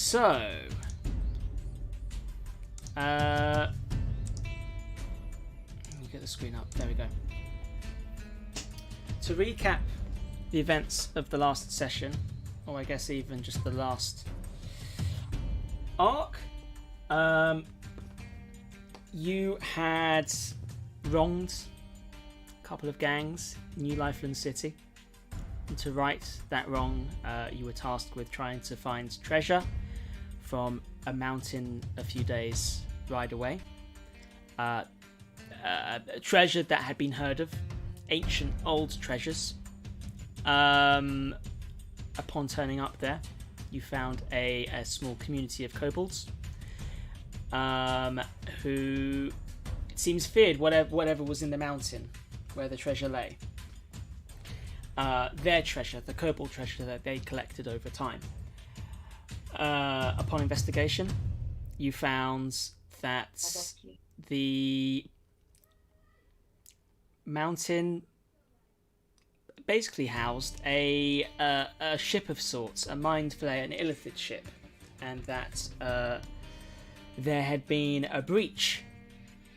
So, let me get the screen up. There we go. To recap the events of the last session, or I guess even just the last arc, you had wronged a couple of gangs in New Lifeland City. And to right that wrong, you were tasked with trying to find treasure from a mountain a few days' ride away. A treasure that had been heard of, ancient old treasures. Upon turning up there, you found a small community of kobolds who, it seems, feared whatever was in the mountain where the treasure lay. Their treasure, the kobold treasure that they collected over time. Upon investigation, you found that the mountain basically housed a ship of sorts, a mind flayer, an illithid ship, and that there had been a breach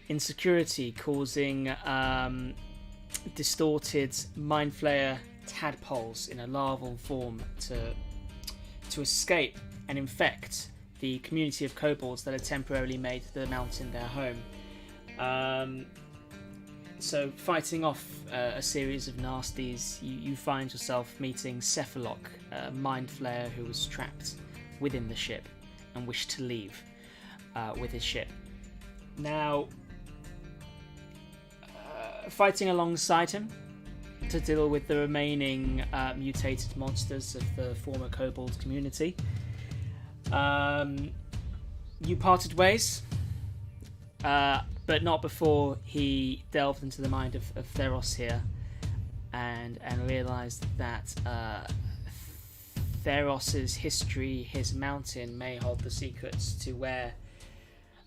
in security causing distorted mind flayer tadpoles in a larval form to escape and infect the community of kobolds that had temporarily made the mountain their home. So fighting off a series of nasties, you find yourself meeting Cephalok, a mind flayer who was trapped within the ship and wished to leave with his ship. Now, fighting alongside him to deal with the remaining mutated monsters of the former kobold community, you parted ways, but not before he delved into the mind of Theros here and realised that Theros' history, his mountain, may hold the secrets to where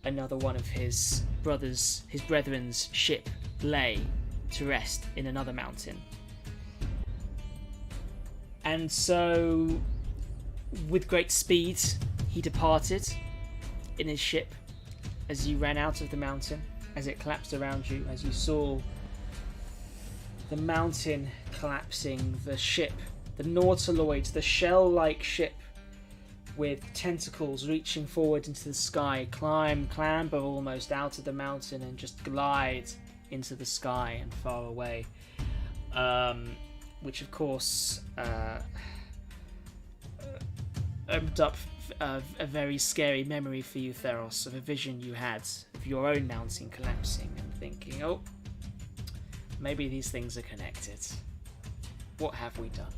another one of his brethren's ship lay to rest in another mountain. And so, with great speed, he departed in his ship as you ran out of the mountain, as it collapsed around you, as you saw the mountain collapsing, the ship, the Nautiloid, the shell-like ship with tentacles reaching forward into the sky, clamber almost out of the mountain and just glide into the sky and far away. Which of course opened up a very scary memory for you, Theros, of a vision you had of your own mountain collapsing and thinking, oh, maybe these things are connected. What have we done?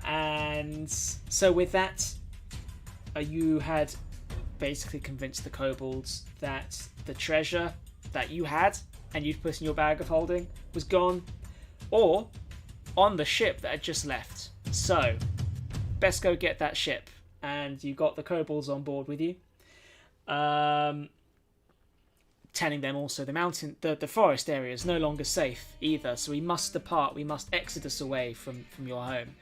And so with that, you had basically convinced the kobolds that the treasure that you had and you'd put in your bag of holding was gone, or on the ship that had just left. So, best go get that ship. And you got the kobolds on board with you. Telling them also the forest area is no longer safe either, so we must depart, we must exodus away from your home.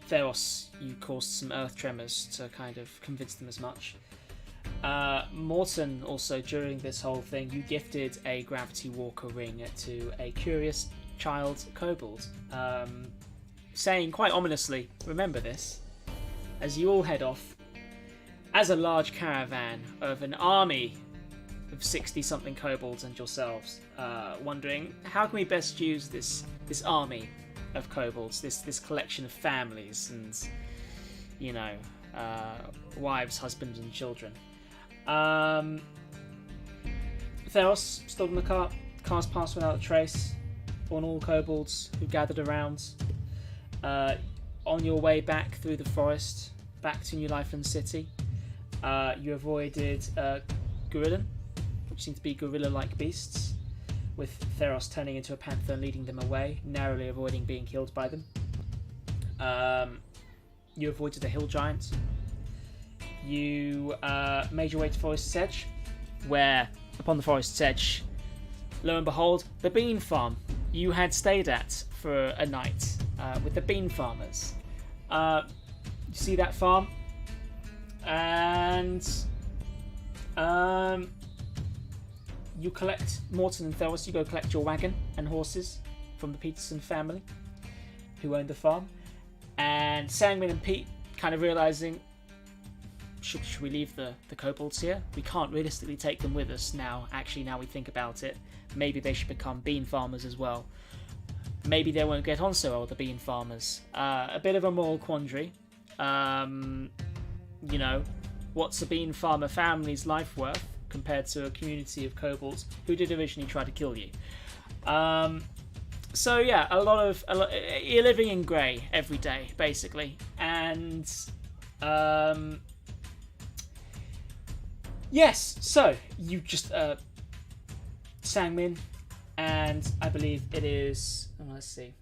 Theros, you caused some earth tremors to kind of convince them as much. Morton, also, during this whole thing, you gifted a Gravity Walker ring to a curious child kobold, saying quite ominously, remember this, as you all head off as a large caravan of an army of 60-something kobolds and yourselves, wondering how can we best use this army of kobolds, this collection of families and, you know, wives, husbands and children. Theros stood in the car, cars passed without a trace on all kobolds who gathered around. On your way back through the forest, back to New Lifeland City, you avoided Gorillan, which seemed to be gorilla-like beasts, with Theros turning into a panther and leading them away, narrowly avoiding being killed by them. You avoided a hill giant. You made your way to Forest's Edge, where, upon the Forest's Edge, lo and behold, the bean farm you had stayed at for a night with the bean farmers. You see that farm, and you collect Morton and Theros. You go collect your wagon and horses from the Peterson family, who owned the farm. And Sangmin and Pete kind of realizing, should we leave the kobolds here? We can't realistically take them with us now. Actually, now we think about it, maybe they should become bean farmers as well. Maybe they won't get on so well, the bean farmers. A bit of a moral quandary. You know, what's a bean farmer family's life worth compared to a community of kobolds who did originally try to kill you? So yeah, you're living in grey every day, basically. And yes, so you just Sangmin, and I believe it is, let's see,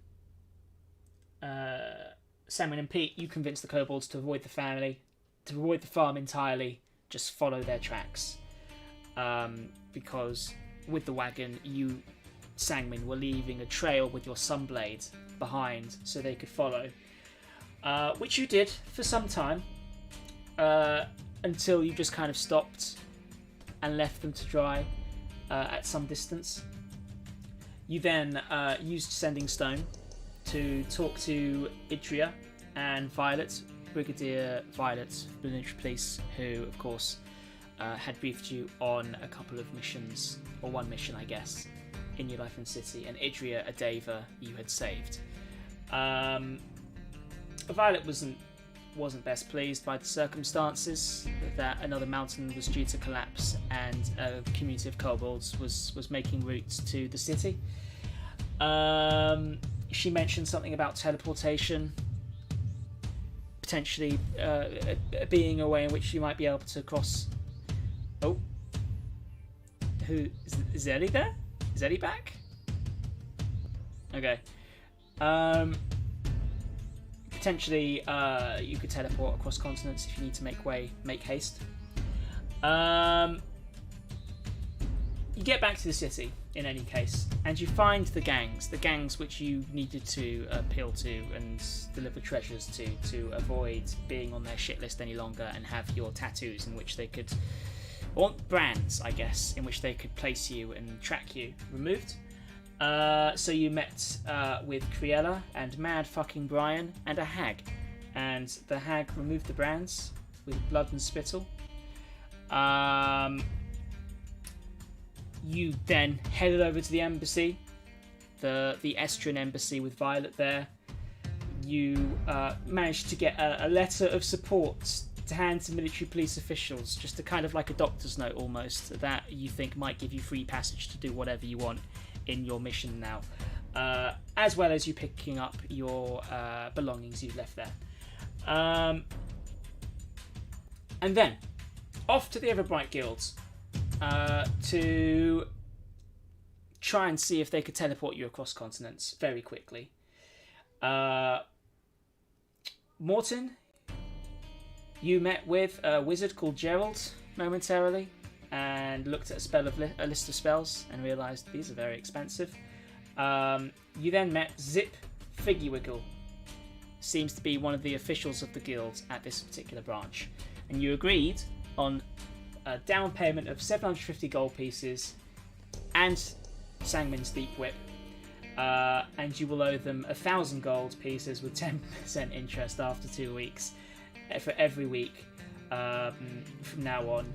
Sangmin and Pete, you convince the kobolds to avoid the farm entirely, just follow their tracks. Because with the wagon, you, Sangmin, were leaving a trail with your sunblade behind so they could follow. Which you did for some time, until you just kind of stopped and left them to dry at some distance. You then used Sending Stone to talk to Idria and Violet, Brigadier Violet, Military Police, who, of course, had briefed you on a couple of missions, or one mission, I guess, in New Life and City, and Idria, a Deva you had saved. Violet wasn't best pleased by the circumstances that another mountain was due to collapse and a community of kobolds was making routes to the city. She mentioned something about teleportation, potentially being a way in which you might be able to cross. Oh, who is Ellie there? Is Ellie back? Okay. Potentially, you could teleport across continents if you need to make haste. You get back to the city in any case, and you find the gangs which you needed to appeal to and deliver treasures to avoid being on their shit list any longer and have your tattoos in which they could, or brands, I guess, in which they could place you and track you removed. So you met with Criella and Mad fucking Brian and a hag, and the hag removed the brands with blood and spittle. You then headed over to the embassy, the Estrian embassy with Violet there. You managed to get a letter of support to hand to military police officials, just a kind of like a doctor's note almost, that you think might give you free passage to do whatever you want in your mission now, as well as you picking up your belongings you've left there. And then off to the Everbright Guilds to try and see if they could teleport you across continents very quickly. Morton, you met with a wizard called Gerald momentarily and looked at a list of spells and realised these are very expensive. You then met Zip Figgy-Wiggle. Seems to be one of the officials of the guild at this particular branch. And you agreed on a down payment of 750 gold pieces and Sangmin's Deep Whip. And you will owe them 1,000 gold pieces with 10% interest after 2 weeks for every week from now on,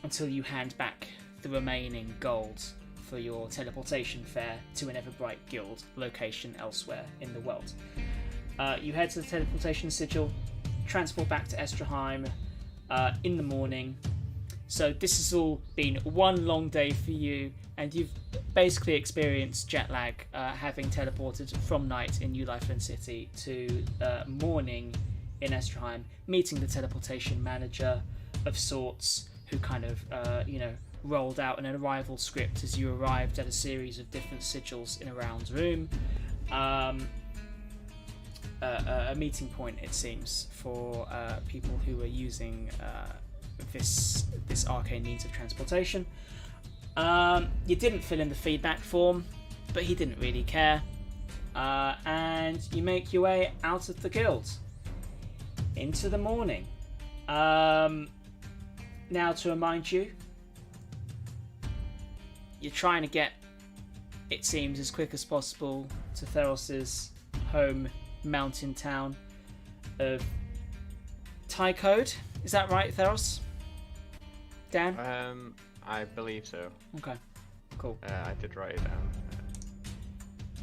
until you hand back the remaining gold for your teleportation fare to an Everbright Guild location elsewhere in the world. You head to the teleportation sigil, transport back to Estraheim in the morning. So this has all been one long day for you, and you've basically experienced jet lag, having teleported from night in New Lifeland City to morning in Estraheim, meeting the teleportation manager of sorts, who kind of, rolled out an arrival script as you arrived at a series of different sigils in a round room. A meeting point, it seems, for people who are using this arcane means of transportation. You didn't fill in the feedback form, but he didn't really care. And and you make your way out of the guild into the morning. Now, to remind you, you're trying to get, it seems, as quick as possible to Theros's home mountain town of Tycode. Is that right, Theros? Dan? I believe so. Okay, cool. I did write it down.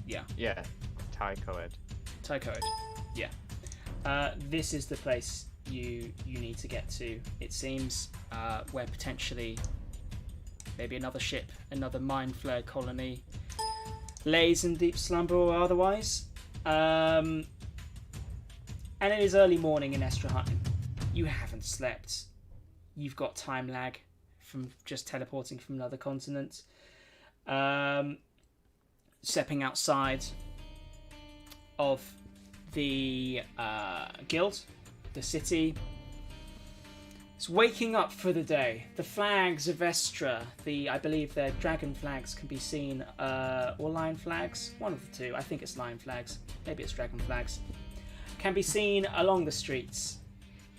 Yeah. Yeah, Tycode. Tycode. Yeah. This is the place you need to get to, it seems, where potentially maybe another ship, another mind flare colony lays in deep slumber or otherwise. And it is early morning in Estrahain. You haven't slept. You've got time lag from just teleporting from another continent. Stepping outside of the guild, the city, it's waking up for the day. The flags of Estra, I believe their dragon flags can be seen, or lion flags, one of the two. I think it's lion flags, maybe it's dragon flags, can be seen along the streets.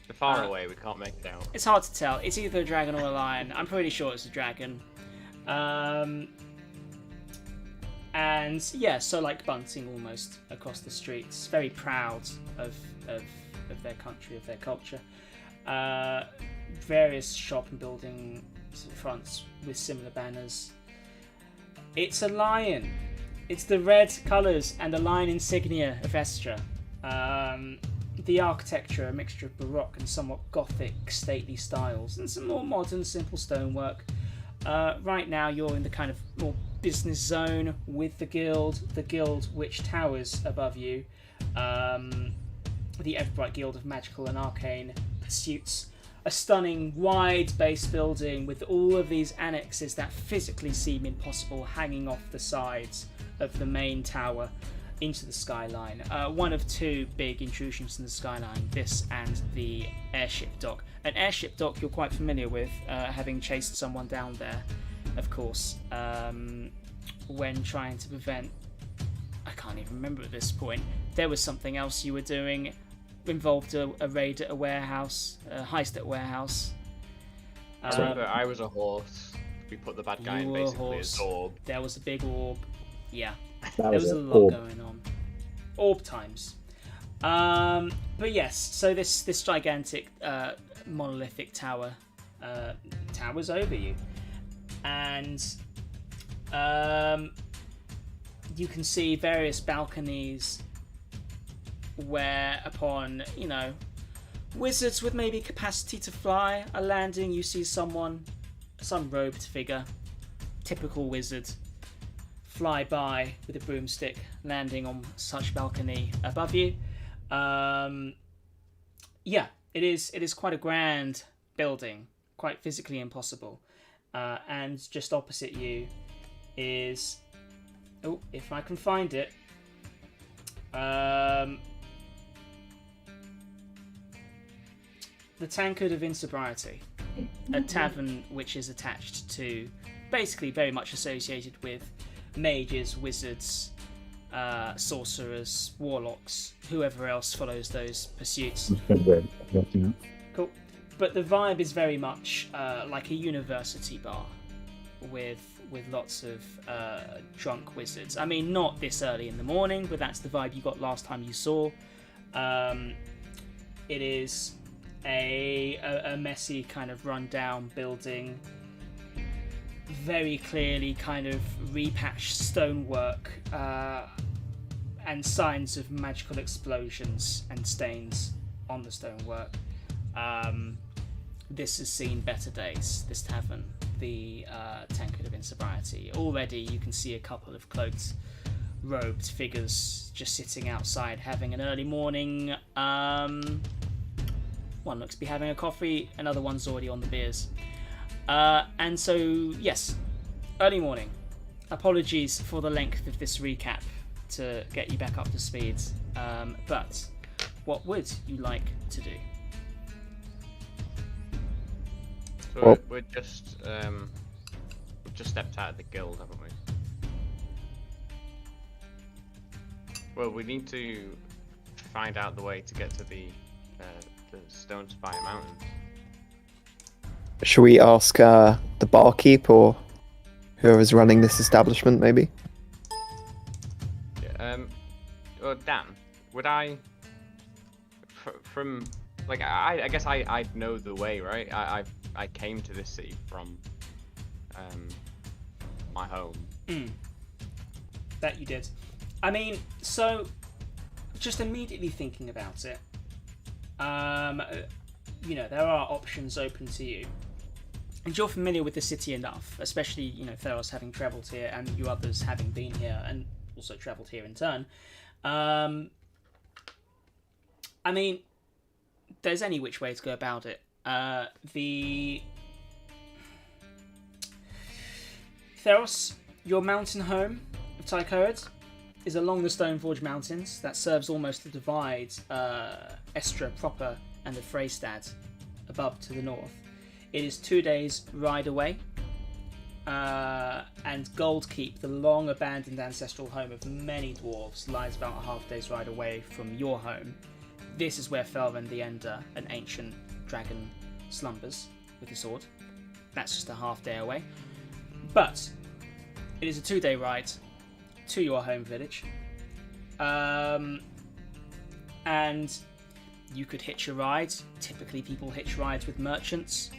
They're far away, we can't make it out. It's hard to tell. It's either a dragon or a lion. I'm pretty sure it's a dragon. And yeah, so like bunting almost across the streets. Very proud of their country, of their culture. Various shop and building fronts with similar banners. It's a lion. It's the red colours and the lion insignia of Estra. The architecture, a mixture of Baroque and somewhat Gothic, stately styles, and some more modern, simple stonework. Right now, you're in the kind of more business zone with the guild which towers above you. The Everbright Guild of Magical and Arcane Pursuits. A stunning, wide base building with all of these annexes that physically seem impossible hanging off the sides of the main tower into the skyline. One of two big intrusions in the skyline, this and the airship dock. An airship dock you're quite familiar with, having chased someone down there, of course, when trying to prevent... I can't even remember at this point. There was something else you were doing, involved a raid at a warehouse, a heist at a warehouse. I remember I was a horse. We put the bad guy in basically as orb. There was a big orb. Yeah. There was a lot going on. Orb times. But yes, so this gigantic monolithic tower towers over you. And you can see various balconies where upon, wizards with maybe capacity to fly are landing. You see some robed figure, typical wizard, fly by with a broomstick, landing on such balcony above you. It is quite a grand building, quite physically impossible. And just opposite you is, if I can find it, the Tankard of Insobriety, a tavern which is attached to, basically very much associated with mages, wizards, sorcerers, warlocks, whoever else follows those pursuits. Cool. But the vibe is very much like a university bar with lots of drunk wizards. I mean, not this early in the morning, but that's the vibe you got last time you saw. It is a messy kind of run-down building, very clearly kind of repatched stonework, and signs of magical explosions and stains on the stonework. This has seen better days, this tavern, the Tankard of Insobriety. Already you can see a couple of cloaked, robed figures just sitting outside having an early morning. One looks to be having a coffee, another one's already on the beers. And so, yes, early morning. Apologies for the length of this recap to get you back up to speed. But what would you like to do? So we've just stepped out of the guild, haven't we? Well, we need to find out the way to get to the Stone Spire Mountains. Should we ask the barkeep or whoever's running this establishment, maybe? Yeah, well, Dan, would I, from, like, I guess I know the way, right? I came to this city from, my home. That you did. I mean, so, just immediately thinking about it, you know, there are options open to you. And you're familiar with the city enough, especially, you know, Theros having travelled here and you others having been here and also travelled here in turn. I mean, there's any which way to go about it. Theros, your mountain home of Tychoid is along the Stoneforge Mountains. That serves almost to divide Estra proper and the Freystad above to the north. It is 2 days ride away, and Goldkeep, the long abandoned ancestral home of many dwarves, lies about a half day's ride away from your home. This is where Felven the Ender, an ancient dragon, slumbers with a sword. That's just a half day away. But it is a 2 day ride to your home village. And you could hitch a ride. Typically people hitch rides with merchants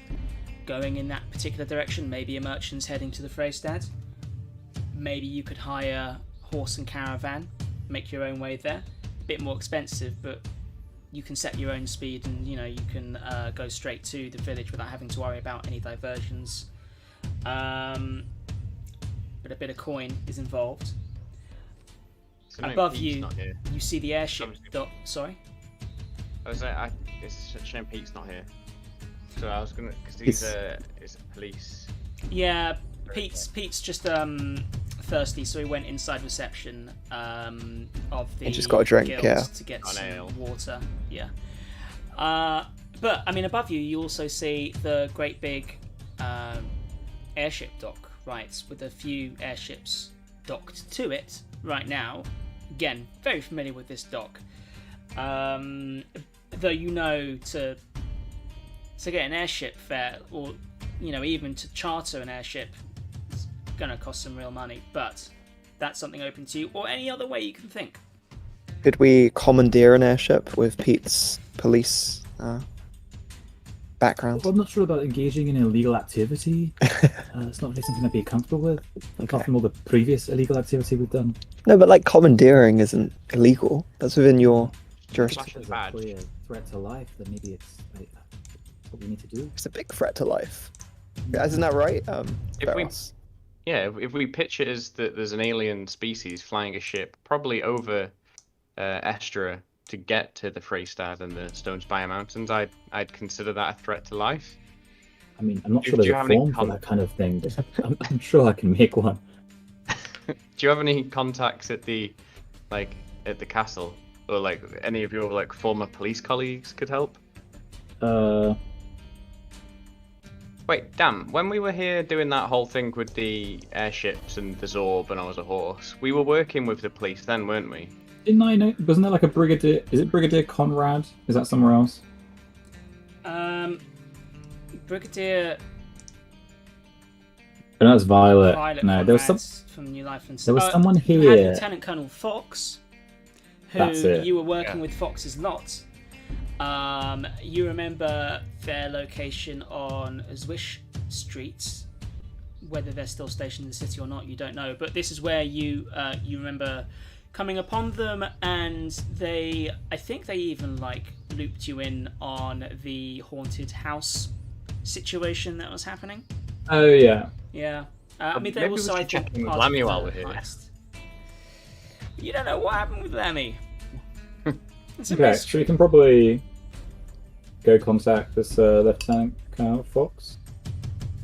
going in that particular direction. Maybe a merchant's heading to the Freystad. Maybe you could hire horse and caravan, make your own way there. A bit more expensive, but you can set your own speed and, you know, you can go straight to the village without having to worry about any diversions. But a bit of coin is involved. So Above Pete's you, not here. you see the airship. Sorry? I was like, it's a shame Pete's not here. So I was gonna, because he's is police. Yeah, Pete's just thirsty, so he went inside reception of the He just got a drink, guild yeah. to get An ale. some water. Yeah. But I mean, above you, you also see the great big airship dock, right, with a few airships docked to it right now. Again, very familiar with this dock. Though you know to get an airship fare, or you know, even to charter an airship, it's gonna cost some real money. But that's something open to you, or any other way you can think. Could we commandeer an airship with Pete's police background? Well, I'm not sure about engaging in illegal activity. It's not really something I'd be comfortable with. Apart from all the previous illegal activity we've done. No, but like commandeering isn't illegal. That's within your jurisdiction. If there's a clear threat to life, then maybe it's what we need to do. It's a big threat to life. Isn't that right? If we pitch it as that there's an alien species flying a ship, probably over Estra to get to the Freystad and the Stone Spire Mountains, I'd consider that a threat to life. I mean, I'm not Do sure there's you a have any form for that kind of thing, but I'm sure I can make one. Do you have any contacts at the castle, or like any of your like former police colleagues could help? Wait, damn, when we were here doing that whole thing with the airships and the Zorb and I was a horse, we were working with the police then, weren't we? Didn't I know? Wasn't there like a Brigadier? Is it Brigadier Conrad? Is that somewhere else? Brigadier. I know it's Violet. Violet No, there was some. from New Life and There was someone You here. had Lieutenant Colonel Fox, who That's it. you were working with Fox's lot. You remember their location on Zwish Street. Whether they're still stationed in the city or not, you don't know. But this is where you remember coming upon them, and I think they even like looped you in on the haunted house situation that was happening. Oh yeah. Yeah. I mean, they Maybe we also, I should check think, in with part Lemmy of while the we're here. heist. You don't know what happened with Lemmy. It's a Okay, mystery. so we can probably go contact this Lieutenant Colonel Fox.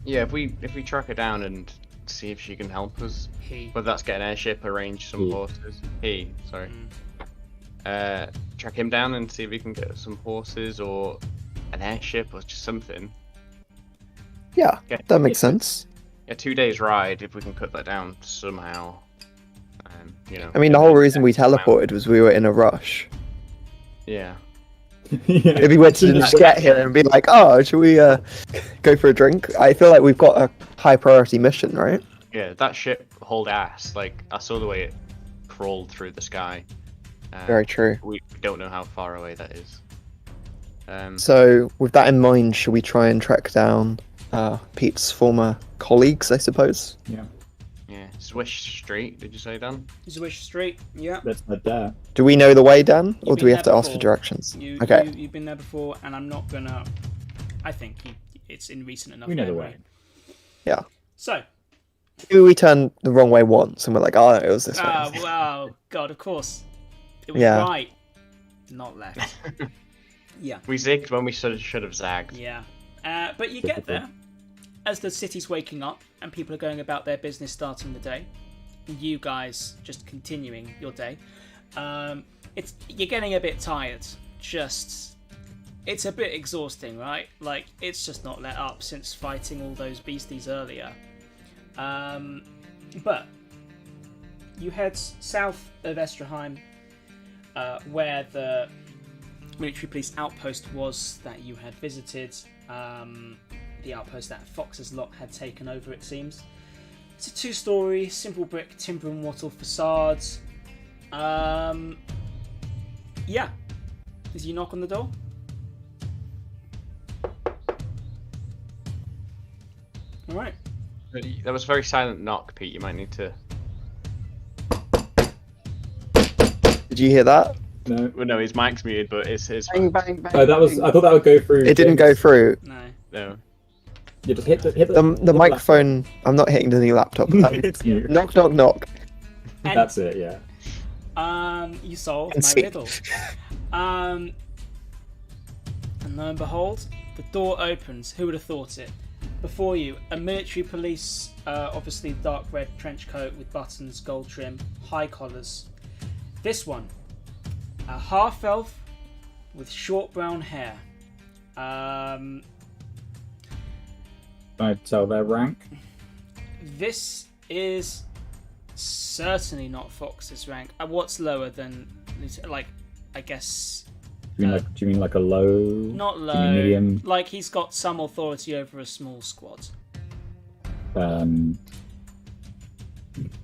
Yeah, if we track her down and see if she can help us, whether that's get an airship, arrange some horses. Track him down and see if we can get some horses or an airship or just something. Yeah, Yeah. that makes sense. A 2 days ride, if we can cut that down somehow. you know. I mean, the whole reason we teleported was we were in a rush. Yeah. Yeah. If we were to just get here and be like, oh, should we go for a drink? I feel like we've got a high priority mission, right? Yeah, that ship hauled ass. Like, I saw the way it crawled through the sky. Very true. We don't know how far away that is. So, with that in mind, should we try and track down Pete's former colleagues, I suppose? Yeah. Yeah, Swish Street, did you say, Dan? Zwish Street. Yeah. That's not there. Do we know the way, Dan? Or You've do we been have to there ask for before. directions? Okay. You've been there before, and I'm not gonna. I think it's in recent enough. We know the memory. way. Yeah. So. Maybe we turned the wrong way once and we're like, oh, it was this way. Wow, God, of course. It was Yeah. right, not left. Yeah. We zigged when we should have zagged. Yeah. But you get there as the city's waking up and people are going about their business starting the day. You guys just continuing your day. You're getting a bit tired. It's a bit exhausting, right? Like, it's just not let up since fighting all those beasties earlier. But you head south of Estraheim, where the military police outpost was that you had visited. The outpost that Fox's lot had taken over, it seems. It's a 2-story, simple brick, timber and wattle facade. Yeah. As you knock on the door? Alright. That was a very silent knock, Pete. You might need to. Did you hear that? No. Well, no, his mic's muted, but it's his. Bang, bang, bang. Oh, that was. I thought that would go through. It didn't go through. No. No. You just hit the The microphone. I'm not hitting the new laptop. It's you. Knock, knock, knock. And, That's it. Yeah. you solved And my see- riddle. And lo and behold, the door opens. Who would have thought it? Before you, a military police, obviously dark red trench coat with buttons, gold trim, high collars. This one, a half elf with short brown hair. Can I tell their rank? This is certainly not Fox's rank. What's lower than, like, I guess, Do you mean like a low? not Do you mean low. medium? Like, he's got some authority over a small squad. Isn't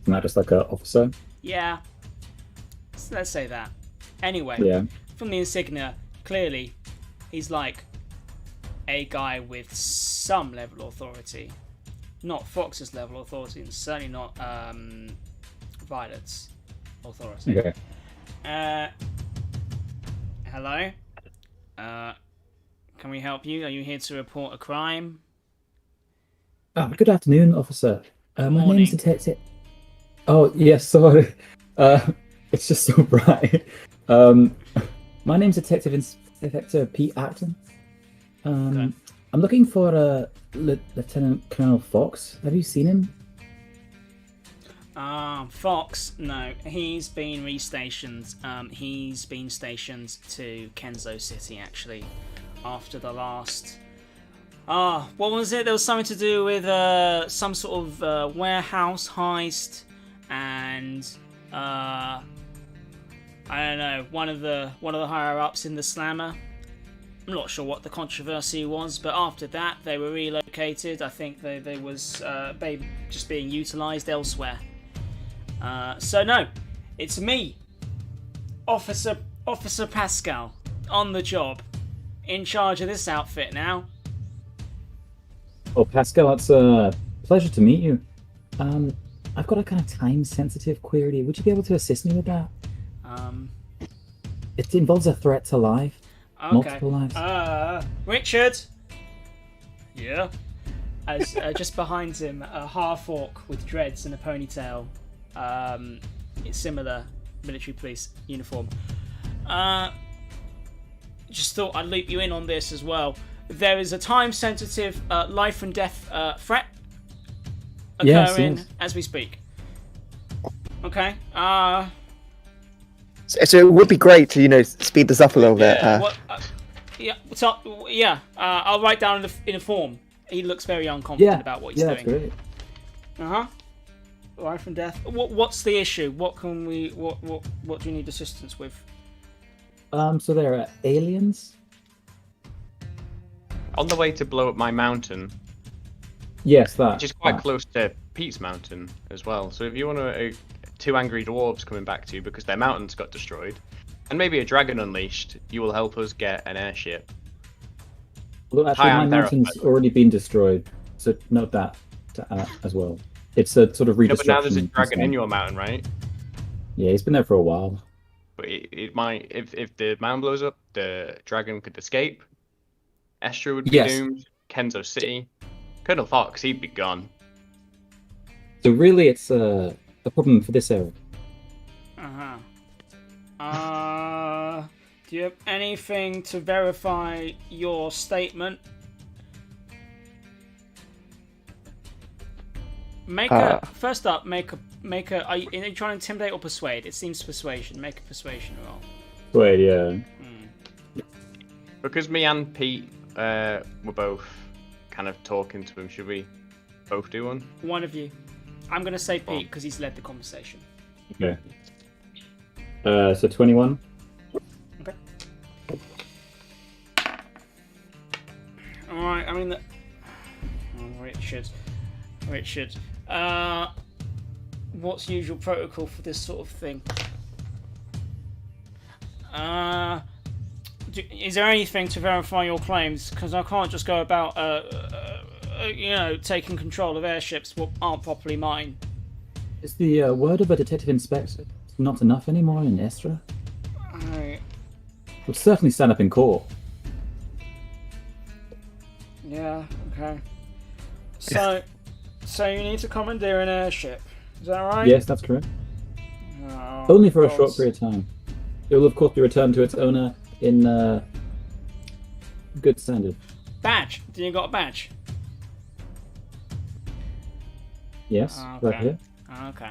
that just like a officer? Yeah. So let's say that. Anyway, Yeah. from the insignia, clearly, he's like a guy with some level of authority. Not Fox's level of authority, and certainly not Violet's authority. Okay. Hello? Can we help you? Are you here to report a crime? Oh, good afternoon, officer. My Morning. name's Detective. Oh, yes, sorry. It's just so bright. My name's Detective Inspector Pete Acton. Okay. I'm looking for Lieutenant Colonel Fox. Have you seen him? Fox, no. He's been restationed. He's been stationed to Kenzo City, actually, after the last... what was it? There was something to do with some sort of warehouse heist, and I don't know, one of the higher ups in the Slammer. I'm not sure what the controversy was, but after that they were relocated. I think they was just being utilised elsewhere. So no, it's me, Officer Pascal, on the job, in charge of this outfit now. Oh, Pascal, it's a pleasure to meet you. I've got a kind of time-sensitive query. Would you be able to assist me with that? It involves a threat to life. Okay. Multiple lives. Richard. Yeah. As just behind him, a half-orc with dreads and a ponytail. It's similar military police uniform. Just thought I'd loop you in on this as well. There is a time-sensitive life and death threat occurring Yes. as we speak. Okay. So it would be great to, speed this up a little bit. I'll write down in a form. He looks very unconfident about what he's that's doing. great. Life and death. What's the issue? What can we? What do you need assistance with? So there are aliens. On the way to blow up my mountain, Yes, that. which is quite that. close to Pete's mountain as well. So if you want to, two angry dwarves coming back to you because their mountains got destroyed, and maybe a dragon unleashed, you will help us get an airship. Although actually, Hi, my I'm Tharos, mountain's already been destroyed, so note that as well. It's a sort of No, but now there's a redestruction dragon in concern. your mountain, right? Yeah, he's been there for a while. But it might, if the mountain blows up, the dragon could escape. Estra would be Yes. doomed. Kenzo City. Colonel Fox, he'd be gone. So really, it's a problem for this area. Do you have anything to verify your statement? First up, make a. Are you trying to intimidate or persuade? It seems persuasion. Make a persuasion roll. Wait, yeah. Because me and Pete were both kind of talking to him, should we both do one? One of you. I'm gonna say Pete because he's led the conversation. Okay. So 21. Okay. All right. I mean, Richard. What's usual protocol for this sort of thing? Is there anything to verify your claims? Because I can't just go about, taking control of airships that aren't properly mine. Is the word of a detective inspector not enough anymore in Estra? Would certainly stand up in court. Yeah. Okay. So you need to commandeer an airship. Is that right? Yes, that's correct. Oh, Only for a God. short period of time. It will, of course, be returned to its owner in good standard. Badge. Do you got a badge? Yes, Okay. right here. Okay.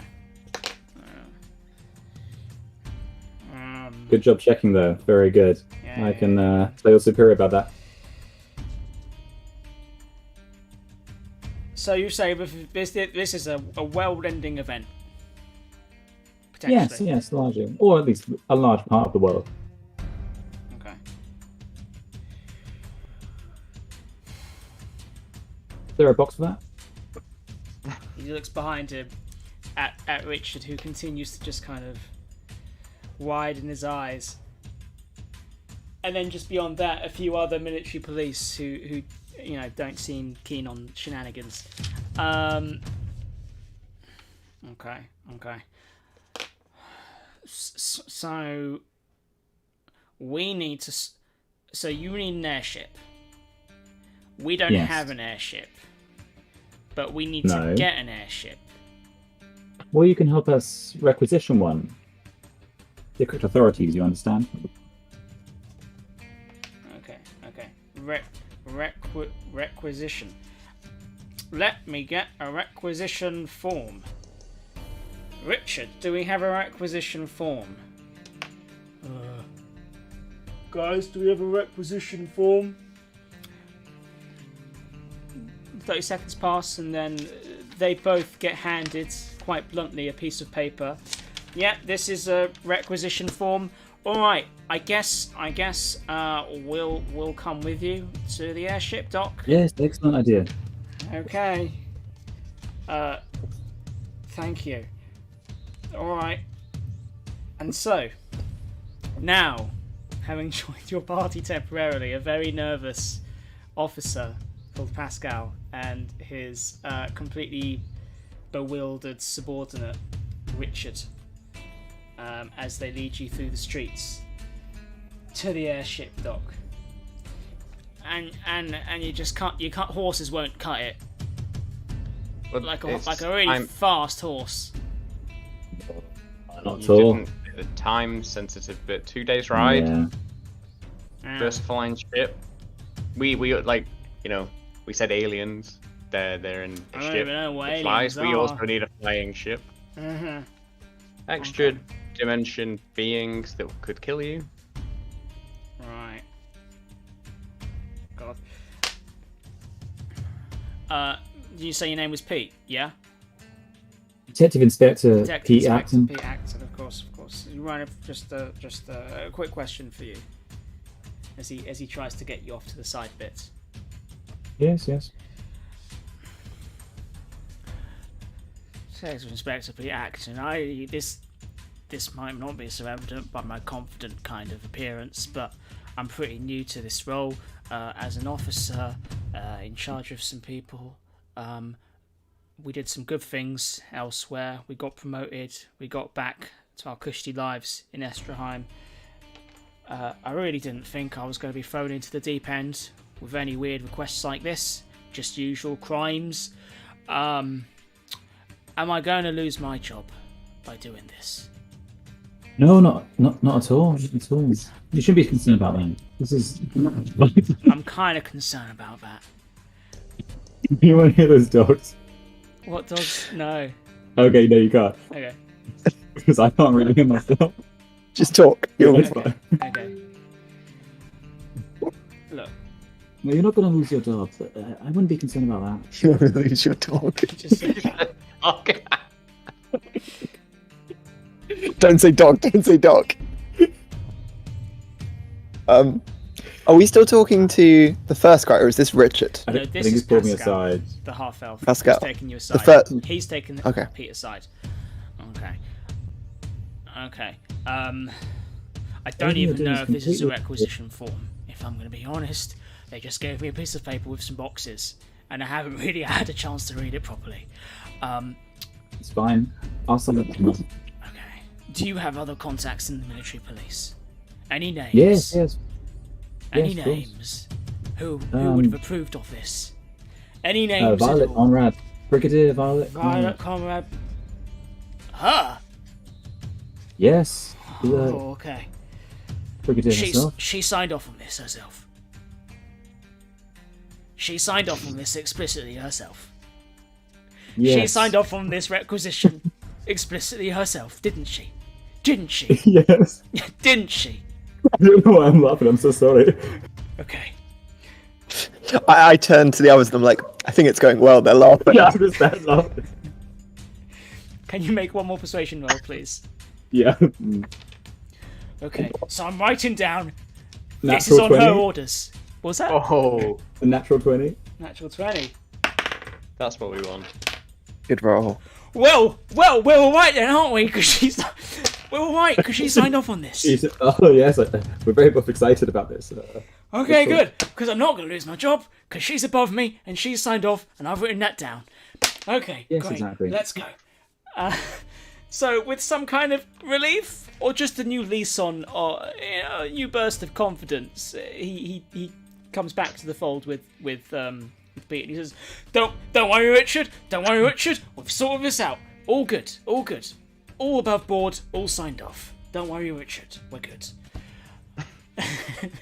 Good job checking, though. Very good. Yeah, I can tell your superior about that. So you say this is a world-ending event? Potentially. Yes, largely. Or at least a large part of the world. Okay. Is there a box for that? He looks behind him at Richard, who continues to just kind of widen his eyes. And then just beyond that, a few other military police who don't seem keen on shenanigans. Okay. So we need to. So you need an airship. We don't Yes. have an airship, but we need No. to get an airship. Well, you can help us requisition one. Secret authorities, you understand? Okay. Requisition. Let me get a requisition form. Richard, do we have a requisition form? Guys, do we have a requisition form? 30 seconds pass, and then they both get handed, quite bluntly, a piece of paper. Yeah, this is a requisition form. All right, I guess we'll come with you to the airship, Doc. Yes, excellent idea. Okay. Thank you. All right. And so, now, having joined your party temporarily, a very nervous officer called Pascal and his completely bewildered subordinate, Richard, as they lead you through the streets to the airship dock. And you just can't. Horses won't cut it. Well, Like a really fast horse. Not at all. The time sensitive bit. 2 days ride. Yeah. First flying ship. We we said aliens. They're in a I don't ship even know what that flies. aliens We are. also need a flying ship. Extra dimension beings that could kill you. Right. God. Did you say your name was Pete? Yeah. Detective Inspector Detective Pete Inspector Acton. Pete Acton, of course. Ryan, just a quick question for you. As he tries to get you off to the side bit. Yes. Detective Inspector Pete Acton, this might not be so evident by my confident kind of appearance, but I'm pretty new to this role as an officer in charge of some people. We did some good things elsewhere. We got promoted. We got back to our cushy lives in Estraheim. I really didn't think I was going to be thrown into the deep end with any weird requests like this. Just usual crimes. Am I going to lose my job by doing this? No, not at all. At all. You shouldn't be concerned about that. This is. I'm kind of concerned about that. You want to hear those dogs? What dogs? No. Okay, no, you can't. Okay. Because I can't really hear myself. Just talk. You'll be Okay. fine. Okay. Look, No, you're not going to lose your job. But, I wouldn't be concerned about that. You'll lose your dog. just Okay. Don't say dog. Don't say dog. Are we still talking to the first guy, or is this Richard? I No, think this he's is pulled me Pascal. aside. the half elf. Pascal. He's taking you aside. He's taken Okay. Pete aside. Okay. Okay. I don't Everything even you're doing know is if this is a completely- requisition form. If I'm going to be honest, they just gave me a piece of paper with some boxes, and I haven't really had a chance to read it properly. It's fine. I'll send it to you. Okay. Do you have other contacts in the military police? Any names? Yes. Any Yes, of course. names? Who would have approved of this? Any names at Violet all? Conrad. Brigadier Violet Violet Conrad. Conrad. Her? Yes. The Oh, okay. Brigadier herself. She signed off on this herself. She signed off on this explicitly herself. Yes. She signed off on this requisition explicitly herself, didn't she? Didn't she? Yes. Didn't she? I don't know why I'm laughing. I'm so sorry. Okay. I turn to the others and I'm like, I think it's going well. They're laughing. Yeah, I'm just that laughing. Can you make one more persuasion roll, please? Yeah. Okay. So I'm writing down. This Natural is on 20. her orders. What was that? Oh, A natural 20. Natural 20. that's what we want. Good roll. Well, we're all right then, aren't we? Because we're all right because she signed off on this. Oh, yes. We're very both excited about this. Okay, Excellent. good. Because I'm not going to lose my job because she's above me and she's signed off and I've written that down. Okay, Yes, great. exactly. Let's go. So, with some kind of relief or just a new lease on, or a new burst of confidence, he comes back to the fold with Pete and he says, "Don't worry, Richard. Don't worry, Richard. We've sorted this out. All good. All good. All above board. All signed off. Don't worry, Richard. We're good."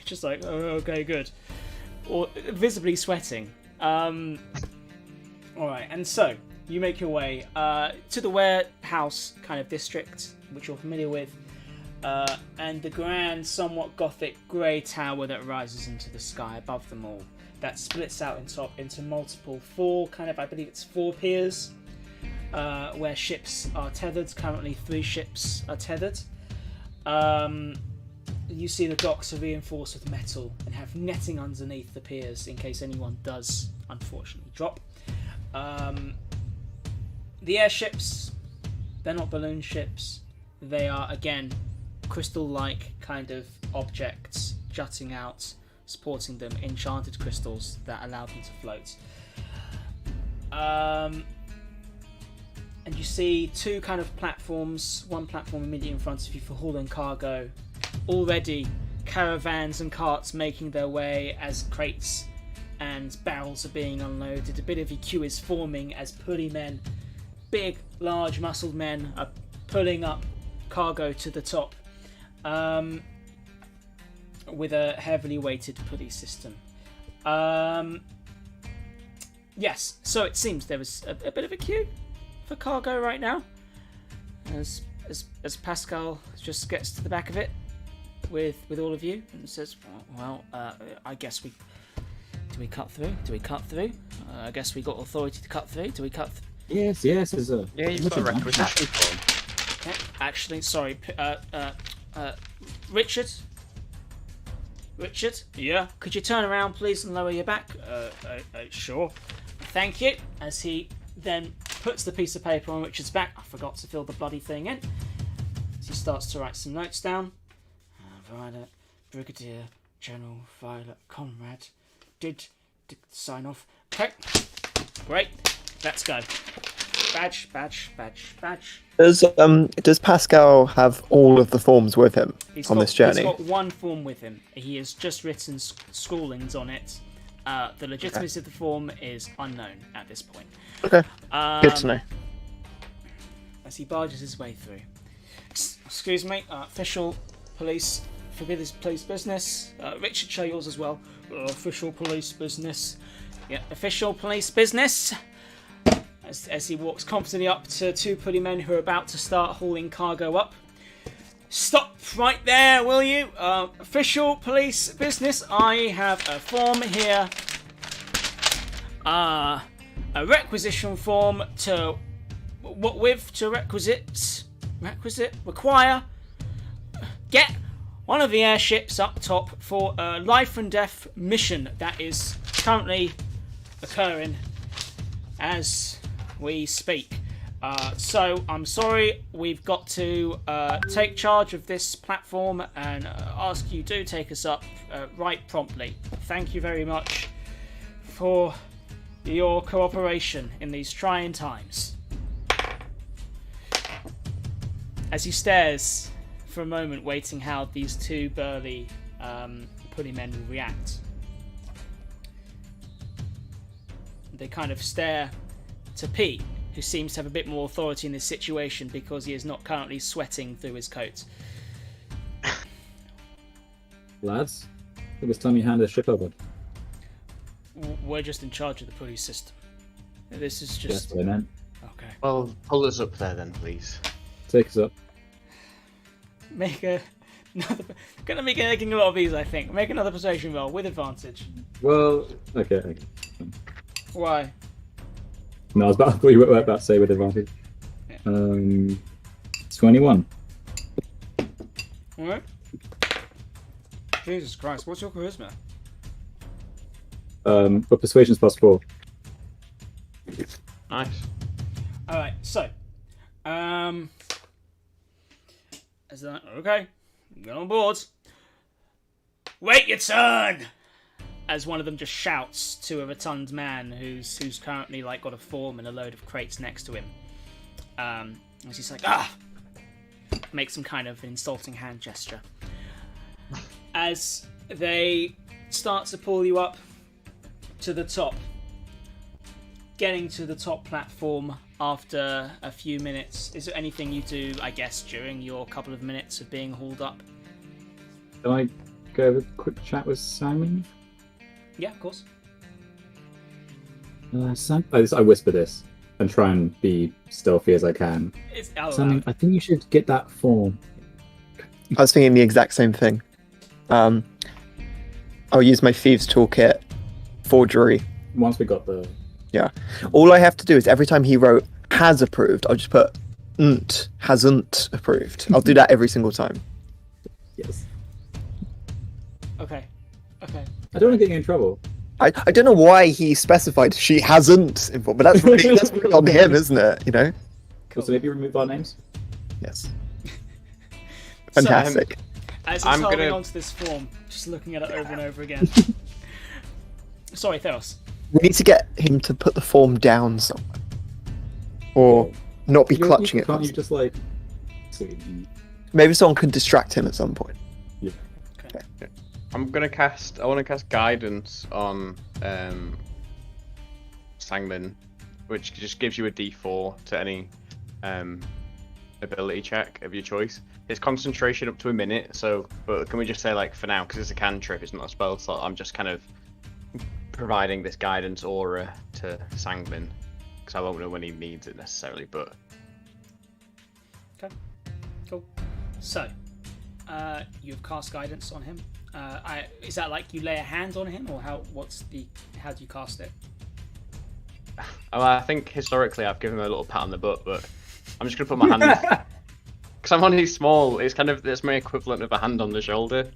Just like, oh, okay, good. Or visibly sweating. Alright, and so you make your way to the warehouse kind of district, which you're familiar with, and the grand, somewhat gothic grey tower that rises into the sky above them all. That splits out into multiple four piers, where ships are tethered. Currently 3 ships are tethered. You see the docks are reinforced with metal and have netting underneath the piers in case anyone does unfortunately drop. The airships, they're not balloon ships. They are, again, crystal-like kind of objects jutting out, supporting them, enchanted crystals that allow them to float. And you see 2 kind of platforms, one platform immediately in front of you for hauling cargo. Already caravans and carts making their way as crates and barrels are being unloaded. A bit of a queue is forming as pulley men, big, large, muscled men, are pulling up cargo to the top with a heavily weighted pulley system. Yes, so it seems there is a bit of a queue for cargo right now. As Pascal just gets to the back of it with all of you and says, well, I guess do we cut through? I guess we got authority to cut through. Do we cut Yes, there's a... Yeah, you've got a requisition form. Okay. Actually, sorry. Richard? Richard? Yeah? Could you turn around, please, and lower your back? Sure. Thank you. As he then puts the piece of paper on Richard's back. I forgot to fill the bloody thing in. As he starts to write some notes down. Violet, Brigadier General Violet Conrad. Did sign off. Okay. Great. Let's go. Badge. Does Pascal have all of the forms with him this journey? He's got one form with him. He has just written scrawlings on it. The legitimacy of the form is unknown at this point. Okay. Good to know. As he barges his way through. Excuse me, official police. Forbid this police business. Richard, show yours as well. Official police business. Yeah, official police business. As he walks confidently up to two putty men who are about to start hauling cargo up. Stop right there, will you? Official police business. I have a form here. A requisition form to... What with? To require... Get one of the airships up top for a life and death mission that is currently occurring as we speak. So I'm sorry, we've got to take charge of this platform and ask you to take us up right promptly. Thank you very much for your cooperation in these trying times. As he stares for a moment, waiting how these two burly putty men will react. They kind of stare to Pete, who seems to have a bit more authority in this situation because he is not currently sweating through his coat. Lads, it was time you handed the ship over. We're just in charge of the police system. This is just... That's what I meant. Okay. Well, pull us up there then, please. Take us up. Make another... Gonna be making a lot of these, I think. Make another persuasion roll with advantage. Well, okay. Why? No, I thought you were about to say with advantage. Yeah. 21. Alright. Jesus Christ, what's your charisma? But persuasion's +4. Nice. Alright, so. Okay, get on board. Wait your turn! As one of them just shouts to a rotund man who's currently got a form and a load of crates next to him. As he's like, makes some kind of an insulting hand gesture. As they start to pull you up to the top. Getting to the top platform after a few minutes. Is there anything you do, I guess, during your couple of minutes of being hauled up? Can I go have a quick chat with Simon? Yeah, of course. I whisper this and try and be stealthy as I can. It's out Simon, loud. I think you should get that form. I was thinking the exact same thing. I'll use my thieves toolkit forgery. Once we got the... Yeah. All I have to do is every time he wrote has approved, I'll just put hasn't approved. I'll do that every single time. Yes. Okay. I don't want to get you in trouble. I don't know why he specified she hasn't involved, but that's really on him, isn't it? You know? Cool. So maybe remove our names? Yes. Fantastic. As he's holding onto this form, just looking at it over and over again. Sorry, Theros. We need to get him to put the form down somewhere. Or not be clutching it. Can't you just Maybe someone could distract him at some point. Yeah. Okay. I want to cast guidance on Sangmin, which just gives you a D4 to any ability check of your choice. It's concentration up to a minute, but can we just say for now, because it's a cantrip, it's not a spell slot, I'm just kind of providing this guidance aura to Sangmin, because I won't know when he needs it necessarily, but... Okay, cool. So, you've cast guidance on him. Is that you lay a hand on him, or how do you cast it? I think historically I've given him a little pat on the butt, but I'm just gonna put my hand because I'm only small. It's my equivalent of a hand on the shoulder,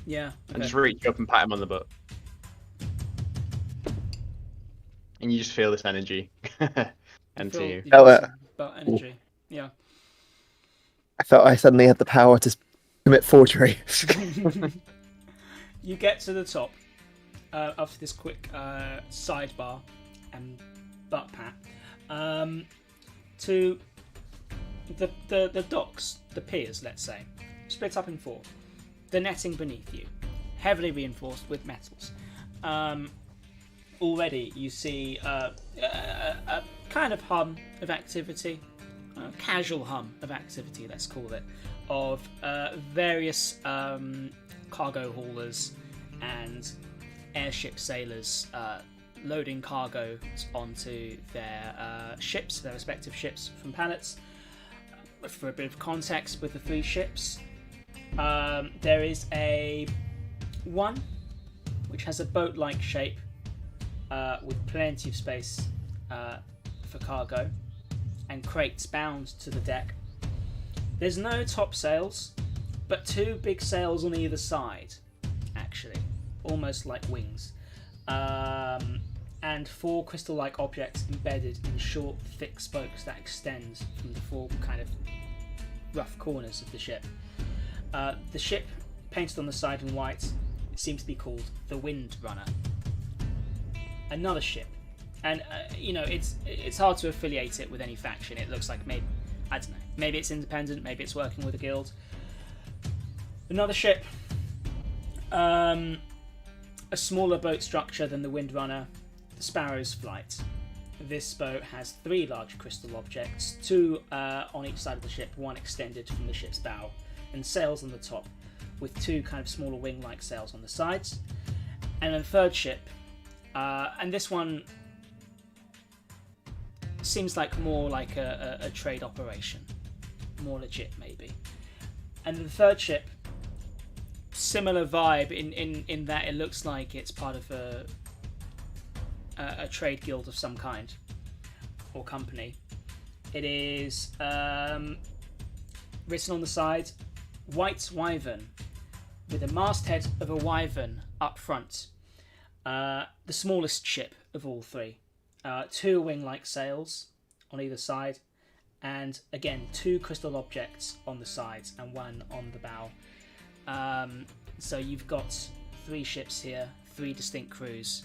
Yeah. and just reach up and pat him on the butt, and you just feel this energy enter you. feel Oh, some butt energy. Yeah. I felt I suddenly had the power to commit forgery. You get to the top after this quick sidebar and butt pat to the docks, the piers, let's say, split up in 4. The netting beneath you, heavily reinforced with metals. Already you see a kind of hum of activity, a casual hum of activity, let's call it, of various cargo haulers and airship sailors loading cargo onto their ships, their respective ships from pallets. For a bit of context with the 3 ships, there is one which has a boat-like shape with plenty of space for cargo and crates bound to the deck. There's no topsails, but 2 big sails on either side, actually, almost like wings, and 4 crystal-like objects embedded in short, thick spokes that extend from the 4 kind of rough corners of the ship. The ship, painted on the side in white, seems to be called the Wind Runner. Another ship, and it's hard to affiliate it with any faction. It looks like maybe it's independent, maybe it's working with a guild. Another ship, a smaller boat structure than the Windrunner, the Sparrow's Flight. This boat has 3 large crystal objects, 2 on each side of the ship, 1 extended from the ship's bow, and sails on the top, with 2 kind of smaller wing-like sails on the sides. And then 3rd ship, and this one seems like more like a trade operation, more legit maybe. And the 3rd ship, similar vibe in that it looks like it's part of a trade guild of some kind or company. It is written on the side, White Wyvern, with a masthead of a wyvern up front. The smallest ship of all 3. 2 wing-like sails on either side, and again 2 crystal objects on the sides and 1 on the bow. So you've got 3 ships here, 3 distinct crews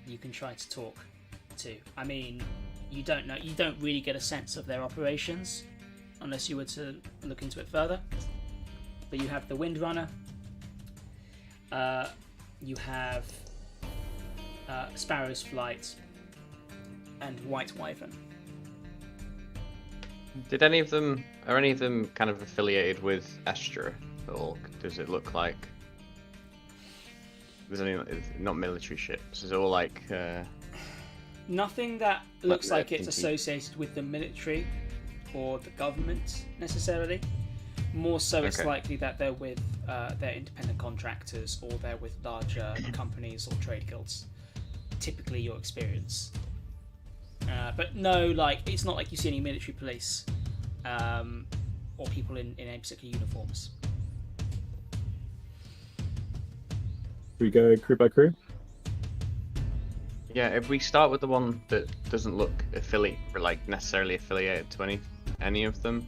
you can try to talk to. I mean, you don't really get a sense of their operations unless you were to look into it further. But you have the Windrunner, you have Sparrow's Flight, and White Wyvern. Are any of them kind of affiliated with Estra at all? Does it look like there's any not military ships? Is it all like nothing that looks like it's thinking. associated with the military or the government necessarily. More so, it's Okay. likely that they're with they're independent contractors or they're with larger companies or trade guilds. Typically, your experience. But no, like it's not like you see any military police or people in any particular uniforms. We go crew by crew. Yeah, if we start with the one that doesn't look necessarily affiliated to any of them,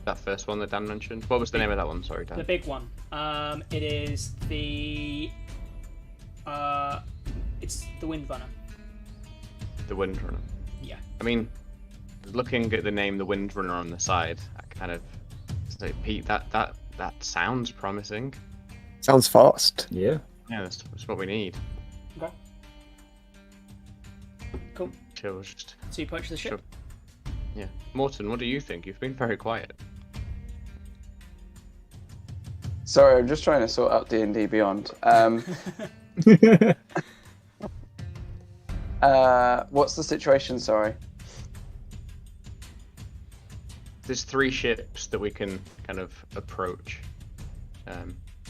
that first one that Dan mentioned. What was the name of that one? Sorry, Dan. The big one. It is it's the Windrunner. The Windrunner. Yeah. I mean, looking at the name, the Windrunner on the side, I kind of say, Pete, that sounds promising. Sounds fast. Yeah. Yeah, that's what we need. Okay. Cool. Chill, just So you approach the ship. Sure. Yeah. Morton, what do you think? You've been very quiet. Sorry, I'm just trying to sort out D&D Beyond. What's the situation? Sorry. There's 3 ships that we can kind of approach,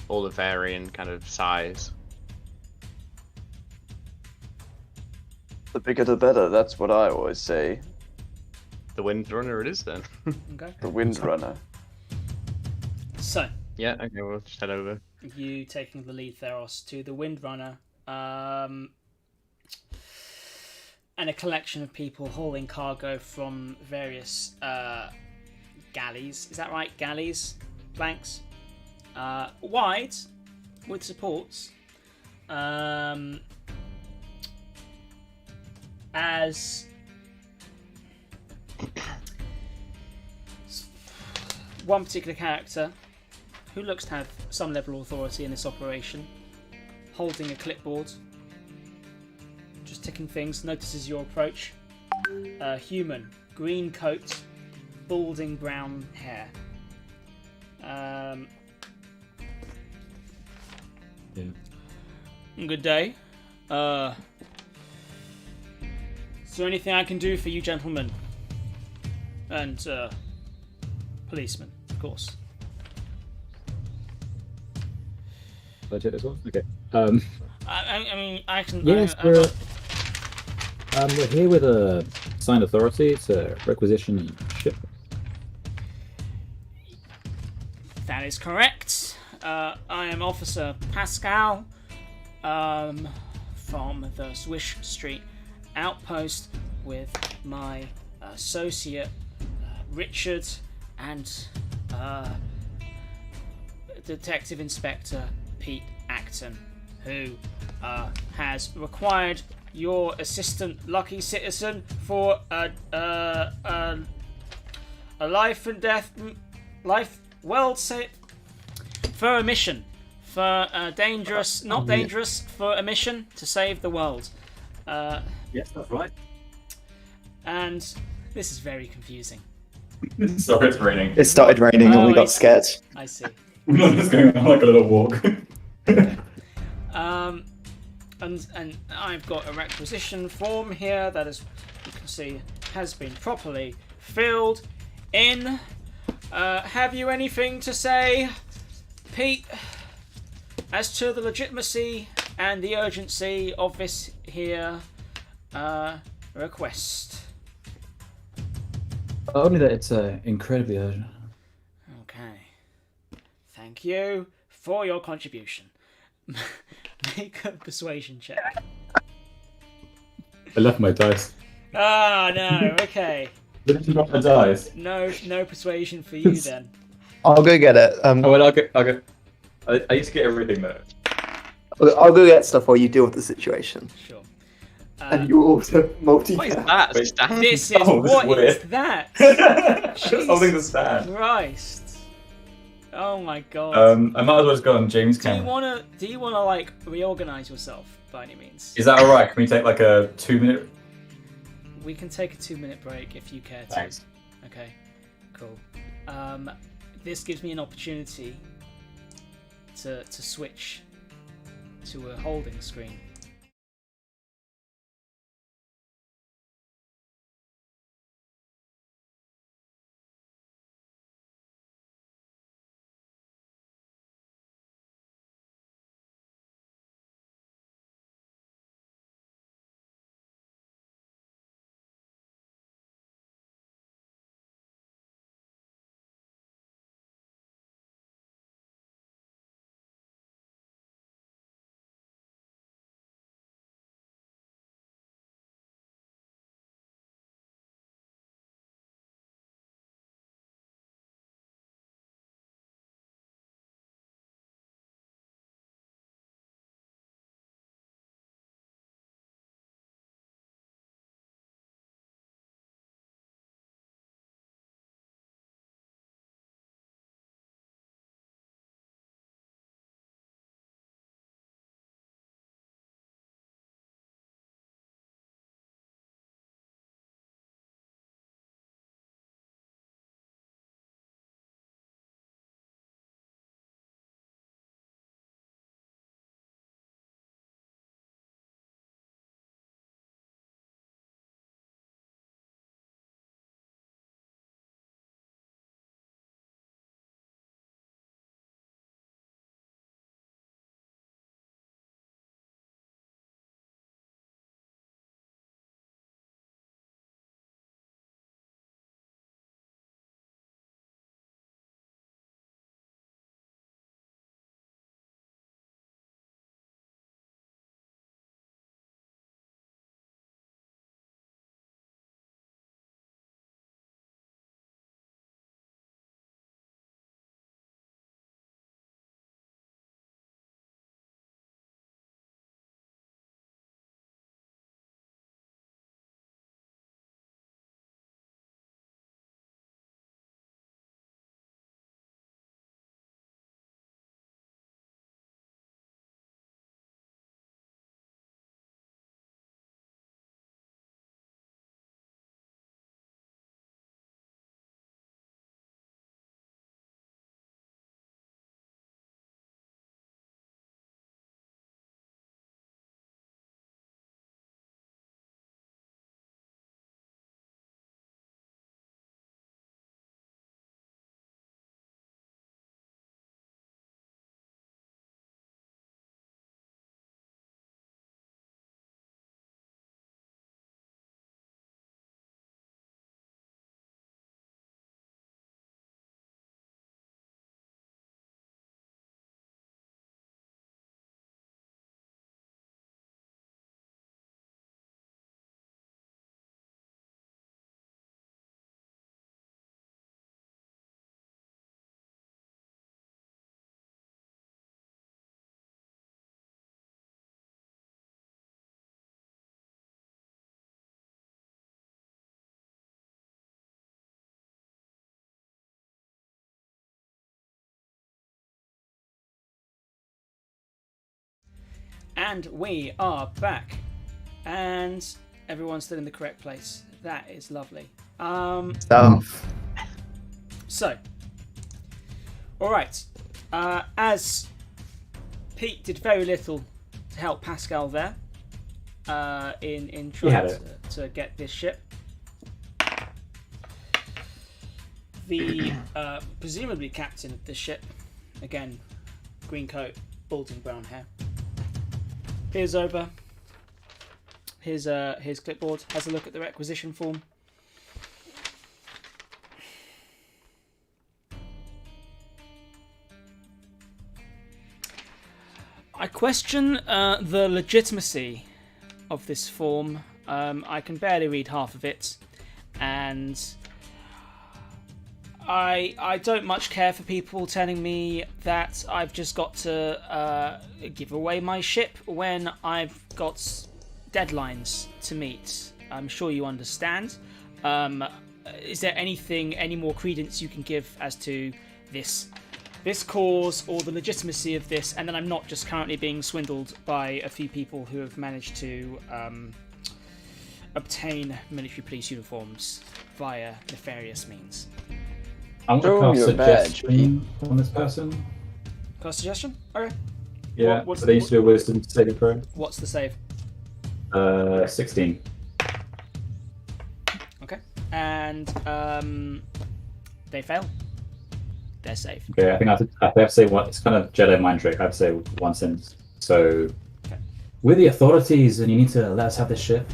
all of varying kind of size. The bigger the better. That's what I always say. The Windrunner it is then. Okay. The Windrunner. So, Yeah, okay, we'll just head over. you taking the lead, Theros, to the Windrunner, and a collection of people hauling cargo from various galleys. Is that right? Galleys? Planks? Wide, with supports. As one particular character who looks to have some level of authority in this operation, holding a clipboard, just ticking things, notices your approach. Human, green coat, balding brown hair. Good day. Is there anything I can do for you, gentlemen? And policemen, of course. Budget as well. Okay. I mean, I can. Yes, we're here with a signed authority to requisition ship. That is correct. I am Officer Pascal from the Swish Street outpost with my associate Richard and Detective Inspector Pete Acton, who has required your assistant, Lucky Citizen, for a life and death, for a mission, for dangerous, not dangerous, for a mission to save the world. Yes, that's right. And this is very confusing. Sorry, it's raining. It started raining and we got scared. I see. I'm just going on like a little walk. And I've got a requisition form here that, as you can see, has been properly filled in. Have you anything to say, Pete, as to the legitimacy and the urgency of this here request? Only that it's incredibly urgent. Okay. Thank you for your contribution. Make a persuasion check. I left my dice. Ah, no. Okay. Did you drop the dice? No persuasion for you then. I'll go get it. Oh, well, I'll go. I used to get everything though. I'll go get stuff while you deal with the situation. Sure. And you also multi. What is that? Wait. Stand? This is Oh, this is what is weird. that? Holding the stand. Christ. Oh my god. I might as well just go on James' do you camera. wanna like reorganize yourself by any means? Is that alright? Can we take like a 2-minute? We can take a 2-minute break if you care to. Thanks. Okay. Cool. This gives me an opportunity to switch to a holding screen. And we are back. And everyone's still in the correct place. That is lovely. Stuff. So, alright. As Pete did very little to help Pascal there, in trying to get this ship, the presumably captain of the ship, again, green coat, balding brown hair, peers over his clipboard, has a look at the requisition form. I question the legitimacy of this form. I can barely read half of it, and I don't much care for people telling me that I've just got to give away my ship when I've got deadlines to meet. I'm sure you understand. Is there any more credence you can give as to this cause or the legitimacy of this, and then I'm not just currently being swindled by a few people who have managed to obtain military police uniforms via nefarious means? I want to Show cast your badge, suggestion on this person. Cast suggestion? Okay. Yeah, What's so they used to do a wisdom saving throw. What's the save? 16. Okay. And they fail. They're safe. Okay, I think I have to say what it's kind of Jedi mind trick. I have to say one sentence. So, Okay. we're the authorities, and you need to let us have this ship.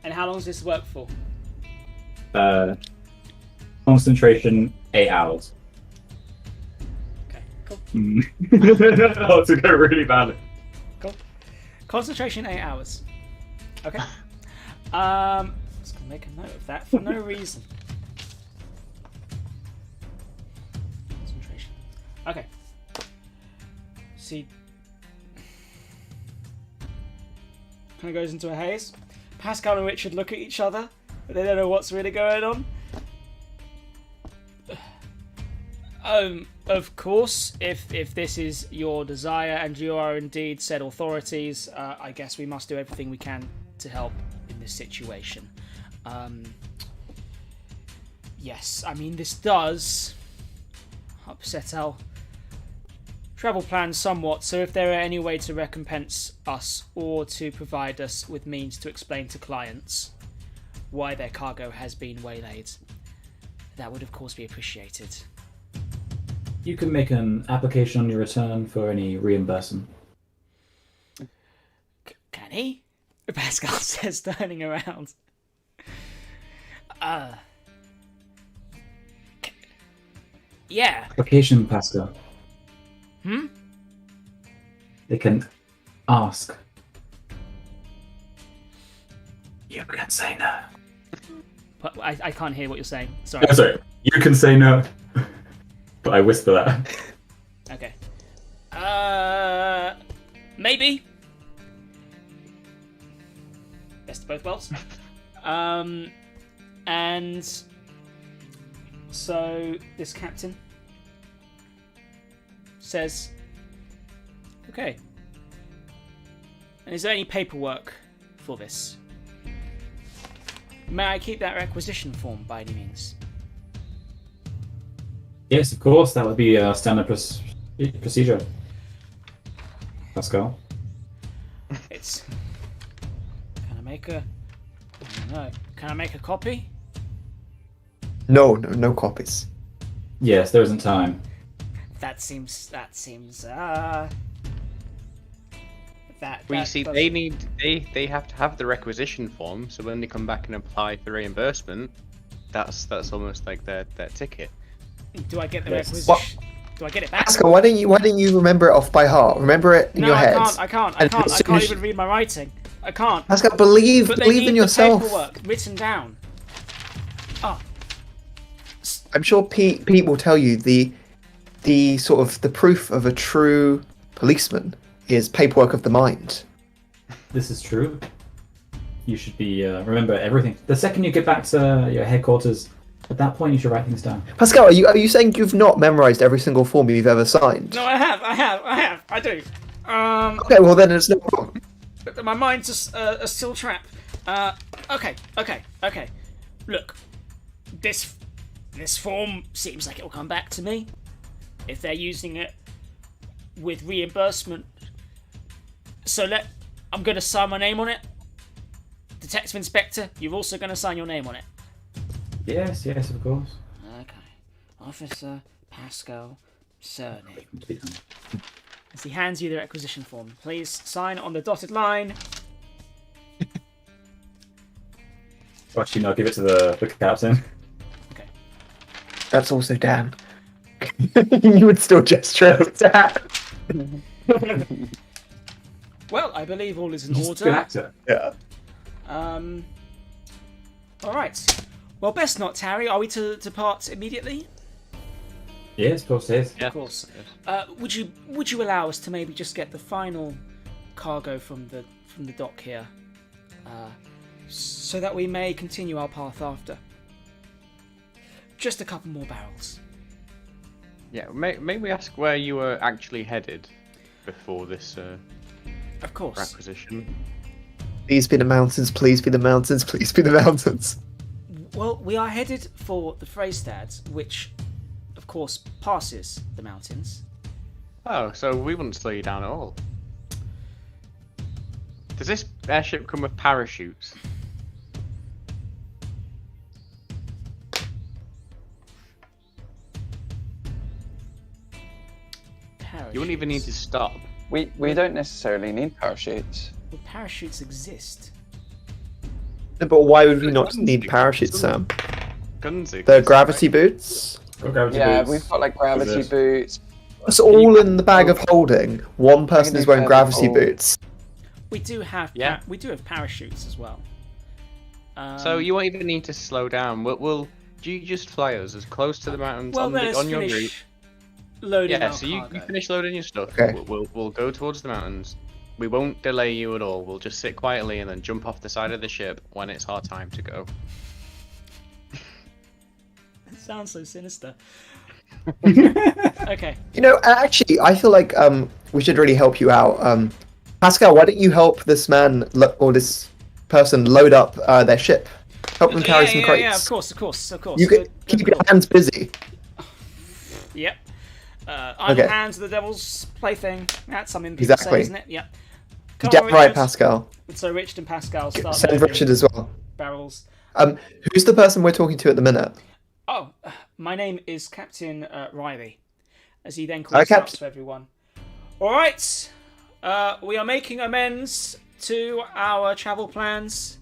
And how long does this work for? Concentration 8 hours. Okay, cool. Oh, to go really bad. Cool. Concentration 8 hours. Okay. Just gonna make a note of that for no reason. Concentration. Okay. See. Kind of goes into a haze. Pascal and Richard look at each other, but they don't know what's really going on. Of course, if this is your desire and you are indeed said authorities, I guess we must do everything we can to help in this situation. Yes, I mean, this does upset our travel plans somewhat, so if there are any way to recompense us or to provide us with means to explain to clients why their cargo has been waylaid, that would of course be appreciated. You can make an application on your return for any reimbursement. Can he? Pascal says, turning around. Yeah. Application, Pascal. Hmm? They can ask. You can say no. But I can't hear what you're saying. Sorry. Oh, sorry. You can say no. But I whisper that. Okay. Maybe. Best of both worlds. And so this captain says, okay. And is there any paperwork for this? May I keep that requisition form by any means? Yes, of course. That would be a standard procedure. Pascal. It's. Can I make a? I don't know. Can I make a copy? No copies. Yes, there isn't time. That seems. We that see does- they have to have the requisition form, so when they come back and apply for reimbursement, that's almost like their ticket. Do I get the Yes. requisition? Do I get it back? Pascal, why don't you remember it off by heart? Remember it in No, your head. I can't. And I as soon can't as even read my writing. I can't. Pascal, believe But they need in the yourself. paperwork written down. Oh, I'm sure Pete will tell you the sort of the proof of a true policeman is paperwork of the mind. This is true. You should be remember everything. The second you get back to your headquarters, at that point you should write things down. Pascal, are you saying you've not memorized every single form you've ever signed? no, I have. I do. Okay, well then it's no problem. But my mind's just a still trap. Okay. Look, this form seems like it'll come back to me if they're using it with reimbursement. So I'm gonna sign my name on it. Detective Inspector, you're also gonna sign your name on it. Yes, of course. Okay. Officer Pascal, surname. As he hands you the requisition form, please sign on the dotted line. Actually, no, give it to the captain. Okay. That's also Dan. You would still gesture at Dan. Well, I believe all is in He's a good order. actor. Yeah. All right. Well, best not tarry. Are we to depart immediately? Yes, of course it is. Yeah. Of course. Would you allow us to maybe just get the final cargo from the dock here, so that we may continue our path after? Just a couple more barrels. Yeah, may we ask where you were actually headed before this Of course. requisition? Please be the mountains, please be the mountains, please be the mountains. Well, we are headed for the Freystad, which, of course, passes the mountains. Oh, so we wouldn't slow you down at all. Does this airship come with parachutes? You wouldn't even need to stop. We don't necessarily need parachutes. Well, parachutes exist. No, but why would we not need parachutes, Sam? Guns The exist, gravity right? boots? Got gravity Yeah, boots. we've got like gravity What is boots. It's all in the bag of holding. One person do is wearing gravity gravity boots. We do have Yeah. we do have parachutes as well. So you won't even need to slow down. Do you just fly us as close to the mountains well, on, then let's on your route? finish loading Yeah, our so you cargo. finish loading your stuff. Okay. We'll go towards the mountains. We won't delay you at all. We'll just sit quietly and then jump off the side of the ship when it's our time to go. It sounds so sinister. Okay. You know, actually, I feel like we should really help you out. Pascal, why don't you help this man or this person load up their ship? Help them carry some crates. Yeah, of course. You can keep your hands busy. Yep. Idle Okay. hands, the devil's plaything. That's something people Exactly. say, isn't it? Yep. Come Get on, right, Richard. Pascal. So Richard and Pascal start Send loading Richard as well. barrels. Who's the person we're talking to at the minute? Oh, my name is Captain Riley, as he then calls Okay. out to everyone. All right, we are making amends to our travel plans.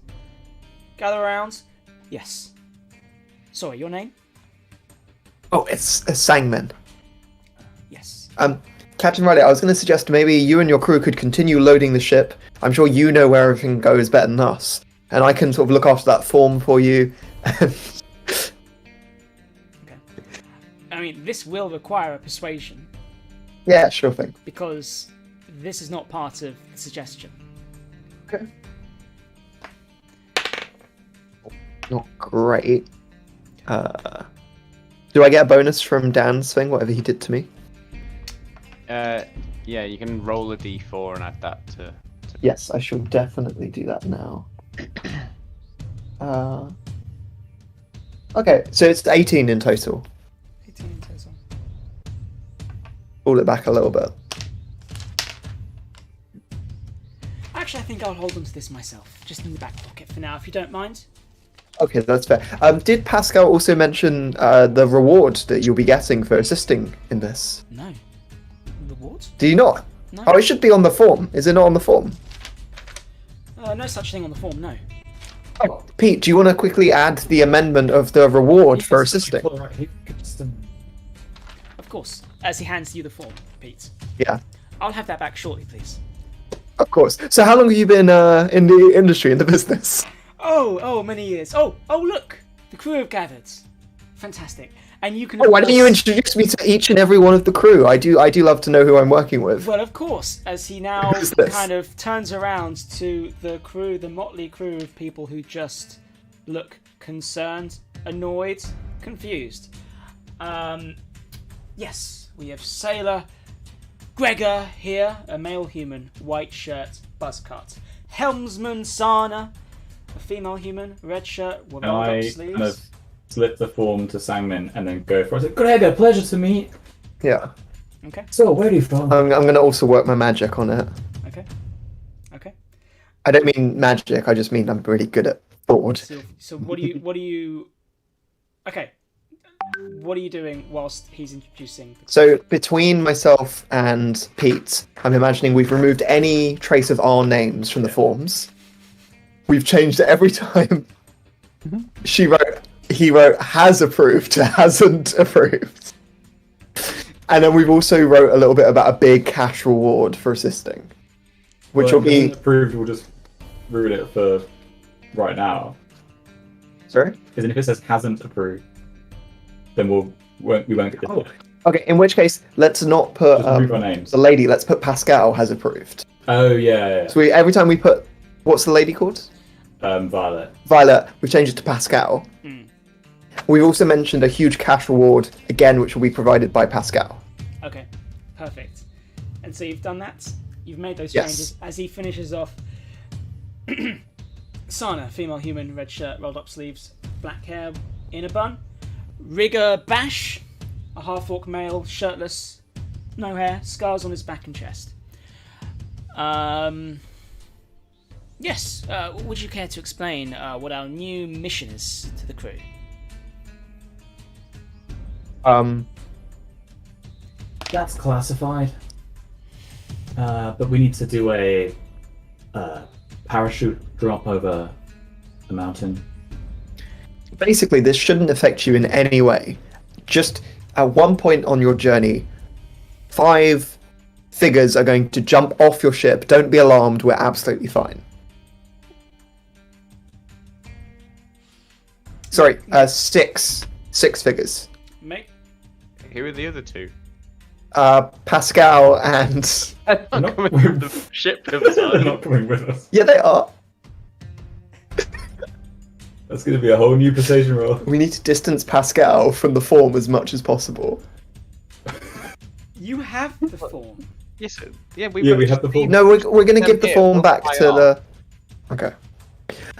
Gather around. Yes. Sorry, your name? Oh, it's a Sangman. Yes. Captain Riley, I was going to suggest maybe you and your crew could continue loading the ship. I'm sure you know where everything goes better than us. And I can sort of look after that form for you. Okay. I mean, this will require a persuasion Yeah, sure thing. because this is not part of the suggestion. Okay. Not great. Do I get a bonus from Dan's thing, whatever he did to me? Yeah, you can roll a d4 and add that to Yes, I shall definitely do that now. Okay, so it's 18 in total. 18 in total. Pull it back a little bit. Actually, I think I'll hold on to this myself, just in the back pocket for now, if you don't mind. Okay, that's fair. Did Pascal also mention the reward that you'll be getting for assisting in this? No. Reward? Do you not? No. Oh, it should be on the form. Is it not on the form? No such thing on the form, no. Oh, Pete, do you want to quickly add the amendment of the reward for assisting? Of course. As he hands you the form, Pete. Yeah, I'll have that back shortly, please. of course. So how long have you been in the industry, in the business? Oh, many years. Oh, look! The crew have gathered. Fantastic. And you can. Oh, of why don't you course- introduce me to each and every one of the crew? I do love to know who I'm working with. Well, of course, as he now Who's this? kind of turns around to the crew, the motley crew of people who just look concerned, annoyed, confused. Yes, we have Sailor Gregor here, a male human, white shirt, buzz cut. Helmsman Sana, a female human, red shirt, with And rolled up I sleeves. kind of slip the form to Sangmin and then go for it. I said, Gregor, pleasure to meet. Yeah. Okay, So, where are you from? I'm going to also work my magic on it. okay, okay. I don't mean magic. I just mean I'm really good at fraud. So what do you? Okay, what are you doing whilst he's introducing? So between myself and Pete, I'm imagining we've removed any trace of our names from the forms. We've changed it every time. He wrote has approved to hasn't approved. And then we've also wrote a little bit about a big cash reward for assisting. Which will be... approved, we'll just rule it for right now. Sorry? Because then if it says hasn't approved, then we won't get this. Oh. Okay, in which case, let's not put Just remove our names. the lady, let's put Pascal has approved. Oh, yeah. So every time we put... What's the lady called? Violet. Violet, we change it to Pascal. We've also mentioned a huge cash reward, again, which will be provided by Pascal. Okay, perfect. And so you've done that. You've made those Yes. changes. As he finishes off, Sana, female human, red shirt, rolled up sleeves, black hair in a bun. Rigger Bash, a half-orc male, shirtless, no hair, scars on his back and chest. Yes, would you care to explain what our new mission is to the crew? That's classified. But we need to do a parachute drop over the mountain. Basically, this shouldn't affect you in any way. Just at one point on your journey, 5 figures are going to jump off your ship. Don't be alarmed, we're absolutely fine. Sorry, 6 figures. Mate, Who are the other two? Pascal and... I'm not coming with the ship They're design. not coming with us. Yeah, they are. That's going to be a whole new persuasion roll. We need to distance Pascal from the form as much as possible. you have the form. Yes, yeah, We have the form. No, we're going to give the Here, form look back at to my the... Okay.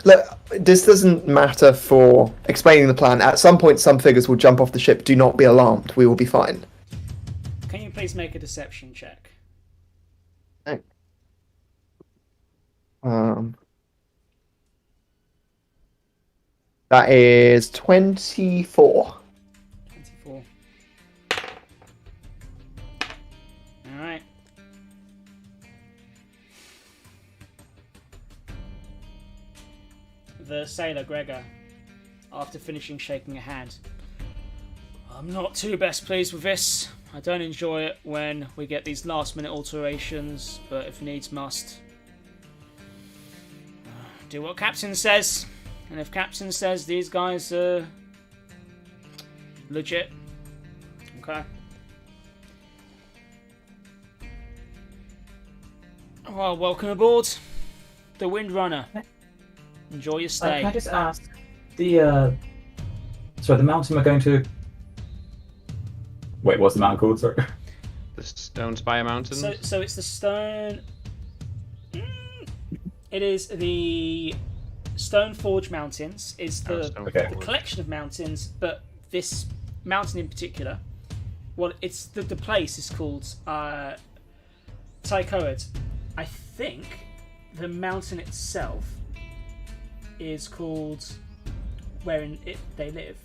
Look, this doesn't matter for explaining the plan. At some point, some figures will jump off the ship. Do not be alarmed. We will be fine. Can you please make a deception check? That is 24. 24. Alright. The sailor, Gregor, after finishing shaking a hand. I'm not too best pleased with this. I don't enjoy it when we get these last minute alterations, but if needs must. Do what Captain says. And if Captain says these guys are legit, okay. Well, welcome aboard, the Windrunner. Enjoy your stay. Can I just ask, the mountain we're going to... Wait, what's the mountain called? Sorry. The Stone Spire Mountains. So it's the stone. It is the Stone Forge Mountains. It's the, Okay. the collection of mountains, but this mountain in particular. Well, it's the place is called Tycoed. I think the mountain itself is called where they live.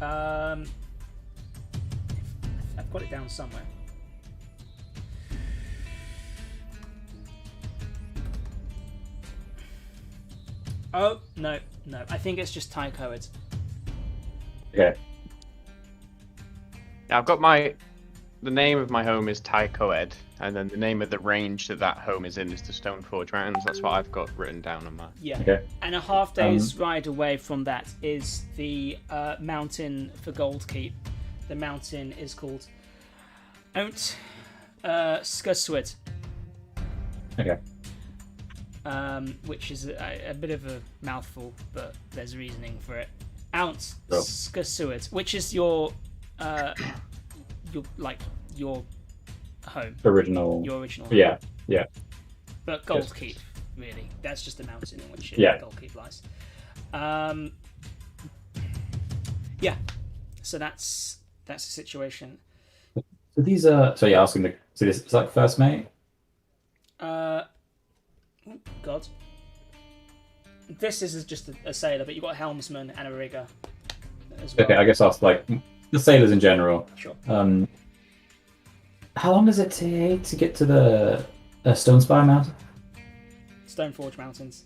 I've got it down somewhere. Oh, no. I think it's just Tycoed. Okay. Yeah, I've got the name of my home is Tycoed, and then the name of the range that home is in is the Stoneforge Mountains. That's what I've got written down on my... Yeah. Okay. And a half day's ride away from that is the mountain for Goldkeep. The mountain is called Ount Skaswit. Okay. Which is a bit of a mouthful, but there's reasoning for it. Ount Oh. Skaswit, which is your home, Original. your original home. Yeah. But Gold Keep, really. That's just the mountain in which Gold Keep lies. Yeah. So that's the situation. So these are. So you're asking So this is like first mate. Oh, God. This is just a sailor, but you've got a helmsman and a rigger as well. Okay, I guess I'll ask like the sailors in general. Sure. How long does it take to get to the Stonespire Mountain? Stoneforge Mountains.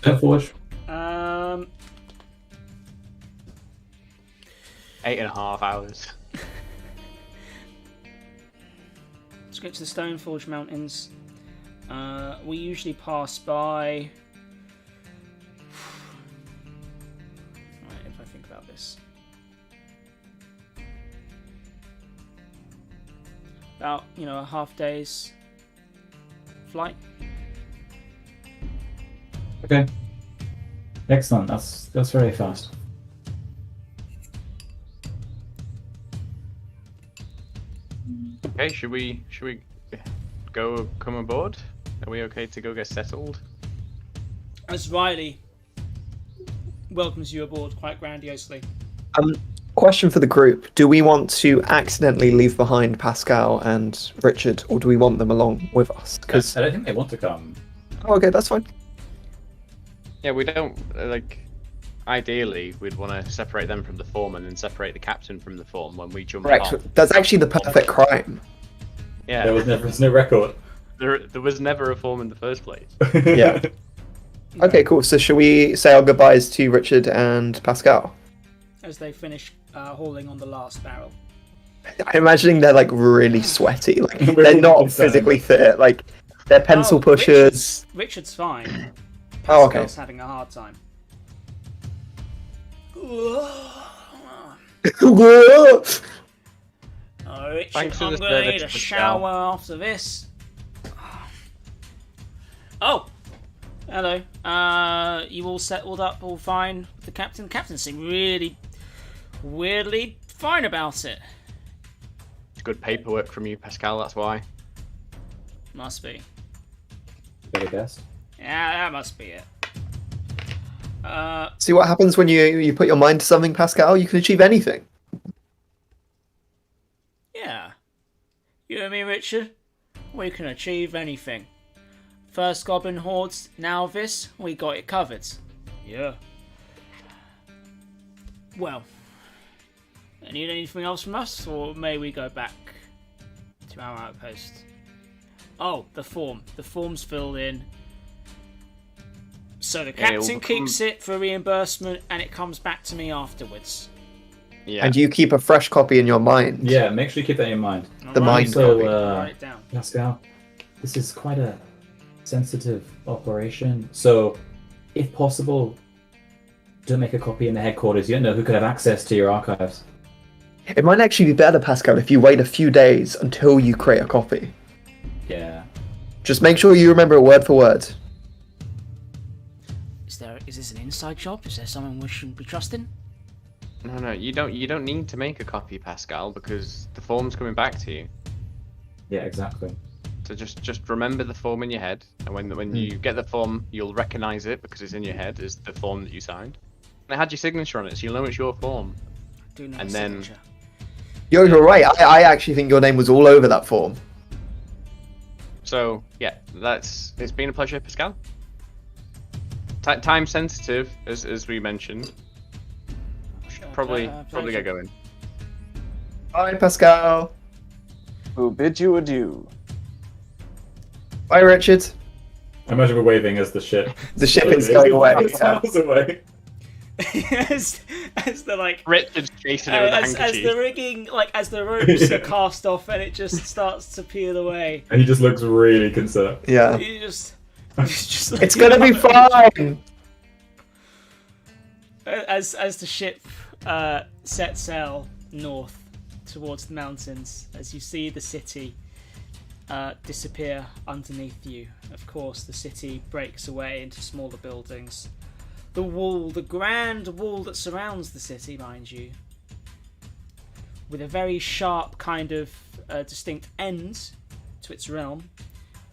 Stoneforge. 8.5 hours. Let's get to the Stoneforge Mountains. We usually pass by. Right, if I think about this. About, a half day's flight. Okay. Excellent. That's very fast. Okay, should we go come aboard? Are we okay to go get settled? As Riley welcomes you aboard quite grandiosely. Question for the group: do we want to accidentally leave behind Pascal and Richard, or do we want them along with us? Because I don't think they want to come. okay, that's fine. Yeah, we don't ideally, we'd want to separate them from the form and then separate the captain from the form when we jump Correct. off. That's actually the perfect crime. Yeah, There's no record. there was never a form in the first place. Yeah. Okay, cool. So shall we say our goodbyes to Richard and Pascal? As they finish hauling on the last barrel. I'm imagining they're like really sweaty. Like We're they're all not concerned. physically fit. Like they're pencil pushers. Richard's fine. Oh, okay. Pascal's having a hard time. Oh, Richard, Thanks for I'm the going to need a service, shower Pascal. after this. Oh, hello. You all settled up, all fine with the captain? The captain seemed really weirdly fine about it. It's good paperwork from you, Pascal. That's why. Must be. Very best. Yeah, that must be it. See what happens when you put your mind to something, Pascal? You can achieve anything. Yeah. You and me, Richard, we can achieve anything. First Goblin Hordes, now this, we got it covered. Yeah. Well, need anything else from us, or may we go back to our outpost? Oh, the form. The form's filled in. So the captain keeps it for reimbursement, and it comes back to me afterwards. Yeah. And you keep a fresh copy in your mind. Yeah, make sure you keep that in mind. The mind So, copy. Write it down. Pascal, this is quite a sensitive operation. So, if possible, don't make a copy in the headquarters. You don't know who could have access to your archives. It might actually be better, Pascal, if you wait a few days until you create a copy. Yeah. Just make sure you remember it word for word. Is this an inside job? Is there someone we shouldn't be trusting? No, you don't need to make a copy, Pascal, because the form's coming back to you. Yeah, exactly. So just remember the form in your head, and when you get the form, you'll recognise it because it's in your head as the form that you signed. And it had your signature on it, so you'll know it's your form. I do know And a then- signature. You're right. I actually think your name was all over that form. So yeah, it's been a pleasure, Pascal. Time sensitive, as we mentioned. Probably get going. Bye, Pascal. Who bid you adieu? Bye, Richard. I imagine we're waving as the ship. The ship is going away. Yeah. Miles away. as the like Richard's chasing it with a as handkerchief. the rigging, like as the ropes are cast off and it just starts to peel away. And he just looks really concerned. Yeah. You just like, It's gonna be fine. As the ship sets sail north towards the mountains, as you see the city disappear underneath you. Of course, the city breaks away into smaller buildings. The wall, the grand wall that surrounds the city, mind you, with a very sharp kind of distinct end to its realm,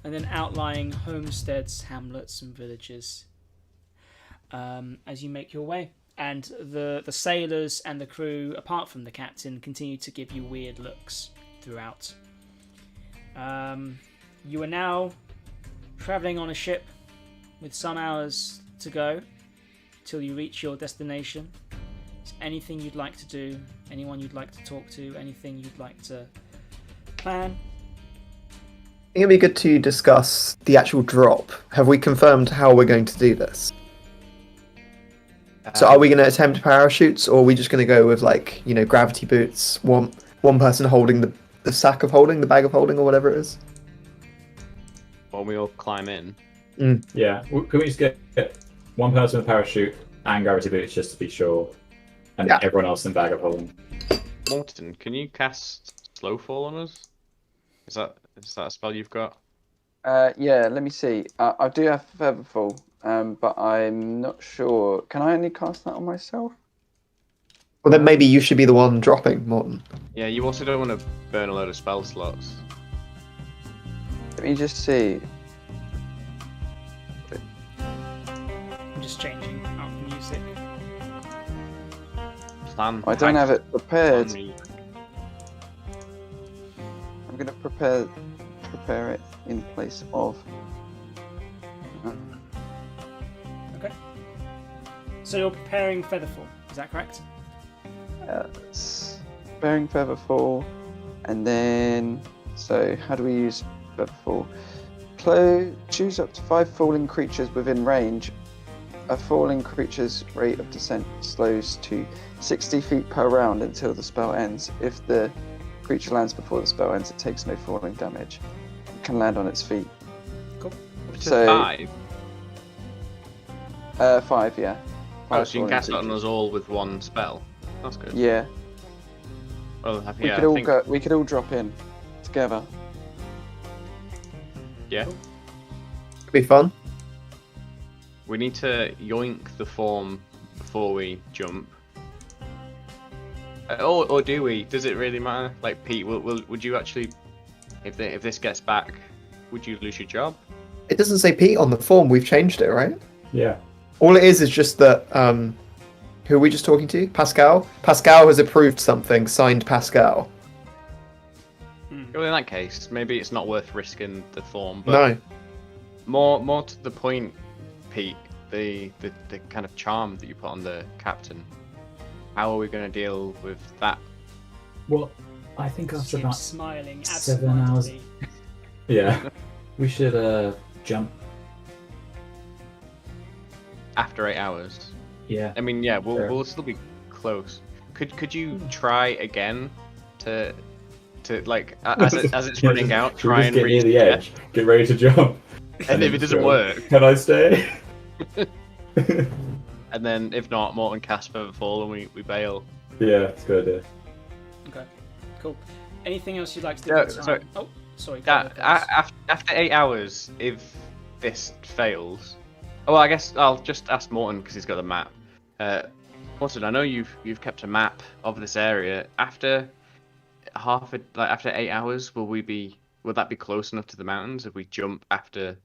and then outlying homesteads, hamlets, and villages as you make your way. And the sailors and the crew, apart from the captain, continue to give you weird looks throughout. You are now travelling on a ship with some hours to go till you reach your destination. Is there anything you'd like to do? Anyone you'd like to talk to? Anything you'd like to plan? I think it'd be good to discuss the actual drop. Have we confirmed how we're going to do this? So are we going to attempt parachutes, or are we just going to go with, like, you know, gravity boots, one person holding the sack of holding, the bag of holding, or whatever it is? Or we all climb in. Yeah. Can we just get one person with parachute and gravity boots just to be sure, and Yeah. everyone else in bag of holding? Morton, can you cast Slowfall on us? Is that a spell you've got? Yeah, let me see. I do have Featherfall, but I'm not sure. Can I only cast that on myself? Well, then maybe you should be the one dropping, Morton. Yeah, you also don't want to burn a load of spell slots. Let me just see. I'm just changing up the music. Plan. I don't have it prepared. plan me. I'm gonna prepare it in place of. Okay. So you're preparing Featherfall, is that correct? Bearing Featherfall, and then how do we use Featherfall? Choose up to 5 falling creatures within range. A falling creature's rate of descent slows to 60 feet per round until the spell ends. If the creature lands before the spell ends, it takes no falling damage. It can land on its feet. Cool. So 5. 5, yeah. Oh, 5 so you can falling cast it on creatures. us all with one spell. That's good. Yeah, Well, we yeah, could I all think, go. We could all drop in together. yeah. It'd be fun. We need to yoink the form before we jump. Or do we? Does it really matter? Like, Pete, would you actually, if this gets back, would you lose your job? It doesn't say Pete on the form. We've changed it, right? Yeah. All it is just that. Who are we just talking to? Pascal. Pascal has approved something. Signed Pascal. Well, in that case, maybe it's not worth risking the form. But No. More to the point, Pete. The kind of charm that you put on the captain. How are we going to deal with that? Well, I think after Him about smiling 7 hours. absentmindedly. yeah, we should jump. After 8 hours. Yeah. I mean, yeah, Sure. we'll still be close. Could you try again to like as it's running out, Should we try just and get near reach the edge, get ready to jump, And if it doesn't work, can I stay? and then if not, Morton cast Featherfall and we bail. Yeah, it's a good idea. Okay, cool. Anything else you'd like to do? Yeah, at the time? sorry. Oh, sorry. go That ahead, guys. after 8 hours, if this fails, well, I guess I'll just ask Morton because he's got the map. Morton, I know you've kept a map of this area. After after 8 hours, will that be close enough to the mountains? If we jump after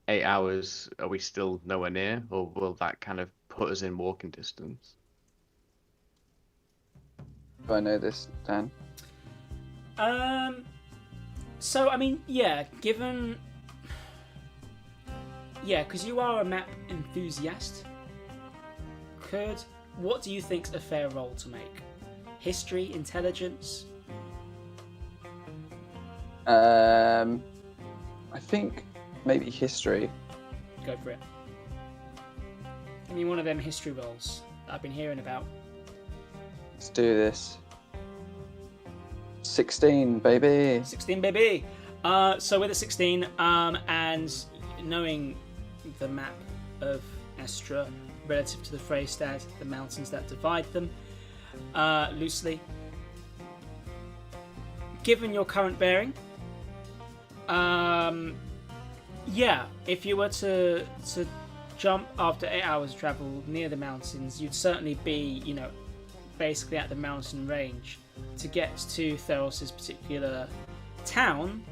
8 hours, are we still nowhere near, or will that kind of put us in walking distance? Do I know this, Dan? So I mean, yeah, because you are a map enthusiast. What do you think's a fair roll to make? History, intelligence? I think maybe history. Go for it. Give me one of them history rolls that I've been hearing about. Let's do this. 16, baby. 16, baby. So with a 16, and knowing the map of Estra relative to the Freystad, the mountains that divide them, loosely, given your current bearing, yeah, if you were to jump after 8 hours travel near the mountains, you'd certainly be, basically at the mountain range. To get to Theros' particular town,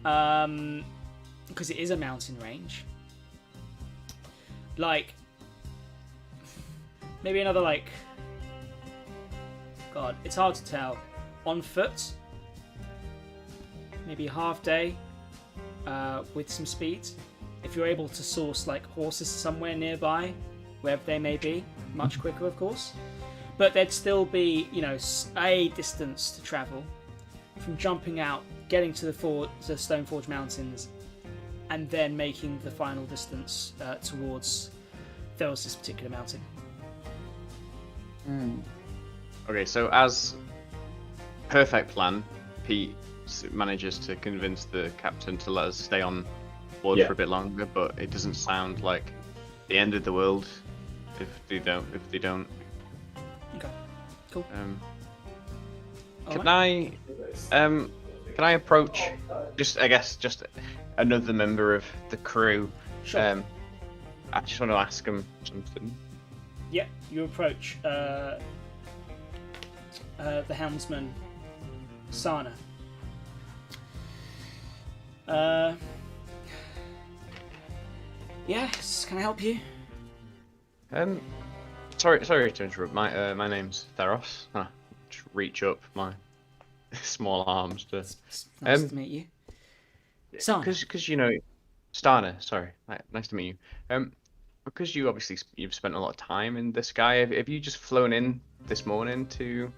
because it is a mountain range. Like, maybe another, like, God, it's hard to tell. On foot, maybe a half day with some speed. If you're able to source, like, horses somewhere nearby, wherever they may be, much quicker, of course. But there'd still be, you know, a distance to travel from jumping out, getting to the Stoneforge Mountains, and then making the final distance towards Theros' particular mountain. Okay, so as perfect plan, Pete manages to convince the captain to let us stay on board for a bit longer, but it doesn't sound like the end of the world if they don't. Okay, cool. Can I approach just another member of the crew? Sure. I just want to ask him something. Yeah, you approach the helmsman, Sana. Yes, can I help you? Sorry to interrupt. My name's Theros. Just reach up my small arms to. It's nice to meet you. Sana. Because you know, Stana. Sorry, nice to meet you. Because you've spent a lot of time in the sky. Have you just flown in this morning to,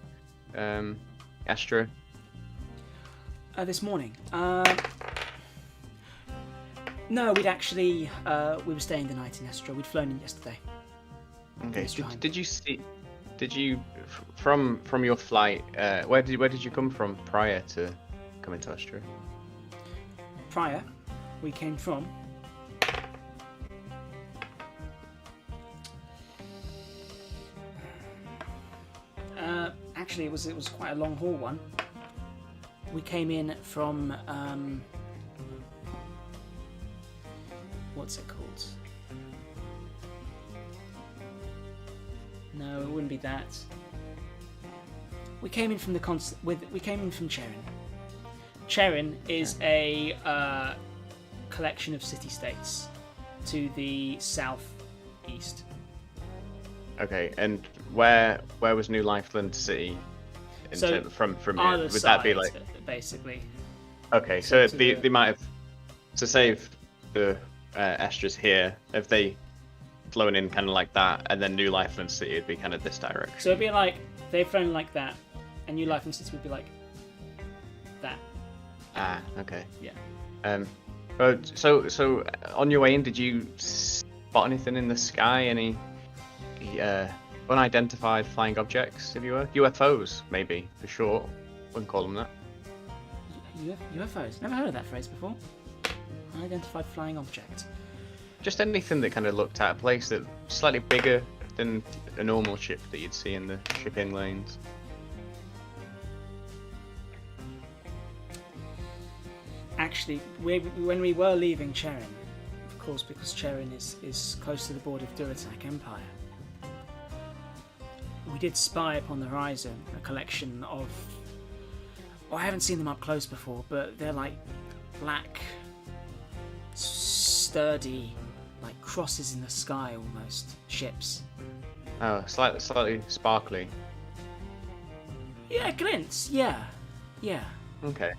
Astra? This morning. No, we'd actually we were staying the night in Estra. We'd flown in yesterday. Okay. Did you from your flight? Where did you come from prior to coming to Astra? Prior, we came from. Actually, it was quite a long haul one. We came in from what's it called? No, it wouldn't be that. We came in from we came in from Cherin. Cherin is a collection of city-states to the southeast. Okay, and where was New Lifeland City? From here? Would that be like basically? Okay, so they might have to save the Estras here. If they flown in kind of like that, and then New Lifeland City would be kind of this direction. So it'd be like they've flown like that, and New Lifeland City would be like that. Ah, okay. Yeah. So on your way in, did you spot anything in the sky? Any unidentified flying objects, if you were? UFOs, maybe, for short. Wouldn't call them that. UFOs? Never heard of that phrase before. Unidentified flying object. Just anything that kind of looked at a place that slightly bigger than a normal ship that you'd see in the shipping lanes. Actually, when we were leaving Cherin, of course, because Cherin is close to the border of Duratak Empire, we did spy upon the horizon a collection of. Well, I haven't seen them up close before, but they're like black, sturdy, like crosses in the sky almost ships. Oh, slightly sparkly. Yeah, glints. Yeah. Okay,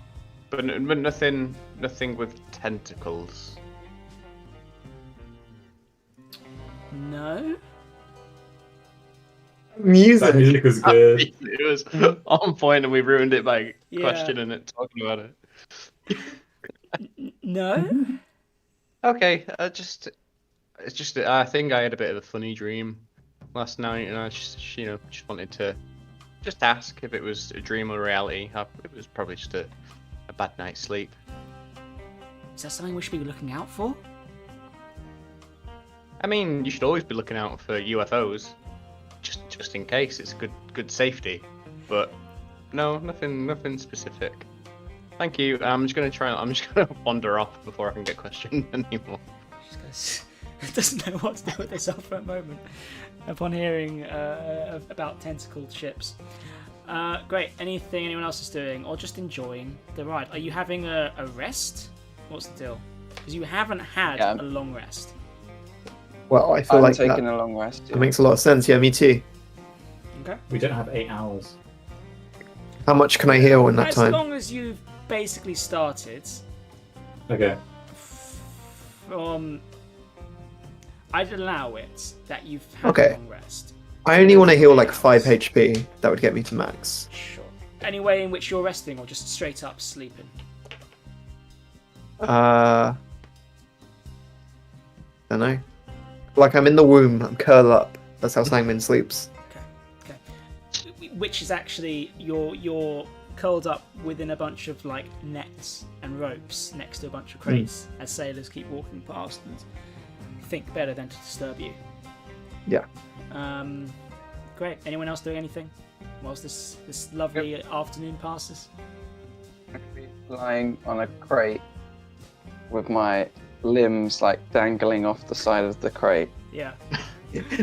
but nothing with tentacles. No. Music. Music was good. It was on point, and we ruined it by questioning it, talking about it. No. Okay, I think I had a bit of a funny dream last night, and I just wanted to just ask if it was a dream or reality. It was probably just a bad night's sleep. Is that something we should be looking out for? I mean, you should always be looking out for UFOs, just in case. It's good safety. But no, nothing specific. Thank you. I'm just gonna wander off before I can get questioned anymore. Doesn't know what to do with herself for a moment upon hearing about tentacled ships. Great. Anything anyone else is doing, or just enjoying the ride? Are you having a rest What's the deal? Because you haven't had Yeah. a long rest. Well, I feel I'm like taking that, a long rest. that makes a lot of sense. Yeah, me too. Okay. We don't have 8 hours. How much can I heal in that As time? long as you've basically started Okay. from, I'd allow it that you've had Okay. a long rest. I only want to heal like Hours. 5 HP. That would get me to max. Sure. Any way in which you're resting, or just straight up sleeping? Don't know. Like I'm in the womb. I'm curled up. That's how Sangmin sleeps. Which is actually you're curled up within a bunch of like nets and ropes next to a bunch of crates as sailors keep walking past and think better than to disturb you. Yeah. Great. Anyone else doing anything whilst this lovely afternoon passes? Lying on a crate with my limbs like dangling off the side of the crate. Yeah.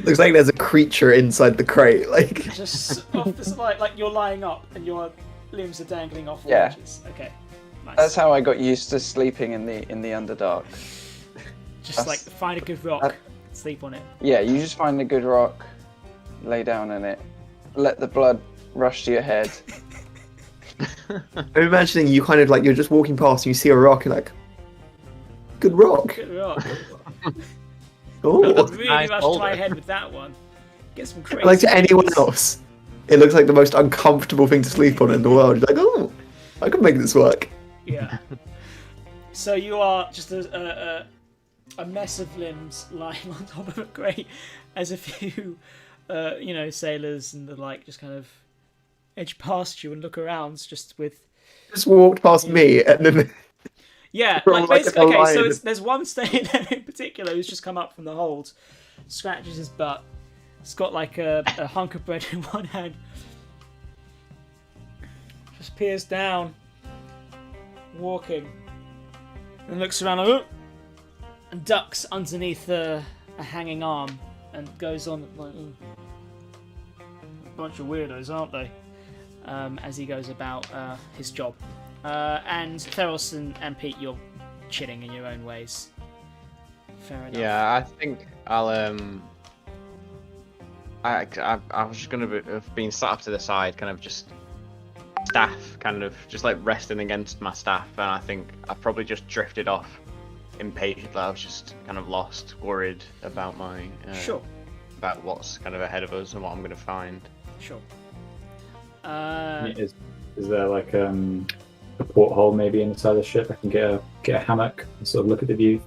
Looks like there's a creature inside the crate. Like Just off the side, like you're lying up and your limbs are dangling off the Yeah. edges. Okay. Nice. That's how I got used to sleeping in the Underdark. Just like find a good rock, sleep on it. Yeah, you just find a good rock, lay down in it, let the blood rush to your head. I'm imagining you kind of like you're just walking past and you see a rock. You're like, good rock. Good rock. Oh. Really Nice rushed boulder. my head with that one. Get some crazy. Like to anyone things. else, it looks like the most uncomfortable thing to sleep on in the world. You're like, oh, I can make this work. Yeah. So you are just a mess of limbs lying on top of a crate, as a few, sailors and the like just kind of edge past you and look around, just with. Just walked past me and then Yeah, From like like basically, a okay, so line. there's one sailor in particular who's just come up from the hold, scratches his butt, he's got like a hunk of bread in one hand, just peers down, walking, and looks around and ducks underneath a hanging arm and goes on like, bunch of weirdos, aren't they? As he goes about his job. And Theros and Pete, you're chilling in your own ways. Fair enough. Yeah, I think I'll I was just gonna have been sat up to the side, kind of just staff, kind of just like resting against my staff, and I think I probably just drifted off, impatient. I was just kind of lost, worried about my Sure. about what's kind of ahead of us and what I'm gonna find. Sure. Is there like a porthole maybe inside the ship? I can get a hammock and sort of look at the view.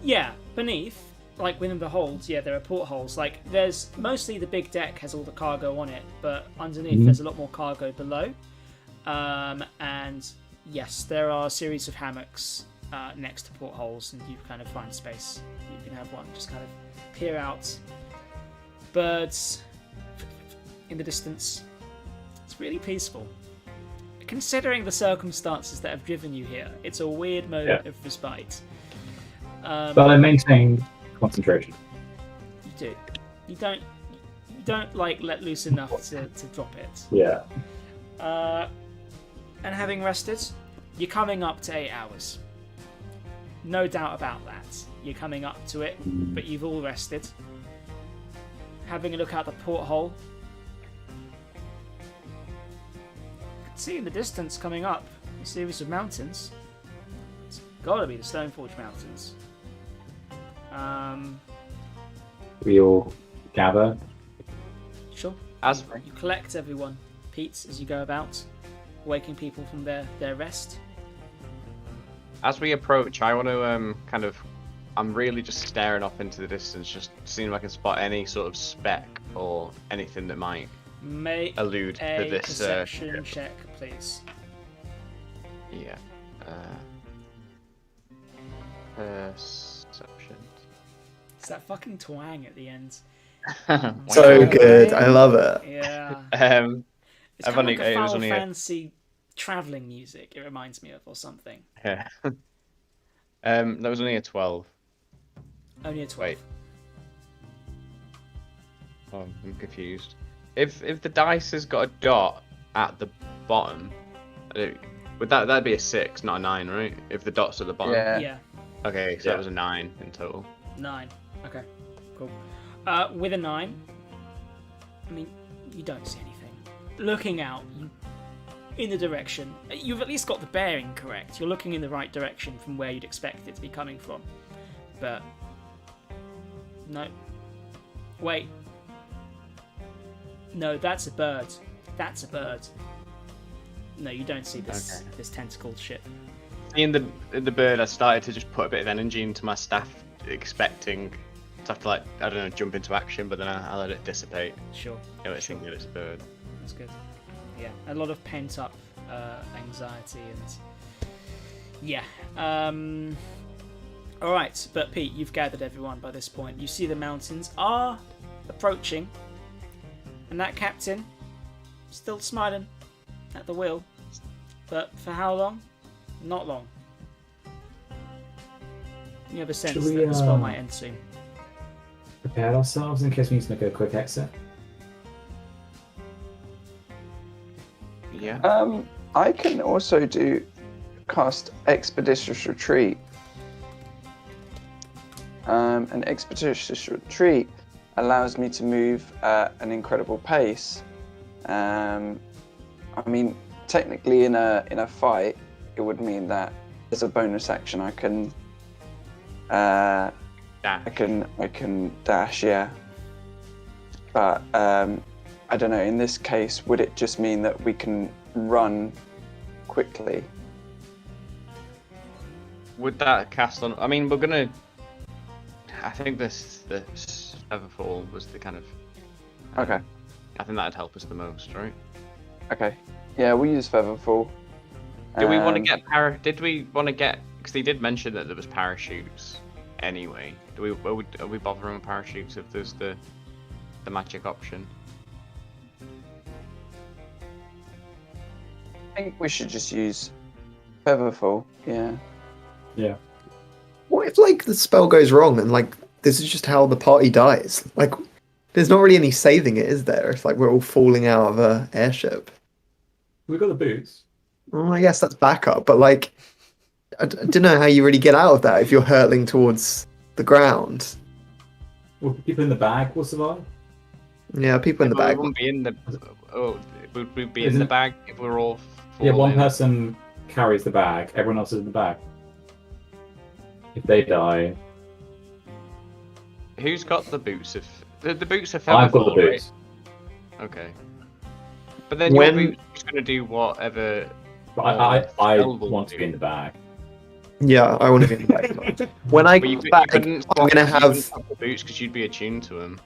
Yeah, beneath, like within the holds, yeah, there are portholes. Like, there's mostly the big deck has all the cargo on it, but underneath there's a lot more cargo below. And yes, there are a series of hammocks next to portholes, and you kind of find space. You can have one, just kind of peer out. Birds in the distance. It's really peaceful. Considering the circumstances that have driven you here, it's a weird moment of respite. But I maintain concentration. You do. You don't like let loose enough to drop it. Yeah. And having rested, you're coming up to 8 hours. No doubt about that. You're coming up to it, but you've all rested. Having a look out the porthole. You can see in the distance coming up a series of mountains. It's gotta be the Stoneforge Mountains. We all gather. Sure. As You collect everyone, Pete, as you go about, waking people from their rest. As we approach, I want to I'm really just staring off into the distance, just seeing if I can spot any sort of speck or anything that might Make allude to a this. perception check, please. Yeah. Perception. It's that fucking twang at the end. So good. I love it. Yeah. It's I've kind of only- like a it was Final only a- Fantasy traveling music. It reminds me of, or something. Yeah. That was only a 12. Only a 12. Wait. Oh, I'm confused. If the dice has got a dot at the bottom, That'd be a 6, not a 9, right? If the dot's at the bottom. Yeah. Yeah, Okay, so Yeah. that was a 9 in total. 9. Okay, cool. With a 9, I mean, you don't see anything. Looking out, in the direction, you've at least got the bearing correct. You're looking in the right direction from where you'd expect it to be coming from. But no. Wait. No, that's a bird. That's a bird. No, you don't see this Okay. this tentacled ship. In the bird, I started to just put a bit of energy into my staff, expecting to have to, like, I don't know, jump into action, but then I let it dissipate. Sure. You know, it's thinking that it's a bird. That's good. Yeah, a lot of pent up anxiety and yeah. All right, but Pete, you've gathered everyone by this point. You see the mountains are approaching, and that captain still smiling at the wheel. But for how long? Not long. You have a sense Should we, that the spell might end soon. Prepare ourselves in case we need to make a quick exit. Yeah. I can also cast Expeditious Retreat. An Expeditious Retreat allows me to move at an incredible pace. I mean, technically in a fight, it would mean that as a bonus action, I can Dash. I can dash, yeah. But I don't know. In this case, would it just mean that we can run quickly? Would that cast on? I mean, we're gonna. I think this Featherfall was the kind of. Okay. I think that'd help us the most, right? Okay. Yeah, we use Featherfall. Do we want to get Did we want to get? Because they did mention that there was parachutes. Anyway, are we bothering with parachutes if there's the magic option? I think we should just use Featherfall. Yeah. Yeah. What if, like, the spell goes wrong and, like, this is just how the party dies? Like, there's not really any saving it, is there? It's like we're all falling out of a airship. We've got the boots. Well, I guess that's backup, but, like, I don't know how you really get out of that if you're hurtling towards the ground. Well, people in the bag will survive. Yeah, people in the Well, we bag. wouldn't be in the. Oh, would we be in Isn't the it- bag if we're all? Yeah, one falling? person carries the bag. Everyone else is in the bag. If they die, Who's got the boots? If the boots are I've got the Featherfall, right? boots. Okay. But then When- your boots going to do whatever. But I Spell will want to do. be in the bag. Yeah, I want to be in the bag. When I But you, get you back, couldn't I'm gonna swap- you have. couldn't swap the boots because you'd be attuned to them.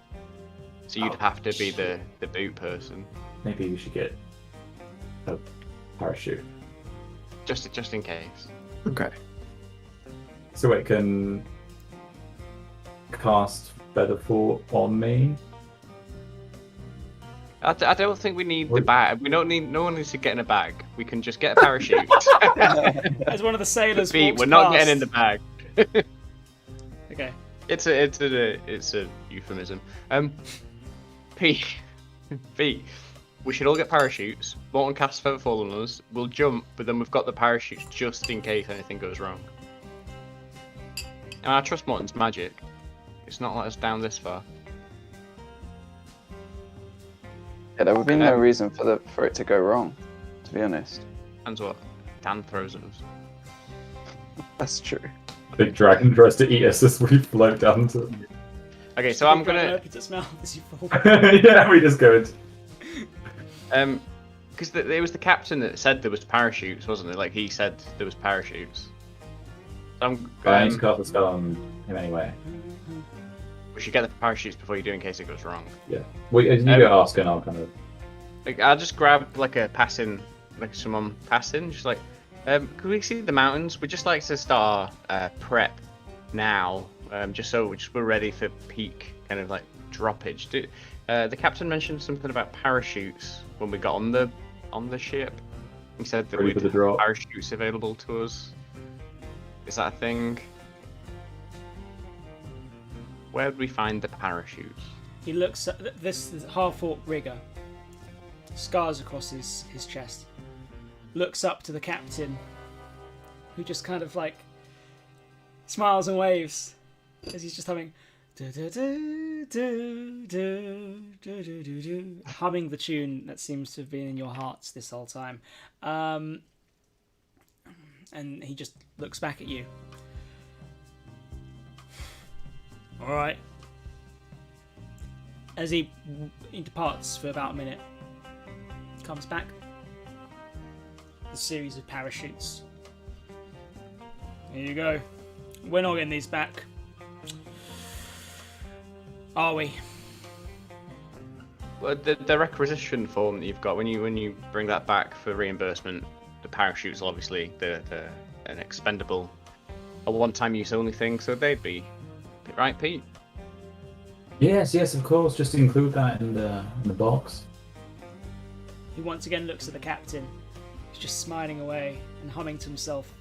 So you'd have to be the boot person, Maybe we should get a parachute. just in case. Okay. So it can cast Featherfall on me. I don't think we need the Wait. bag. We don't need. No one needs to get in a bag. We can just get a parachute. As one of the sailors Pete, walks we're not past. getting in the bag. Okay. It's a euphemism. Pete, we should all get parachutes. Morton casts Featherfall on us. We'll jump, but then we've got the parachutes just in case anything goes wrong. And I trust Morton's magic. It's not let us down this far. Yeah, there would be no reason for it to go wrong, to be honest. And what Dan throws at us. That's true. Big dragon tries to eat us as we float down to. Okay, so I'm Big dragon gonna opens its mouth as you fall. Yeah, we just go into. because it was the captain that said there was parachutes, wasn't it? Like he said there was parachutes. So I need to cast a spell on him anyway. we should get the parachutes before you do in case it goes wrong. Yeah. Well, you go ask and I'll kind of. Like I'll just grab like a passing, like someone passing, just like, could we see the mountains? We'd just like to start prep now, just so we're ready for peak kind of like droppage. The captain mentioned something about parachutes when we got on the ship. He said that Ready we'd for the have drop. parachutes available to us. Is that a thing? Where would we find the parachutes? He looks at this half-orc rigger, scars across his chest. looks up to the captain, who just kind of like smiles and waves as he's just humming, humming the tune that seems to have been in your hearts this whole time. And he just looks back at you. All right. As he departs for about a minute, comes back. A series of parachutes. Here you go. We're not getting these back. Are we? Well, the requisition form that you've got, when you bring that back for reimbursement, the parachutes are obviously they're an expendable, a one-time use only thing, so they'd be right, Pete. Yes, of course. Just include that in the box. He once again looks at the captain. He's just smiling away and humming to himself.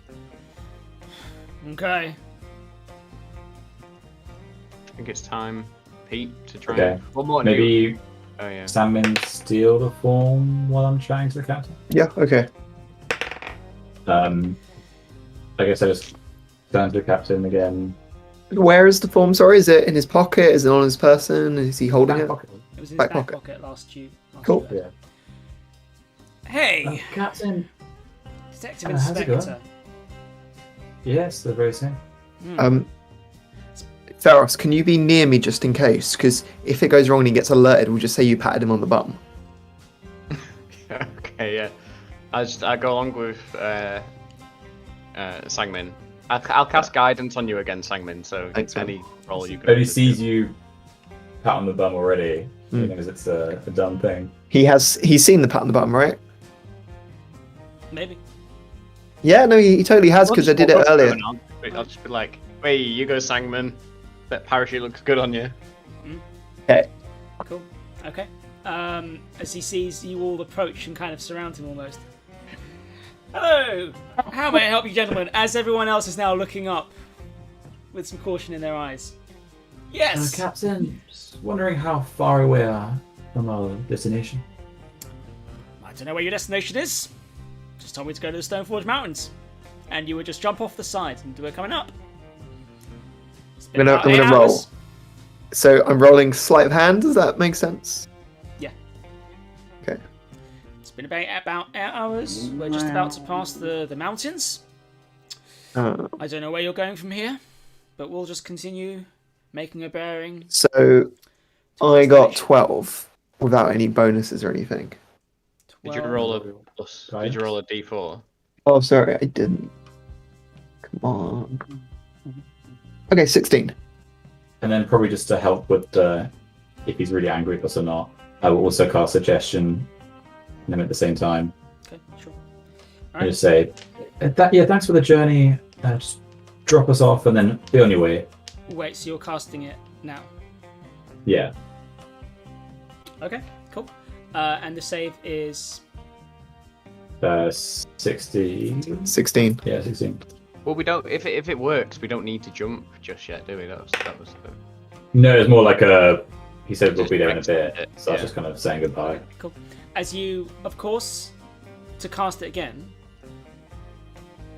Okay. I think it's time, Pete, to try. Okay. And... One more. Maybe Oh yeah. Sandman steal the form while I'm chatting to the captain. Yeah, okay. I guess I just turn to the captain again. Where is the form? Sorry, is it in his pocket? Is it on his person? Is he holding Back it? pocket. It was in his Back back pocket. pocket last you. Cool. Yeah. Hey, Captain. Detective how's it going? Inspector. Yes, the very same. Theros, can you be near me just in case? Because if it goes wrong and he gets alerted, we'll just say you patted him on the bum. Okay, yeah. I go along with Sangmin. I'll cast guidance on you again, Sangmin. So Thanks, man. any roll you go. But he sees you pat on the bum already. Hmm. He knows it's a done thing. He's seen the pat on the bum, right? Maybe. Yeah, no, he totally has because I did it earlier. I'll just be like, "Hey, you go, Sangman. That parachute looks good on you." Okay. Cool. Okay. As he sees you all approach and kind of surround him almost. Hello! How may I help you, gentlemen? As everyone else is now looking up with some caution in their eyes. Yes! Captain, just wondering how far away we are from our destination. I don't know where your destination is. Just told me to go to the Stoneforge Mountains. And you would just jump off the side and we're coming up. It's been I'm about gonna 8 roll. hours. So I'm rolling sleight of hand. Does that make sense? Yeah. Okay. It's been about 8 hours. We're just about to pass the mountains. I don't know where you're going from here, but we'll just continue making a bearing. So I got 12 without any bonuses or anything. Did you roll a plus? Did you roll a d4? Oh, sorry, I didn't. Come on. Okay, 16. And then probably just to help with if he's really angry with us or not, I will also cast suggestion on him at the same time. Okay, sure. And just say, thanks for the journey. Just drop us off and then be on your way. Wait, so you're casting it now? Yeah. Okay, cool. And the save is 16. 16. Yeah, 16. Well, we don't. If it works, we don't need to jump just yet, do we? That was the... No, it's more like he said we'll Just be there in a brings it, bit, so I was yeah. just kind of saying goodbye. cool. As you, of course, to cast it again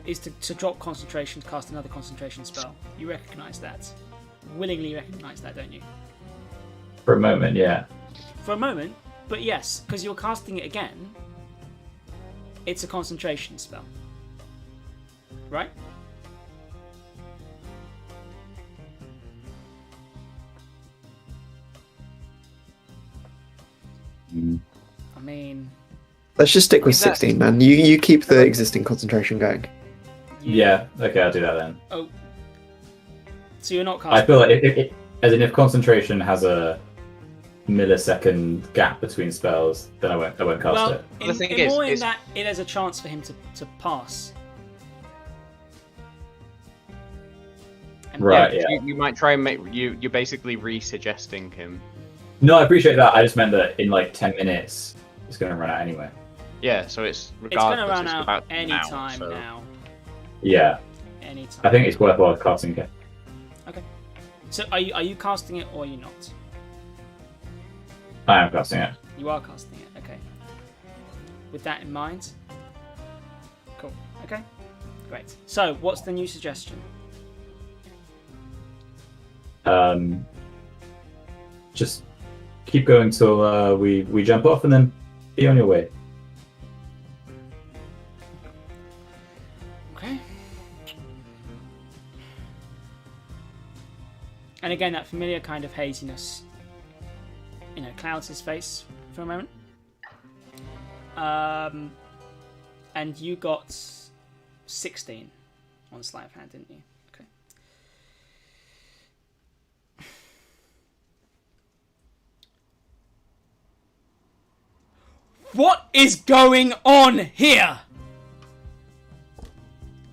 is to drop concentration to cast another concentration spell. You recognise that. Willingly recognise that, don't you? For a moment, yeah. For a moment, but yes, because you're casting it again, it's a concentration spell. Right? I mean... Let's just stick with Is that- 16, man. You keep the existing concentration going. Yeah, okay, I'll do that then. Oh. So you're not casting... I feel like if concentration has a millisecond gap between spells, then I won't cast Well, it. The thing in is, more in is- that it has a chance for him to pass. And Right, Yeah, yeah. You might try and make you're basically re-suggesting him. No, I appreciate that. I just meant that in like 10 minutes, it's going to run out anyway. Yeah, so it's It's regardless. going to run it's out about any now, time so... now. Yeah, Any time. I think it's worthwhile casting it. Okay. So are you casting it or are you not? I am casting it. You are casting it. Okay. With that in mind, Okay, great. So, what's the new suggestion? Just keep going till we jump off, and then be on your way. Okay. And again, that familiar kind of haziness, clouds his face for a moment. And you got 16 on sleight of hand, didn't you? Okay. What is going on here?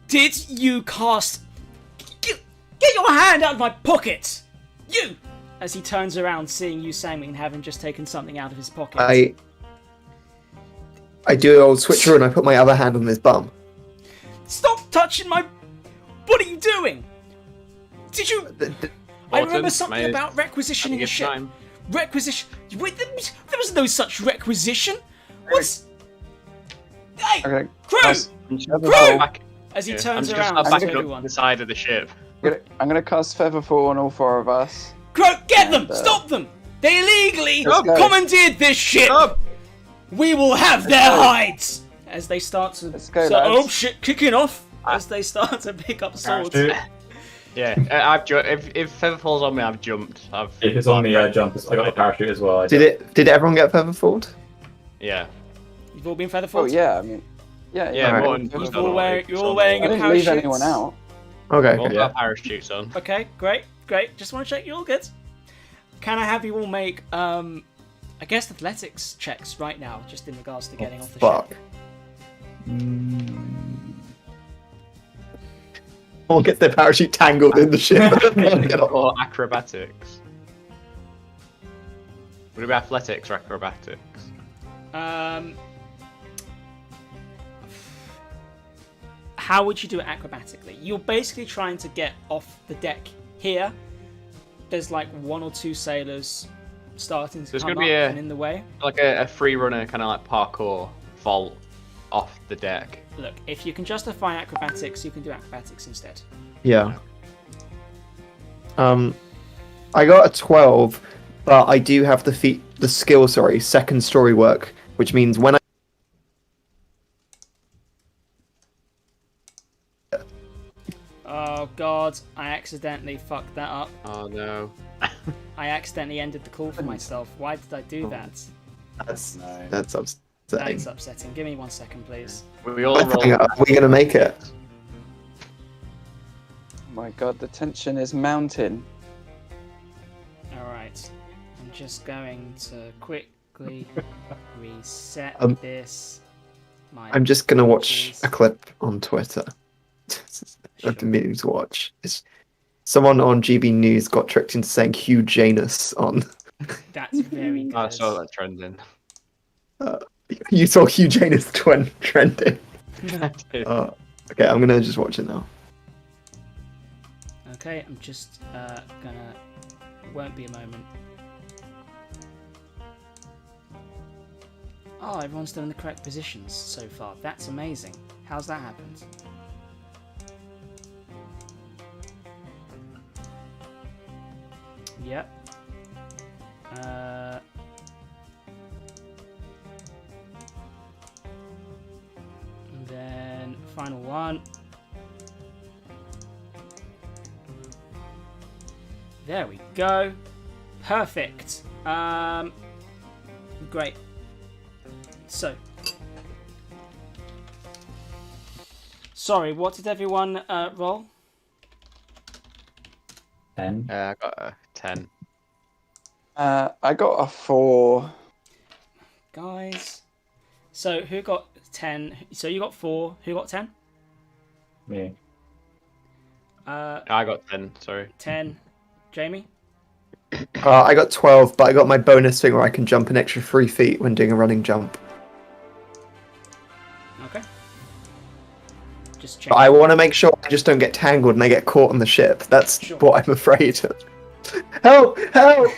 Did you cast... Get your hand out of my pocket! You! As he turns around, seeing you, Sammy, having just taken something out of his pocket. I do an old switcheroo and I put my other hand on his bum. Stop touching my... What are you doing? Did you... I remember something about requisitioning a ship. Time. Requisition... Wait, there was no such requisition. What's... Hey! Okay. Crew! Crew! As he I'm turns just around back to up everyone. the side of the ship. I'm gonna cast Featherfall on all 4 of us. Crow, get them! And, Stop them! They illegally Let's go. commandeered this ship! We will have their hides! As they start to... Let's go, so, lads. oh shit, kicking off! As they start to pick up swords. Yeah, if Feather falls on me, I've jumped. If it's on me, I jump. I got a parachute as well. Did everyone get featherfalled? Yeah. You've all been feather Oh falls? yeah, I mean, yeah. Yeah, Alright. Morton, You're all wearing I your didn't parachutes. leave anyone out. Okay. All okay. got parachutes on. Okay, great. Just want to check you're all good. Can I have you all make, I guess, athletics checks right now, just in regards to getting off the Fuck. ship? All get their parachute tangled in the ship. Get off. Or acrobatics. Would it be athletics or acrobatics? How would you do it acrobatically? You're basically trying to get off the deck here. There's like 1 or 2 sailors starting to There's come gonna up be and in the way. Like a free runner, kind of like parkour vault off the deck. Look, if you can justify acrobatics, you can do acrobatics instead. Yeah. I got a 12, but I do have the skill, second story work, which means when I... Oh god, I accidentally fucked that up. Oh no. I accidentally ended the call for myself. Why did I do that? That's No. that's upsetting. That's upsetting. Give me 1 second, please. We all I think, roll. are we gonna make it? Oh my god, the tension is mounting. Alright. I'm just going to quickly reset this. I'm just gonna watch Jeez. a clip on Twitter. I've been Sure. meaning to watch. Someone on GB News got tricked into saying Hugh Janus on. That's very good. I saw that trending. You saw Hugh Janus trending. Dude. Okay, I'm gonna just watch it now. Okay, I'm just gonna... Won't be a moment. Oh, everyone's still in the correct positions so far. That's amazing. How's that happened? Yep. And then final one. There we go. Perfect. Great. So. Sorry, what did everyone roll? 10. I got a 10. I got a 4. Guys. So, who got 10? So, you got 4. Who got 10? Me. I got 10, sorry. 10. Jamie? I got 12, but I got my bonus thing where I can jump an extra 3 feet when doing a running jump. Okay. Just check. But I want to make sure I just don't get tangled and I get caught on the ship. That's Sure. what I'm afraid of. Help! Help!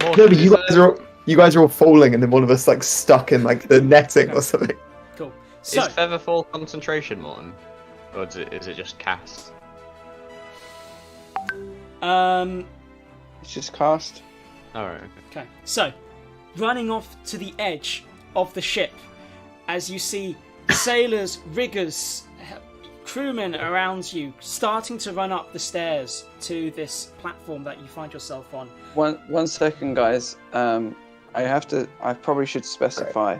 No, but you guys are all falling, and then one of us like stuck in like the netting or something. Cool. So, Is Featherfall concentration, Morton? Or is it just cast? It's just cast. Alright, okay. So, running off to the edge of the ship, as you see sailors, riggers, crewmen around you starting to run up the stairs to this platform that you find yourself on. 1 second, guys. I probably should specify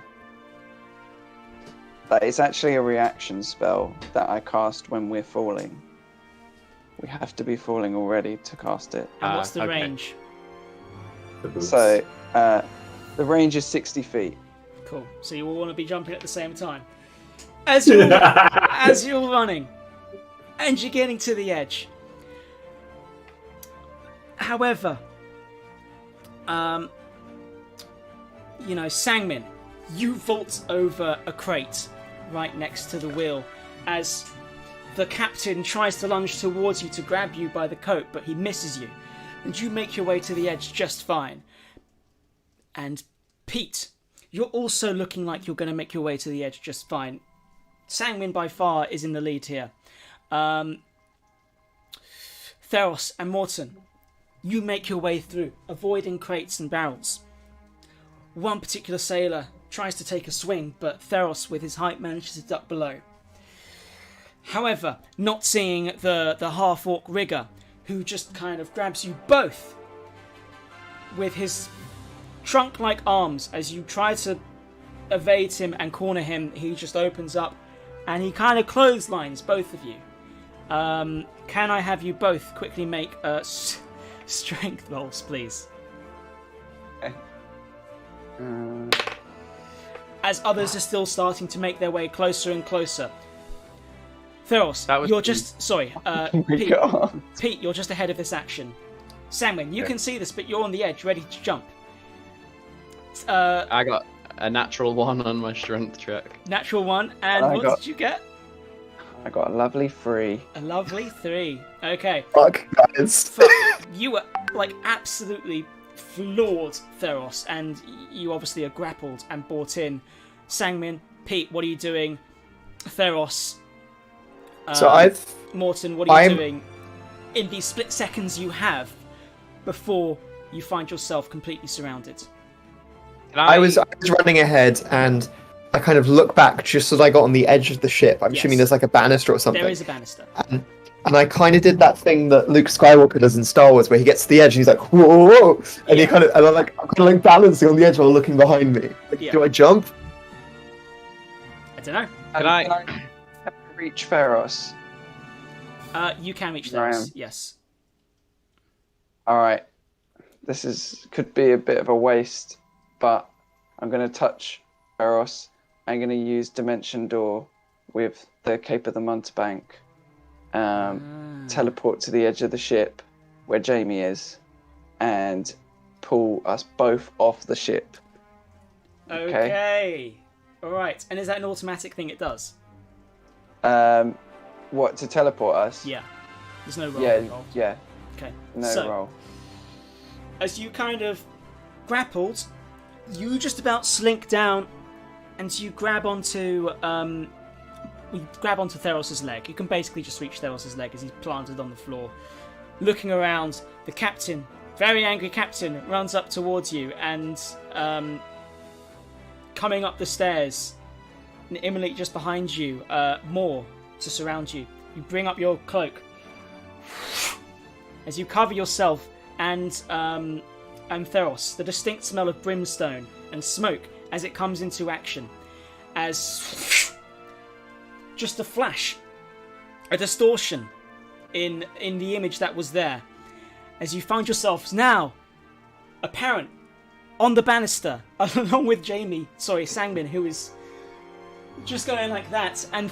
that it's actually a reaction spell that I cast when we're falling. We have to be falling already to cast it. And what's the okay. range? The boots. So, the range is 60 feet. Cool. So you all want to be jumping at the same time. As you're running, and you're getting to the edge. However, Sangmin, you vault over a crate right next to the wheel as the captain tries to lunge towards you to grab you by the coat, but he misses you, and you make your way to the edge just fine. And Pete, you're also looking like you're going to make your way to the edge just fine. Sangmin by far is in the lead here. Theros and Morton, you make your way through, avoiding crates and barrels. One particular sailor tries to take a swing, but Theros, with his height, manages to duck below. However, not seeing the half-orc rigger, who just kind of grabs you both with his trunk-like arms as you try to evade him and corner him. He just opens up and he kind of clotheslines both of you. Can I have you both quickly make strength rolls, please? Okay. As others are still starting to make their way closer and closer. Theros, That was you're Pete. just... Sorry, Pete, you're just ahead of this action. Sangmin, you Okay. can see this, but you're on the edge, ready to jump. I got a natural 1 on my strength check. Natural 1, and what did you get? I got a lovely 3. A lovely 3. Okay. Fuck, guys. Fuck, you were, absolutely floored, Theros, and you obviously are grappled and brought in. Sangmin, Pete, what are you doing? Theros, So Morton, what are you I'm- doing in the split seconds you have before you find yourself completely surrounded? Can I was running ahead, and I kind of look back just as I got on the edge of the ship. I'm Yes. assuming there's like a banister or something. There is a banister. And I kind of did that thing that Luke Skywalker does in Star Wars, where he gets to the edge and he's like, whoa, whoa, whoa. And Yeah. I'm kind of balancing on the edge while looking behind me. Like, Yeah. do I jump? I don't know. Can I- Can I reach Pharos? You can reach Here I Theros, am. yes. Alright. Could be a bit of a waste, but I'm going to touch Pharos. I'm going to use Dimension Door with the Cape of the Mountebank. Teleport to the edge of the ship where Jamie is and pull us both off the ship. Okay. Alright, and is that an automatic thing it does? What, to teleport us? Yeah. There's no roll Yeah, involved. yeah, Okay. no so, roll. as you kind of grappled, you just about slink down and you grab onto Theros' leg. You can basically just reach Theros' leg as he's planted on the floor. Looking around, the captain, very angry captain, runs up towards you and coming up the stairs, and imminently just behind you, more to surround you. You bring up your cloak as you cover yourself and Theros, the distinct smell of brimstone and smoke as it comes into action. As just a flash, a distortion in the image that was there. As you find yourselves now apparent on the banister, along with Sangmin, who is just going like that, and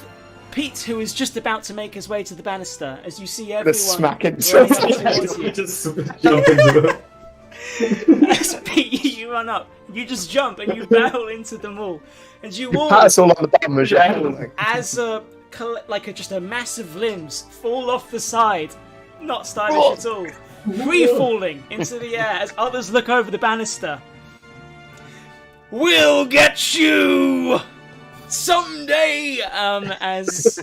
Pete, who is just about to make his way to the banister, as you see everyone smack it. running towards you. Just jump into it. As Pete, you run up, you just jump and you barrel into them all, and you all, Pat us all on the bum as well. as just a massive limbs fall off the side, not stylish at all, free falling into the air as others look over the banister. We'll get you! someday, as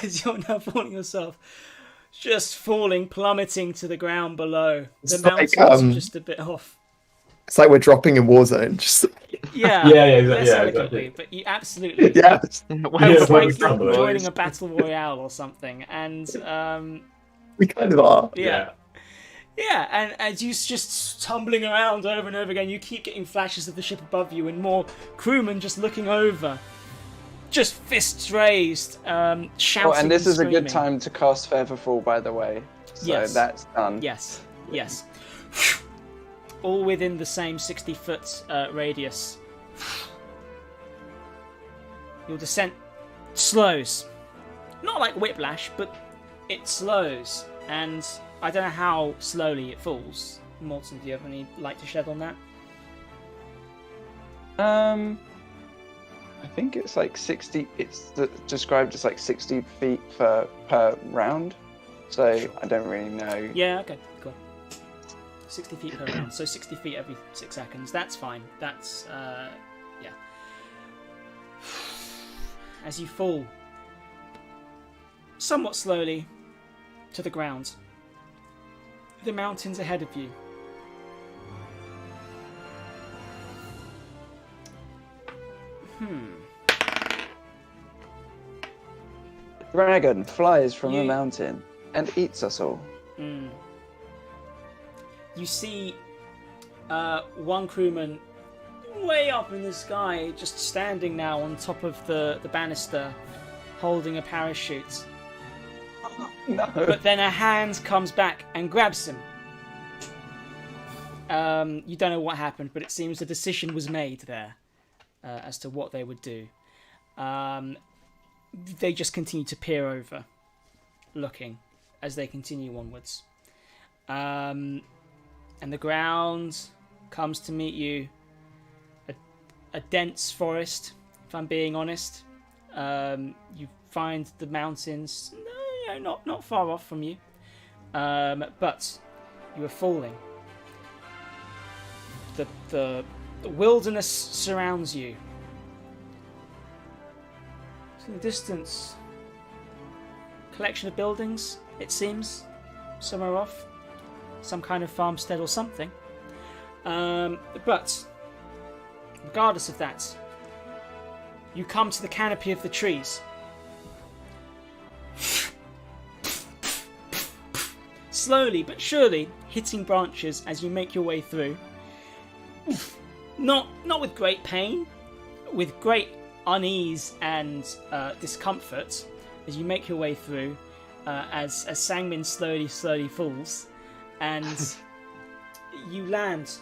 as you're now falling yourself, just falling, plummeting to the ground below. The It's like, mountains are just a bit off. It's like we're dropping in Warzone. Just Yeah, less elegantly, exactly. but you absolutely. yeah. Well, It's Yeah, like it's crumbling. joining a battle royale or something, and We kind of are. yeah. Yeah, and as you just tumbling around over and over again, you keep getting flashes of the ship above you and more crewmen just looking over. Just fists raised, shouting. Oh, and this is a good screaming. time to cast Featherfall, by the way. So Yes. that's done. Yes. All within the same 60-foot radius. Your descent slows. Not like whiplash, but it slows. And I don't know how slowly it falls. Morton, do you have any light to shed on that? I think it's like 60. It's described as like 60 feet per round. So I don't really know. Yeah, okay, cool. 60 feet per round, so 60 feet every 6 seconds. That's fine. That's, yeah. As you fall, somewhat slowly, to the ground, the mountains ahead of you. Dragon flies from You- the mountain and eats us all. You see one crewman way up in the sky, just standing now on top of the banister, holding a parachute. No. But then a hand comes back and grabs him. You don't know what happened, but it seems a decision was made there as to what they would do. They just continue to peer over, looking as they continue onwards. And the ground comes to meet you. A dense forest, if I'm being honest. You find the mountains, not far off from you. But you are falling. The wilderness surrounds you. In the distance, collection of buildings, it seems, somewhere off. Some kind of farmstead or something. But, regardless of that, you come to the canopy of the trees. Slowly but surely hitting branches as you make your way through. Not with great pain, with great unease and discomfort as you make your way through, as Sangmin slowly falls, and you land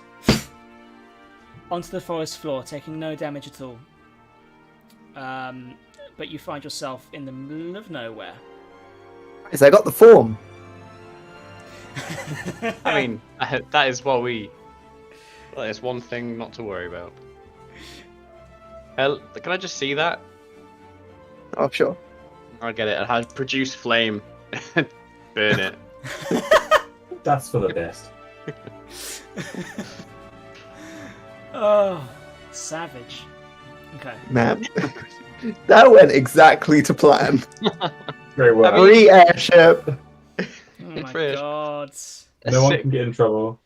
onto the forest floor, taking no damage at all. But you find yourself in the middle of nowhere. Is I got the form? I mean, that is what we. That is one thing not to worry about. Can I just see that? Oh, sure. I'll get it. I'll produce flame. Burn it. That's for the best. Oh, savage. Okay. Man, that went exactly to plan. Very well. I mean- Free airship. Oh my Fresh. god. No one can get in trouble.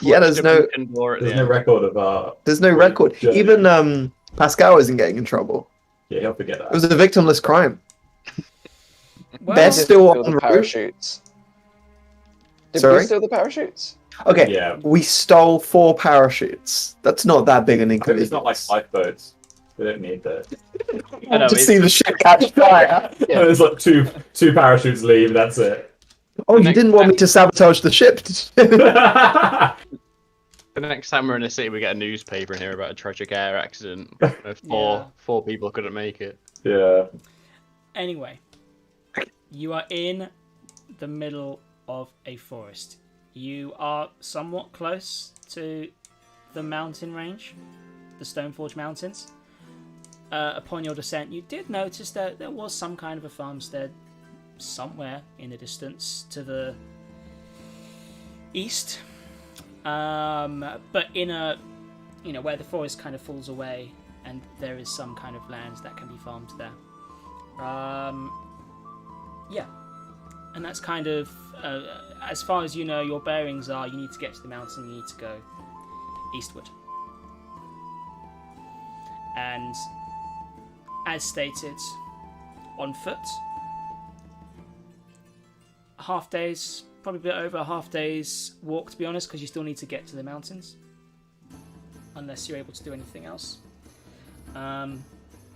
Yeah, there's no- There's no record of There's no record. journey. Even Pascal isn't getting in trouble. Yeah, he'll forget It that. was a victimless crime. Well, They're still Steal on the route. parachutes. Did Sorry? we steal the parachutes? Okay, Yeah. we stole 4 parachutes. That's not that big an I mean, inconvenience. it's not like lifeboats. We don't need that. I know, Just it's- see the ship catch fire. There's like two parachutes leave. That's it. Oh, you didn't want me to sabotage the ship, did you? The next time we're in a city, we get a newspaper and hear about a tragic air accident where four people couldn't make it. Yeah. Anyway, you are in the middle of a forest. You are somewhat close to the mountain range, the Stoneforge Mountains. Upon your descent, you did notice that there was some kind of a farmstead somewhere in the distance to the east. But in a, where the forest kind of falls away, and there is some kind of land that can be farmed there. Yeah, and that's kind of as far as you know. Your bearings are you need to get to the mountain. You need to go eastward, and as stated, on foot. Half days, probably a bit over a half day's walk, to be honest, because you still need to get to the mountains, unless you're able to do anything else.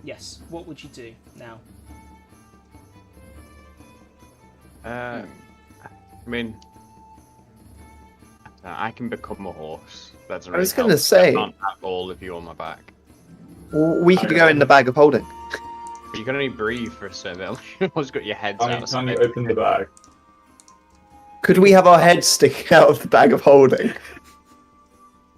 Yes, what would you do now? I mean, I can become a horse. That's I was going to say, I can't have all of you on my back. we could go in the bag of holding. But you can only breathe for a certain amount. You've always got your heads Time outside. you open the bag. Could we have our heads sticking out of the bag of holding?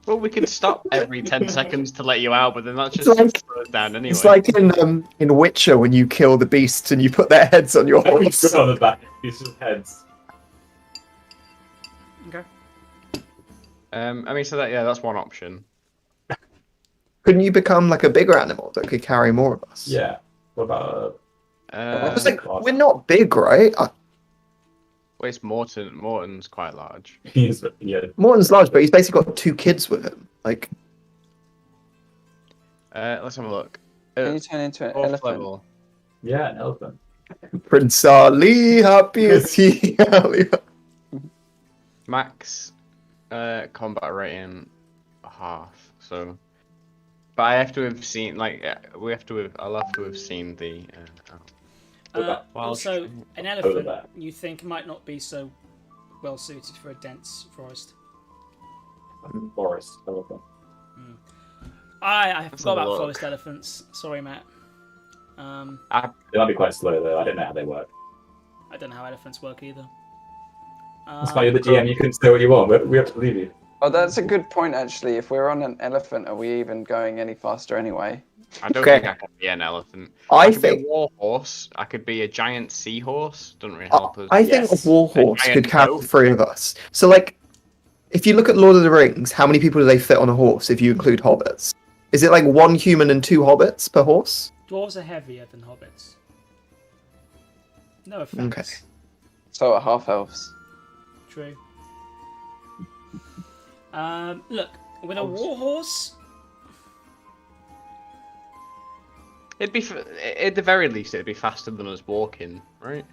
Well, we can stop every 10 seconds to let you out, but then that's It's just like- slows down anyway. It's like in Witcher when you kill the beasts and you put their heads on your horse. Put on the back. These are heads. Okay. I mean, so that's one option. Couldn't you become like a bigger animal that could carry more of us? Yeah. What about I was like, we're not big, right? Well, it's Morton. Morton's quite large. he's yeah. Morton's large, but he's basically got 2 kids with him. Like, Let's have a look. Can you turn into an Fourth elephant? level. Yeah, an elephant. Prince Ali, happy is he? Max combat rating half. So, but I have to have seen I'll have to have seen the. Also, an elephant you think might not be so well suited for a dense forest. Forest elephant. I forgot have a about look. forest elephants. Sorry, Matt. They might be quite slow though. I don't know how they work. I don't know how elephants work either. That's why you're the GM. You can say what you want. We have to believe you. Oh, that's a good point, actually. If we're on an elephant, are we even going any faster anyway? I don't Okay. think I can be an elephant. I could be think a war horse. I could be a giant seahorse. Doesn't really help us. I think Yes. a war horse giant could carry goat. the 3 of us. So, like, if you look at Lord of the Rings, how many people do they fit on a horse if you include hobbits? Is it like 1 human and 2 hobbits per horse? Dwarves are heavier than hobbits. No offense. Okay. So are half elves. True. Look, with a war horse, It'd be at the very least it'd be faster than us walking, right?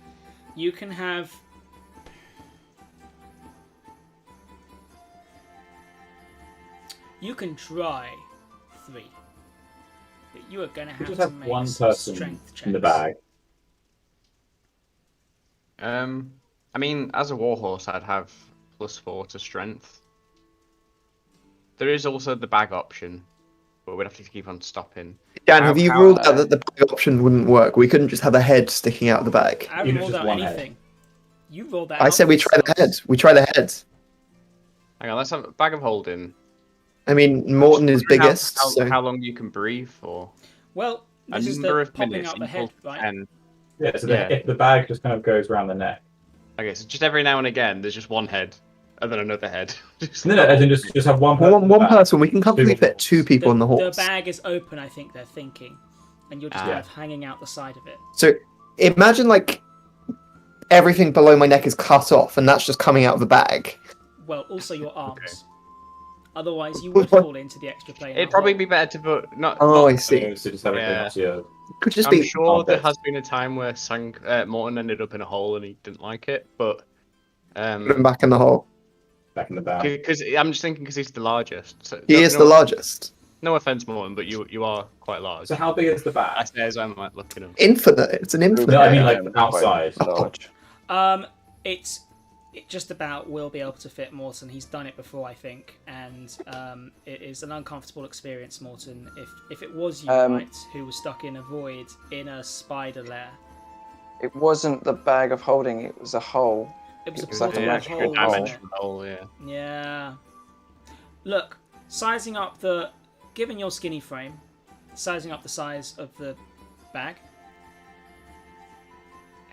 you can have. You can try 3, but you are going to We have just to have make one some person strength checks. in the bag. I mean, as a warhorse, I'd have +4 to strength. There is also the bag option, but we'd have to keep on stopping. Dan, have you How- ruled out that the bag option wouldn't work? We couldn't just have a head sticking out of the bag. I haven't Even rolled just out one head. anything. You rolled that. I out said we for try the yourselves. head. We try the head. Hang on, let's have a bag of holding. I mean, Morton is How- biggest, How, so how long you can breathe for? Well, A this is number the of popping minutes out the equals head, right? 10. Yeah, so Yeah. if the bag just kind of goes around the neck. Okay, so just every now and again, there's just one head, and then another head. Just No, as in just have one person. in the one bag. person. We can comfortably fit 2 people on the The horse. bag is open, I think they're thinking, and you're just Ah. kind of hanging out the side of it. So imagine like everything below my neck is cut off, and that's just coming out of the bag. Well, also your arms. Otherwise, you would What? fall into the extra plane. It'd probably be better to put not. Oh, not I see. So just everything Yeah. else, yeah. Could just I'm be. sure there best. has been a time where Morton ended up in a hole and he didn't like it, but Put him back in the hole. Back in the bag. because I'm just thinking because he's the largest. So, He is the largest. No offense, Morton, but you are quite large. So how big is the I bag? say as I'm like looking at him. Infinite. It's an infinite. No, I mean like Quite outside. large. It just about will be able to fit Morton. He's done it before, I think, and it is an uncomfortable experience, Morton. If it was you, right, who was stuck in a void in a spider lair, It wasn't the bag of holding, it was a hole. it was a It was like a portable magic hole. hole. Dimension hole, yeah. Yeah. Look, sizing up given your skinny frame, sizing up the size of the bag,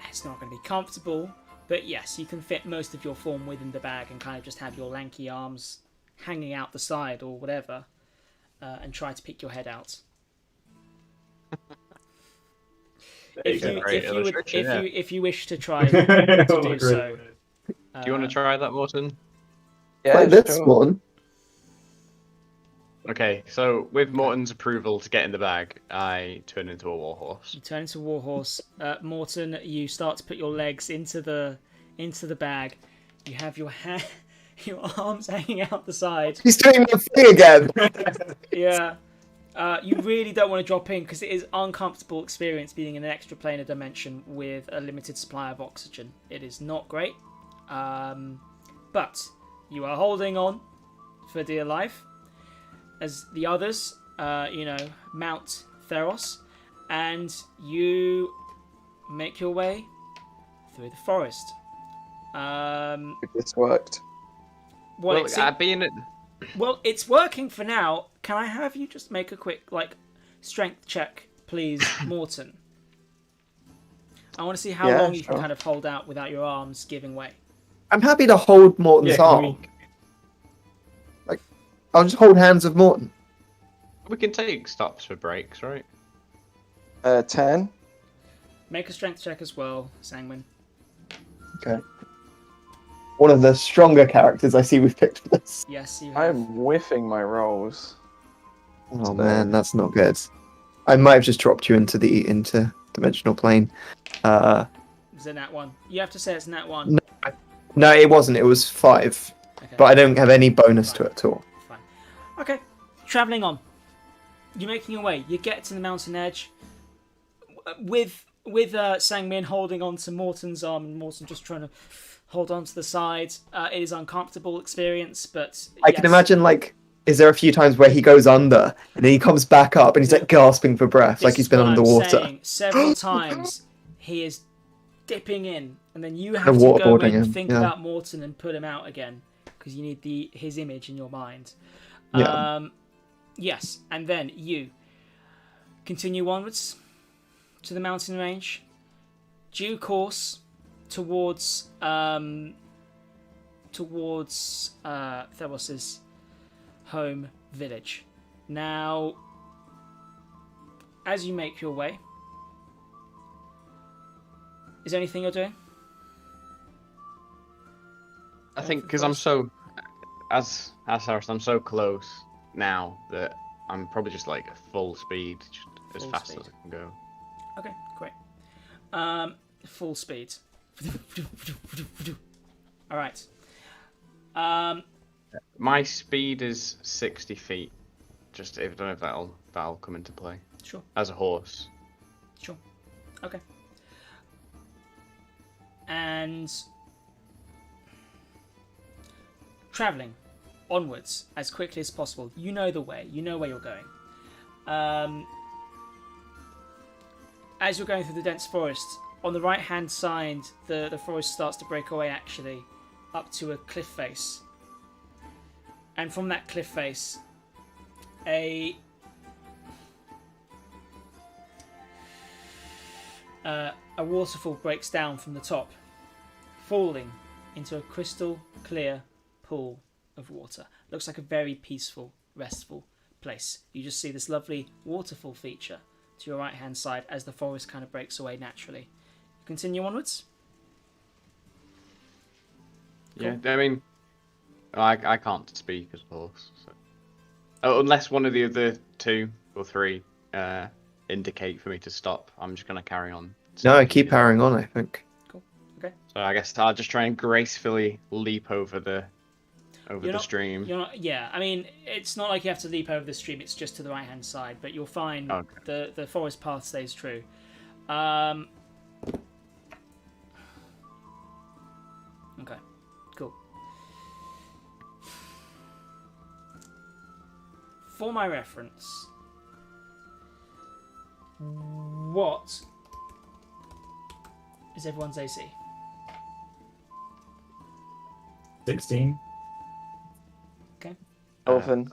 it's not going to be comfortable, but yes, you can fit most of your form within the bag and kind of just have your lanky arms hanging out the side or whatever, and try to pick your head out. if you you go. Great if you would illustration, yeah. if you wish to try to do so. Do you want to try that, Morton? Yeah, Like this sure. one. Okay, so with Morton's approval to get in the bag, I turn into a warhorse. You turn into a warhorse. Morton, you start to put your legs into the bag. You have your your arms hanging out the side. He's doing the thing again. Yeah. You really don't want to drop in because it is uncomfortable experience being in an extra planar dimension with a limited supply of oxygen. It is not great. But you are holding on for dear life as the others, mount Theros, and you make your way through the forest. This worked. Well, Well, it's working for now. Can I have you just make a quick, strength check, please, Morton? I want to see how Yeah, long you can sure. kind of hold out without your arms giving way. I'm happy to hold Morton's arm. I'll just hold hands with Morton. we can take stops for breaks, right? 10. Make a strength check as well, Sangwin. Okay. One of the stronger characters I see we've picked for this. Yes, you have. I'm whiffing my rolls. Oh man, that's not good. I might have just dropped you into the interdimensional plane. Is it nat 1? You have to say it's nat 1. No, it wasn't. It was 5. Okay. But I don't have any bonus to it at all. Fine. Okay, travelling on. You're making your way. You get to the mountain edge with Sangmin holding on to Morton's arm and Morton just trying to hold on to the side. It is an uncomfortable experience, but I can imagine, is there a few times where he goes under and then he comes back up and he's gasping for breath, like he's been underwater. Saying. Several times he is dipping in, and then you have to go waterboarding and him, think yeah. about Morton and put him out again because you need his image in your mind. Yeah. Yes, and then you continue onwards to the mountain range, due course towards Theros' home village. Now, as you make your way, is there anything you're doing? I think because I'm so, as Harris, I'm so close now that I'm probably just full speed, just as Full fast speed. as I can go. Okay, great. Full speed. All right. My speed is 60 feet. Just I don't know if that'll come into play Sure. as a horse. Sure. Okay. And traveling onwards as quickly as possible. You know the way. You know where you're going. As you're going through the dense forest, on the right-hand side, the forest starts to break away, actually, up to a cliff face. And from that cliff face, a waterfall breaks down from the top, falling into a crystal clear pool of water. Looks like a very peaceful, restful place. You just see this lovely waterfall feature to your right hand side as the forest kind of breaks away naturally. Continue onwards. Yeah, I mean, I can't speak as a horse, so. Unless one of the other 2 or 3 indicate for me to stop. I'm just gonna carry on. No, I keep powering on, I think. Cool. Okay. So I guess I'll just try and gracefully leap over the stream. You're not. Yeah. I mean, it's not like you have to leap over the stream. It's just to the right hand side, but you'll find the forest path stays true. Okay. Cool. For my reference, what is everyone's AC? 16. Okay. Elven.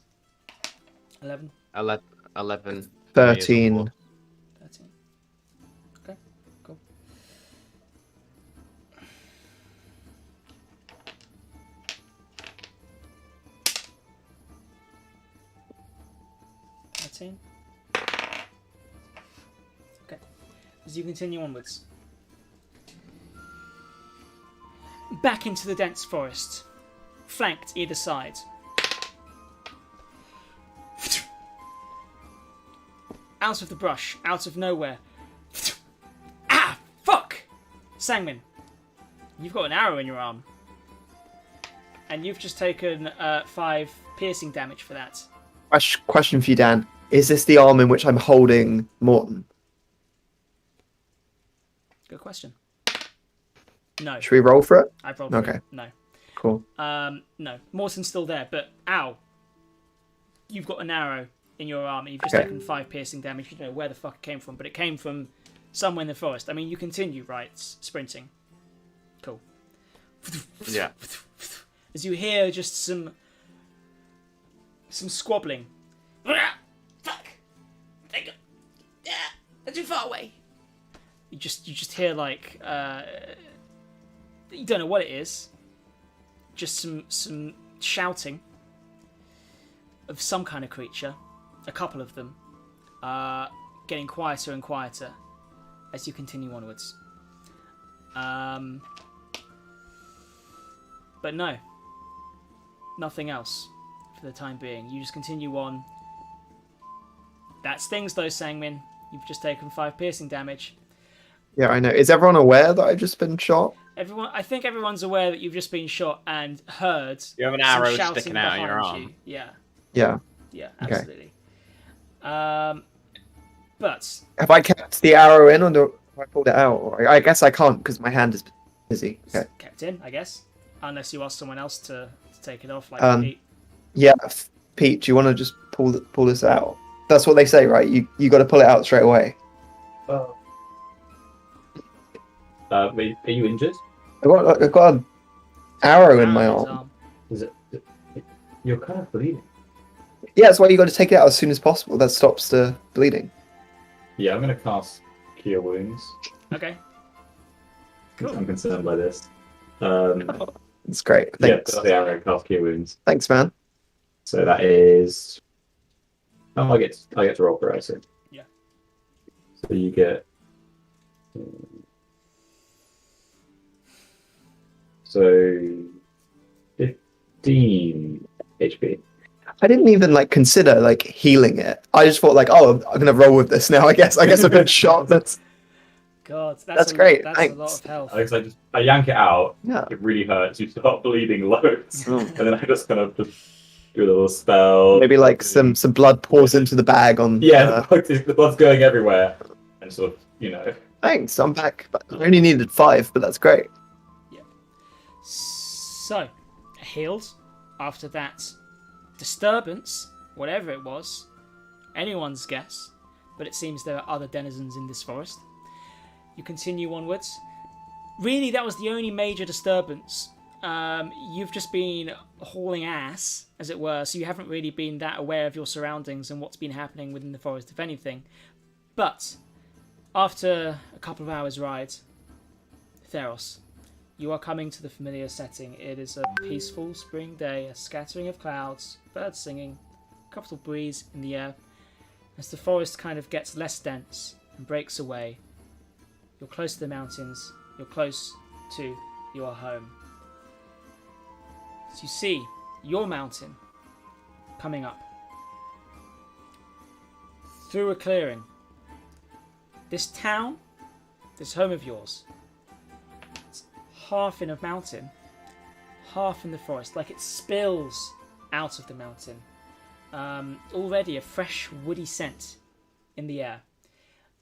11. 11. 13. 13. Okay, cool. Okay. as you continue onwards. Back into the dense forest, flanked either side. Out of the brush, out of nowhere. Ah, fuck! Sangmin, you've got an arrow in your arm. And you've just taken 5 piercing damage for that. Question for you, Dan. Is this the arm in which I'm holding Morton? Good question. No. Should we roll for it? I've rolled for Okay. it. No. Cool. No. Morton's still there, but ow. You've got an arrow in your arm and you've just Okay. taken 5 piercing damage. You don't know where the fuck it came from, but it came from somewhere in the forest. I mean, you continue, right? Sprinting. Cool. Yeah. As you hear just some squabbling. Fuck! They're too far away. You just hear like you don't know what it is. Just some shouting of some kind of creature. A couple of them, getting quieter and quieter as you continue onwards. But no, nothing else for the time being. You just continue on. That stings though, Sangmin. You've just taken 5 piercing damage. Yeah, I know. Is everyone aware that I've just been shot? I think everyone's aware that you've just been shot and heard. You have an some arrow shouting sticking out of your behind arm. you. Yeah, Yeah. Okay. absolutely. But Have I kept the arrow in, or have I pulled it out? Or I guess I can't because my hand is busy. Okay. it's kept in, I guess, unless you ask someone else to take it off, like Pete. Yeah, Pete, do you want to just pull this out? That's what they say, right? You got to pull it out straight away. Wait, are you injured? I've got an arrow in my His arm. Is it? You're kind of bleeding. Yeah, that's why you got to take it out as soon as possible. That stops the bleeding. Yeah, I'm gonna cast Cure Wounds. Okay. Cool. I'm concerned by this. It's great. Yeah, Thanks. got the arrow, cast Cure Wounds. Thanks, man. So that is. Oh, I get to roll for it. So. Yeah. So you get. So 15 HP. I didn't even consider healing it. I just thought oh, I'm gonna roll with this now. I guess I've been shot. God, That's great, That's thanks. a lot of health. I yank it out. Yeah. It really hurts. You start bleeding loads, Oh. and then I just kind of just do a little spell. Maybe some blood pours into the bag on. Yeah, the blood's going everywhere, and sort of Thanks. I'm back. But I only needed 5, but that's great. So, healed after that disturbance, whatever it was, anyone's guess, but it seems there are other denizens in this forest. You continue onwards. Really, that was the only major disturbance. You've just been hauling ass, as it were, so you haven't really been that aware of your surroundings and what's been happening within the forest, if anything. But, after a couple of hours' ride, Theros, you are coming to the familiar setting. It is a peaceful spring day, a scattering of clouds, birds singing, a comfortable breeze in the air. As the forest kind of gets less dense and breaks away, you're close to the mountains, you're close to your home. As you see your mountain coming up through a clearing. This town, this home of yours, half in a mountain, half in the forest, like it spills out of the mountain. Already a fresh woody scent in the air.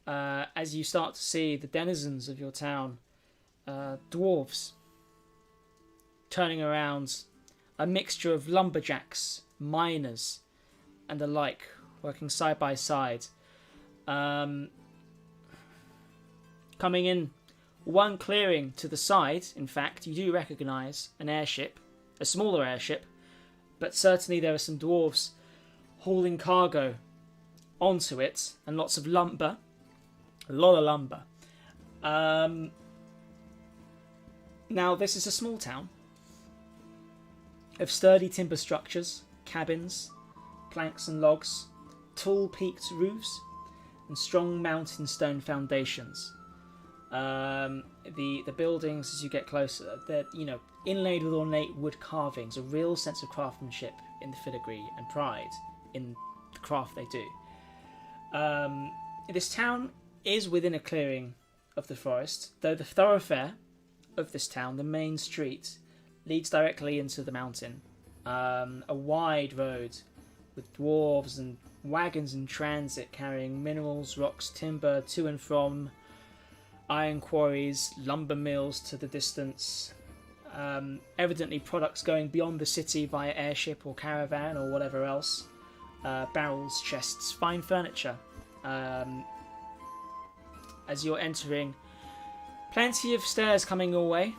As you start to see the denizens of your town, dwarves, turning around, a mixture of lumberjacks, miners, and the like, working side by side. Coming in one clearing to the side, in fact, you do recognise an airship, a smaller airship, but certainly there are some dwarves hauling cargo onto it, and lots of lumber, a lot of lumber. Now, this is a small town of sturdy timber structures, cabins, planks and logs, tall peaked roofs, and strong mountain stone foundations The buildings, as you get closer, they're inlaid with ornate wood carvings, a real sense of craftsmanship in the filigree and pride in the craft they do. This town is within a clearing of the forest, though the thoroughfare of this town, the main street, leads directly into the mountain. A wide road with dwarves and wagons in transit carrying minerals, rocks, timber to and from iron quarries, lumber mills to the distance. Evidently products going beyond the city via airship or caravan or whatever else. Barrels, chests, fine furniture. As you're entering, plenty of stairs coming your way.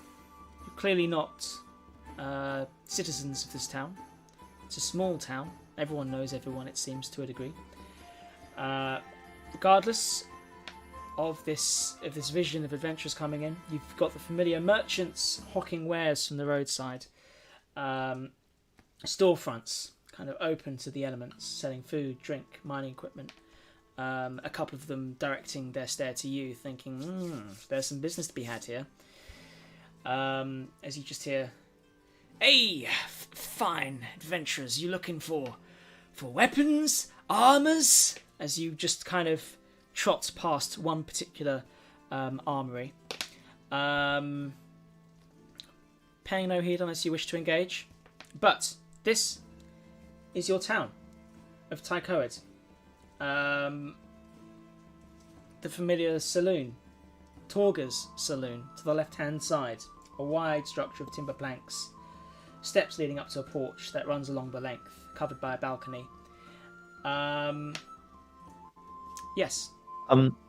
You're clearly not citizens of this town. It's a small town. Everyone knows everyone, it seems, to a degree. Regardless of this vision of adventurers coming in, you've got the familiar merchants hawking wares from the roadside. Storefronts kind of open to the elements, selling food, drink, mining equipment. A couple of them directing their stare to you, thinking, there's some business to be had here. As you just hear, "Hey, fine adventurers, you looking for weapons, armors?" As you just kind of trot past one particular armory. Paying no heed unless you wish to engage. But this is your town of Tycoid. The familiar saloon, Torga's saloon, to the left-hand side. A wide structure of timber planks. Steps leading up to a porch that runs along the length, covered by a balcony. Yes.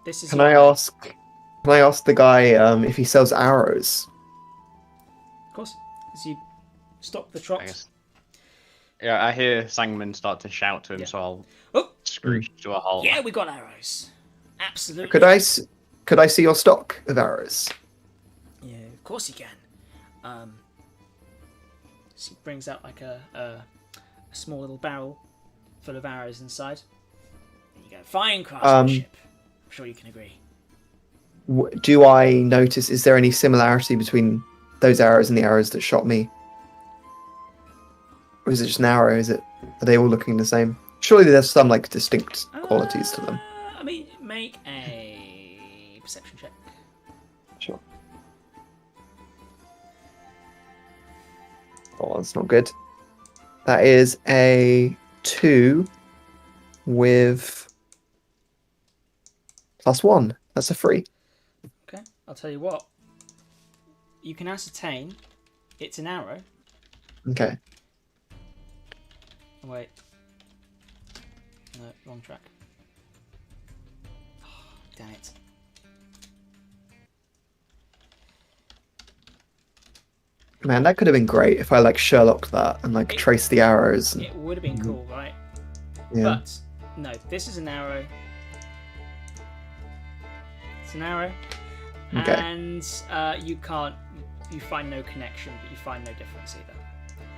This is. Can I ask the guy if he sells arrows? Of course. As you stop the trot. I guess. Yeah, I hear Sangman start to shout to him, Yeah. so I'll Oh, screech to a halt. yeah, we got arrows. Absolutely. Could I see your stock of arrows? Yeah, of course you can. So he brings out like a small little barrel full of arrows inside. There you go. Fine craftsmanship. I'm sure you can agree. Do I notice? Is there any similarity between those arrows and the arrows that shot me? Or is it just an arrow? Are they all looking the same? Surely there's some like distinct qualities to them. I mean, make a perception check. Sure. Oh, that's not good. That is a 2 with +1. That's a 3. Okay, I'll tell you what. You can ascertain it's an arrow. Okay. Oh, wait. No, wrong track. Oh, damn it. Man, that could have been great if I like Sherlocked that and like traced the arrows. And, It would have been cool, right? yeah. But, no, this is an arrow. It's an arrow. Okay. And you find no connection, but you find no difference either.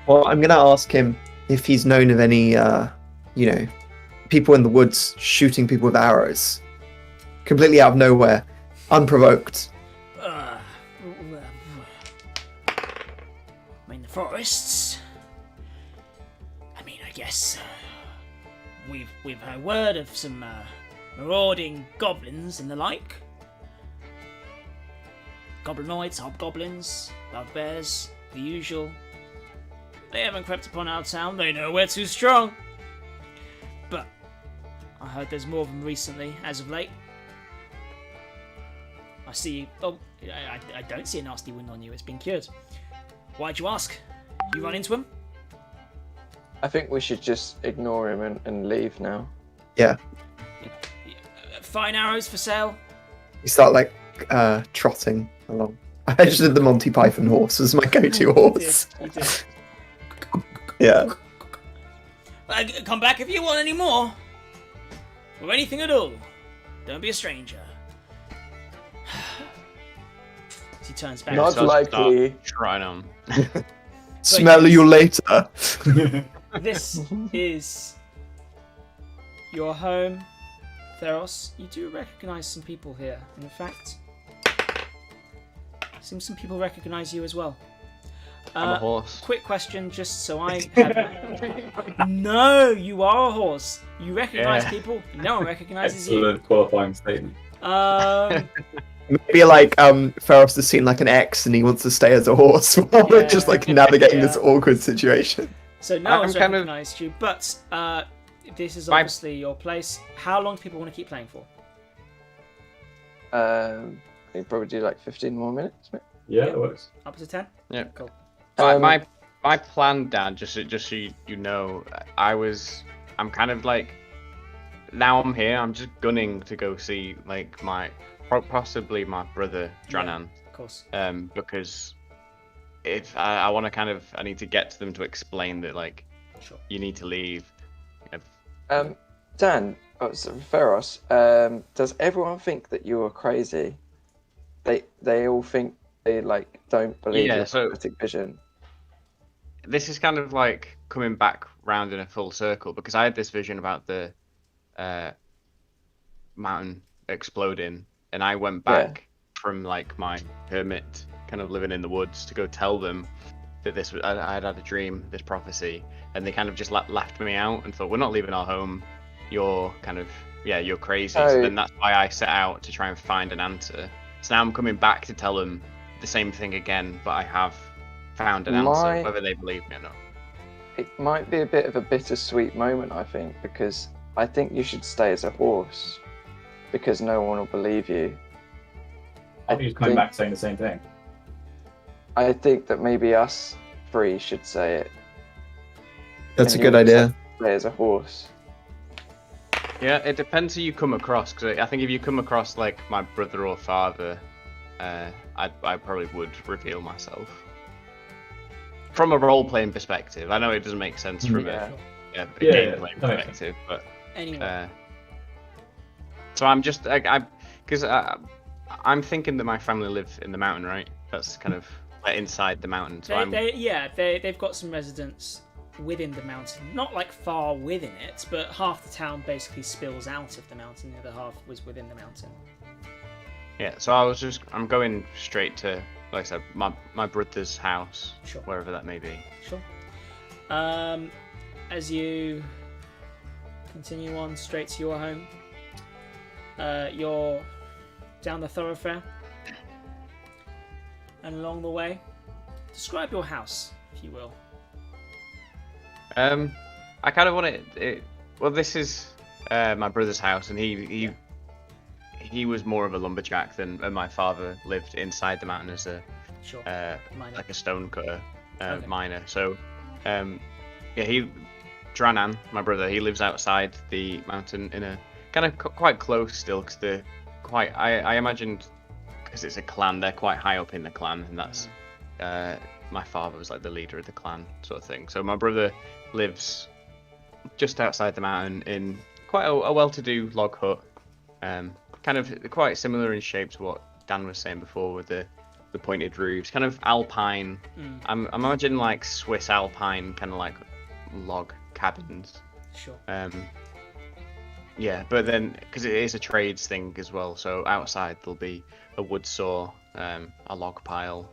Well, I'm gonna ask him if he's known of any, people in the woods shooting people with arrows, completely out of nowhere, unprovoked. I mean, the forests. I mean, I guess we've heard word of some marauding goblins and the like. Goblinoids, hobgoblins, bugbears, the usual. They haven't crept upon our town. They know we're too strong. But I heard there's more of them recently, as of late. I see. Oh, I don't see a nasty wound on you. It's been cured. Why'd you ask? You run into him? I think we should just ignore him and leave now. Yeah. Fine arrows for sale. You start like trotting along. I just did the Monty Python horse as my go-to horse. You did. Yeah. Come back if you want any more. Or anything at all. Don't be a stranger. He turns back. Not So I'll likely. start Trying on. Smell you later. This is your home, Theros. You do recognise some people here. In fact, Seems some people recognise you as well. I'm a horse. Quick question, just so I have... No, you are a horse. You recognise Yeah. people. No one recognises you. Excellent qualifying statement. Maybe like Pharos has seen like an X and he wants to stay as a horse while we're just like navigating this awkward situation. So no one's kind of- recognised you, but this is obviously your place. How long do people want to keep playing for? We'd probably do like 15 more minutes. Maybe. Yeah, that works. Up to 10? Yeah. Cool. My plan, Dan, just so you know, I'm kind of like, now I'm here. I'm just gunning to go see like possibly my brother Dranan, Of course. because if I want to I need to get to them to explain that like Sure. you need to leave. Dan, Pharos, does everyone think that you are crazy? They all think they like don't believe Yeah, your so- prophetic vision. This is kind of like coming back round in a full circle because I had this vision about the mountain exploding, and I went back from like my hermit kind of living in the woods to go tell them that I had a dream, this prophecy, and they kind of just laughed me out and thought, we're not leaving our home, you're you're crazy. So then that's why I set out to try and find an answer. So now I'm coming back to tell them the same thing again, but I have found an answer, whether they believe me or not. It might be a bit of a bittersweet moment, I think, because I think you should stay as a horse, because no one will believe you. I think he's coming back saying the same thing. I think that maybe us three should say it. That's a And good you idea. Stay as a horse. Yeah, it depends who you come across, because I think if you come across like my brother or father, I probably would reveal myself. From a role-playing perspective, I know it doesn't make sense from a gameplay that makes perspective, but Anyway. so I'm just because I'm thinking that my family live in the mountain, right? That's kind of inside the mountain. So they've got some residents within the mountain, not like far within it, but half the town basically spills out of the mountain, the other half was within the mountain. yeah. So I'm going straight to, like I said, my brother's house, Sure. wherever that may be. Sure. As you continue on straight to your home, you're down the thoroughfare, and along the way, describe your house, if you will. I kind of want it. Well, this is my brother's house, and he was more of a lumberjack than my father lived inside the mountain as a Sure. Miner. like a stone cutter Okay. miner. So Dranan, my brother, he lives outside the mountain in a kind of quite close still, because I imagined, because it's a clan, they're quite high up in the clan, and that's my father was like the leader of the clan sort of thing. So my brother lives just outside the mountain in quite a well-to-do log hut, kind of quite similar in shape to what Dan was saying before with the pointed roofs, kind of alpine. I'm imagining like Swiss alpine kind of like log cabins. Sure. Yeah, but then because it is a trades thing as well, so outside there'll be a wood saw, a log pile,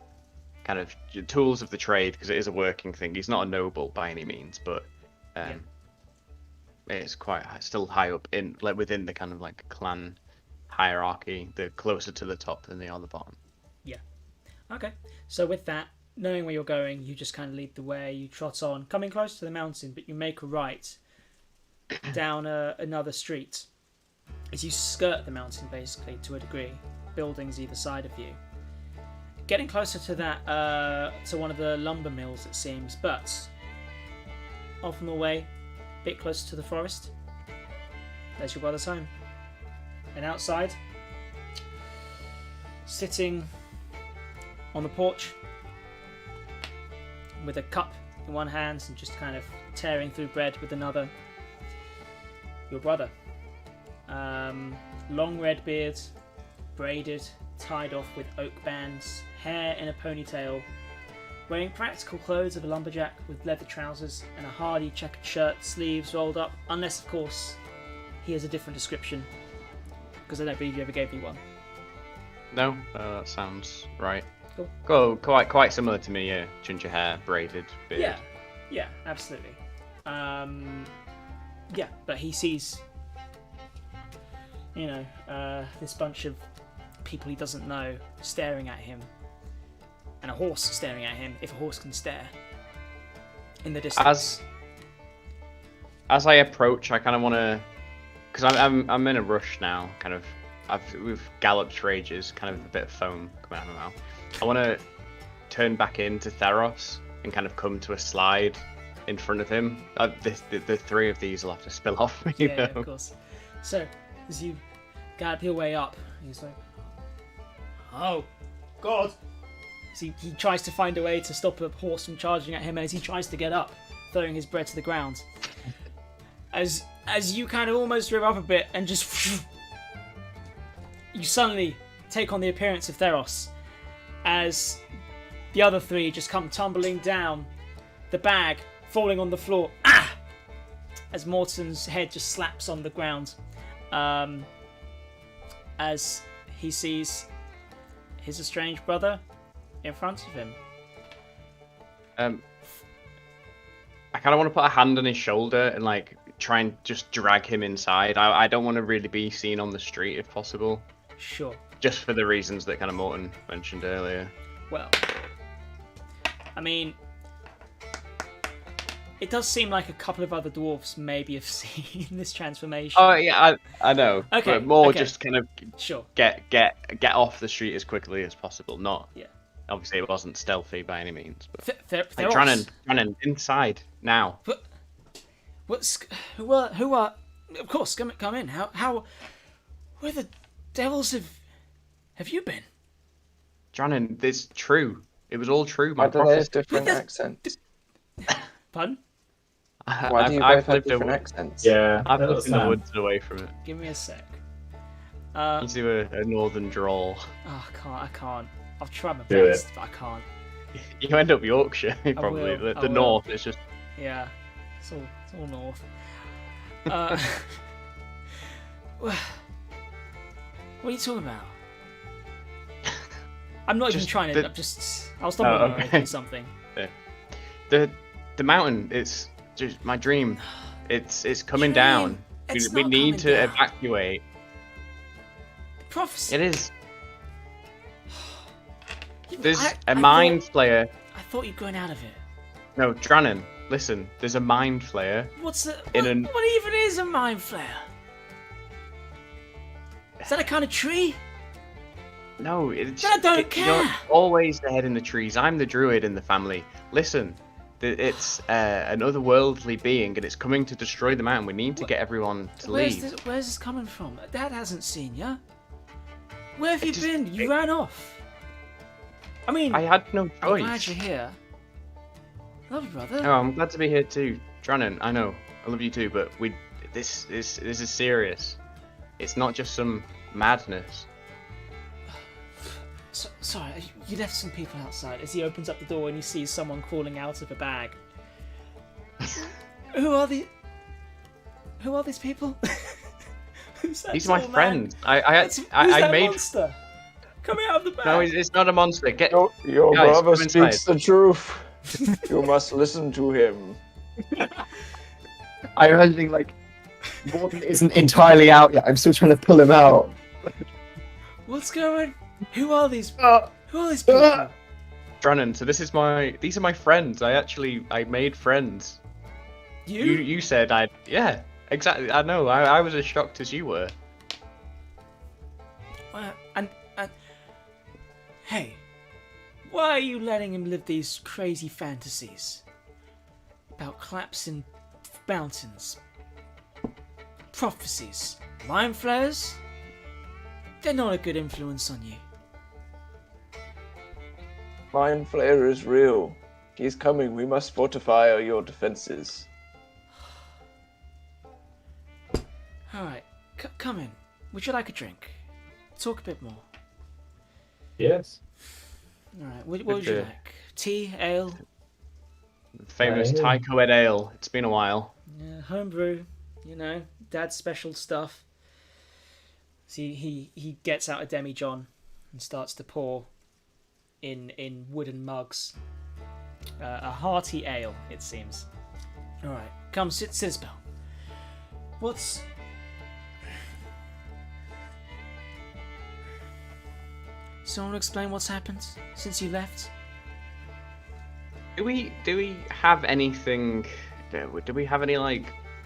kind of tools of the trade, because it is a working thing. He's not a noble by any means, but it's quite still high up in like within the kind of like clan hierarchy. They're closer to the top than they are the bottom. Okay, so with that, knowing where you're going, you just kind of lead the way, you trot on, coming close to the mountain, but you make a right down another street. As you skirt the mountain, basically, to a degree, buildings either side of you. Getting closer to that, to one of the lumber mills, it seems, but off on the way, a bit closer to the forest, there's your brother's home. And outside, sitting on the porch with a cup in one hand and just kind of tearing through bread with another, your brother. Long red beard, braided, tied off with oak bands, hair in a ponytail, wearing practical clothes of a lumberjack with leather trousers and a hardy checkered shirt, sleeves rolled up, unless of course he has a different description, because I don't believe you ever gave me one. No, that sounds right. Quite similar to me, yeah. Ginger hair, braided beard. Yeah, absolutely. Yeah, but he sees, this bunch of people he doesn't know staring at him, and a horse staring at him, if a horse can stare, in the distance. As I approach, I kind of want to, because I'm in a rush now. Kind of, we've galloped for ages. Kind of a bit of foam coming out of my mouth. I want to turn back into Theros and kind of come to a slide in front of him. The three of these will have to spill off me. Yeah, of course. So as you gallop your way up, he's like, "Oh, God!" So he tries to find a way to stop a horse from charging at him, and as he tries to get up, throwing his bread to the ground. As you kind of almost rev up a bit and just you suddenly take on the appearance of Theros as the other three just come tumbling down, the bag falling on the floor. As Morton's head just slaps on the ground as he sees his estranged brother in front of him. I kind of want to put a hand on his shoulder and like try and just drag him inside. I don't want to really be seen on the street if possible. Sure. Just for the reasons that kind of Morton mentioned earlier. Well, I mean, it does seem like a couple of other dwarves maybe have seen this transformation. Oh yeah, I know. Okay, But more okay. just kind of Sure. get off the street as quickly as possible. Not. Yeah. Obviously, it wasn't stealthy by any means. But Theros. Drannon, inside now. But who are? Of course, come in. How? Where the devils have you been? Drannon, it's true. It was all true. Why My do they have prophecy. different accents? Pardon? Why do you I've both have lived different away. accents? Yeah, I've that lived was in the Sam. woods away from it. Give me a sec. You do a northern drawl. Oh, I can't. I've tried my Do best, but I can't. You end up Yorkshire, probably. will, The I will. north is just. Yeah, it's all north. What are you talking about? I'm not even Just trying the- to. I'll stop when I okay. do something. The mountain. It's just my dream. It's coming Dream? down. It's We not need to coming down. evacuate. Prophecy. It is. You- There's I a mind flayer. I thought you're going out of it. No, Drannon, listen. There's a mind flayer. What's the? In What, an- what even is a mind flare? Is that a kind of tree? No, it's. I don't You're care. always the head in the trees. I'm the druid in the family. Listen, it's an otherworldly being, and it's coming to destroy the mountain. We need to get everyone to leave. Where's this coming from? Dad hasn't seen you. Where have you just- been? You ran off. I mean, I had no I'm glad choice. you're here. Love you, brother. Oh, I'm glad to be here too, Drannon. I know, I love you too, but this is serious. It's not just some madness. Sorry, you left some people outside. As he opens up the door and he sees someone crawling out of a bag. Who are these people? Who's that These are my tall man? friends. Who's I that made. monster coming out of the bag? No, it's not a monster. Get. Your Guys, brother come speaks inside. the truth. You must listen to him. I'm imagining like Morton isn't entirely out yet. I'm still trying to pull him out. What's going? Who are these? Who are these people? Drannon, so these are my friends. I made friends. You said yeah, exactly. I know. I was as shocked as you were. And hey, why are you letting him live these crazy fantasies about collapsing mountains, prophecies, mind flares? They're not a good influence on you. Mind Flayer is real. He's coming. We must fortify your defenses. All right, come in. Would you like a drink? Talk a bit more. Yes. All right, what would you Okay. like? Tea, ale, Famous Yeah. Tycho Ed Ale. It's been a while. homebrew? Dad's special stuff. See, he gets out a demijohn and starts to pour in wooden mugs. A hearty ale, it seems. All right, come sit, Sisbel. What's... Someone explain what's happened since you left? Do we have anything? Do we have any like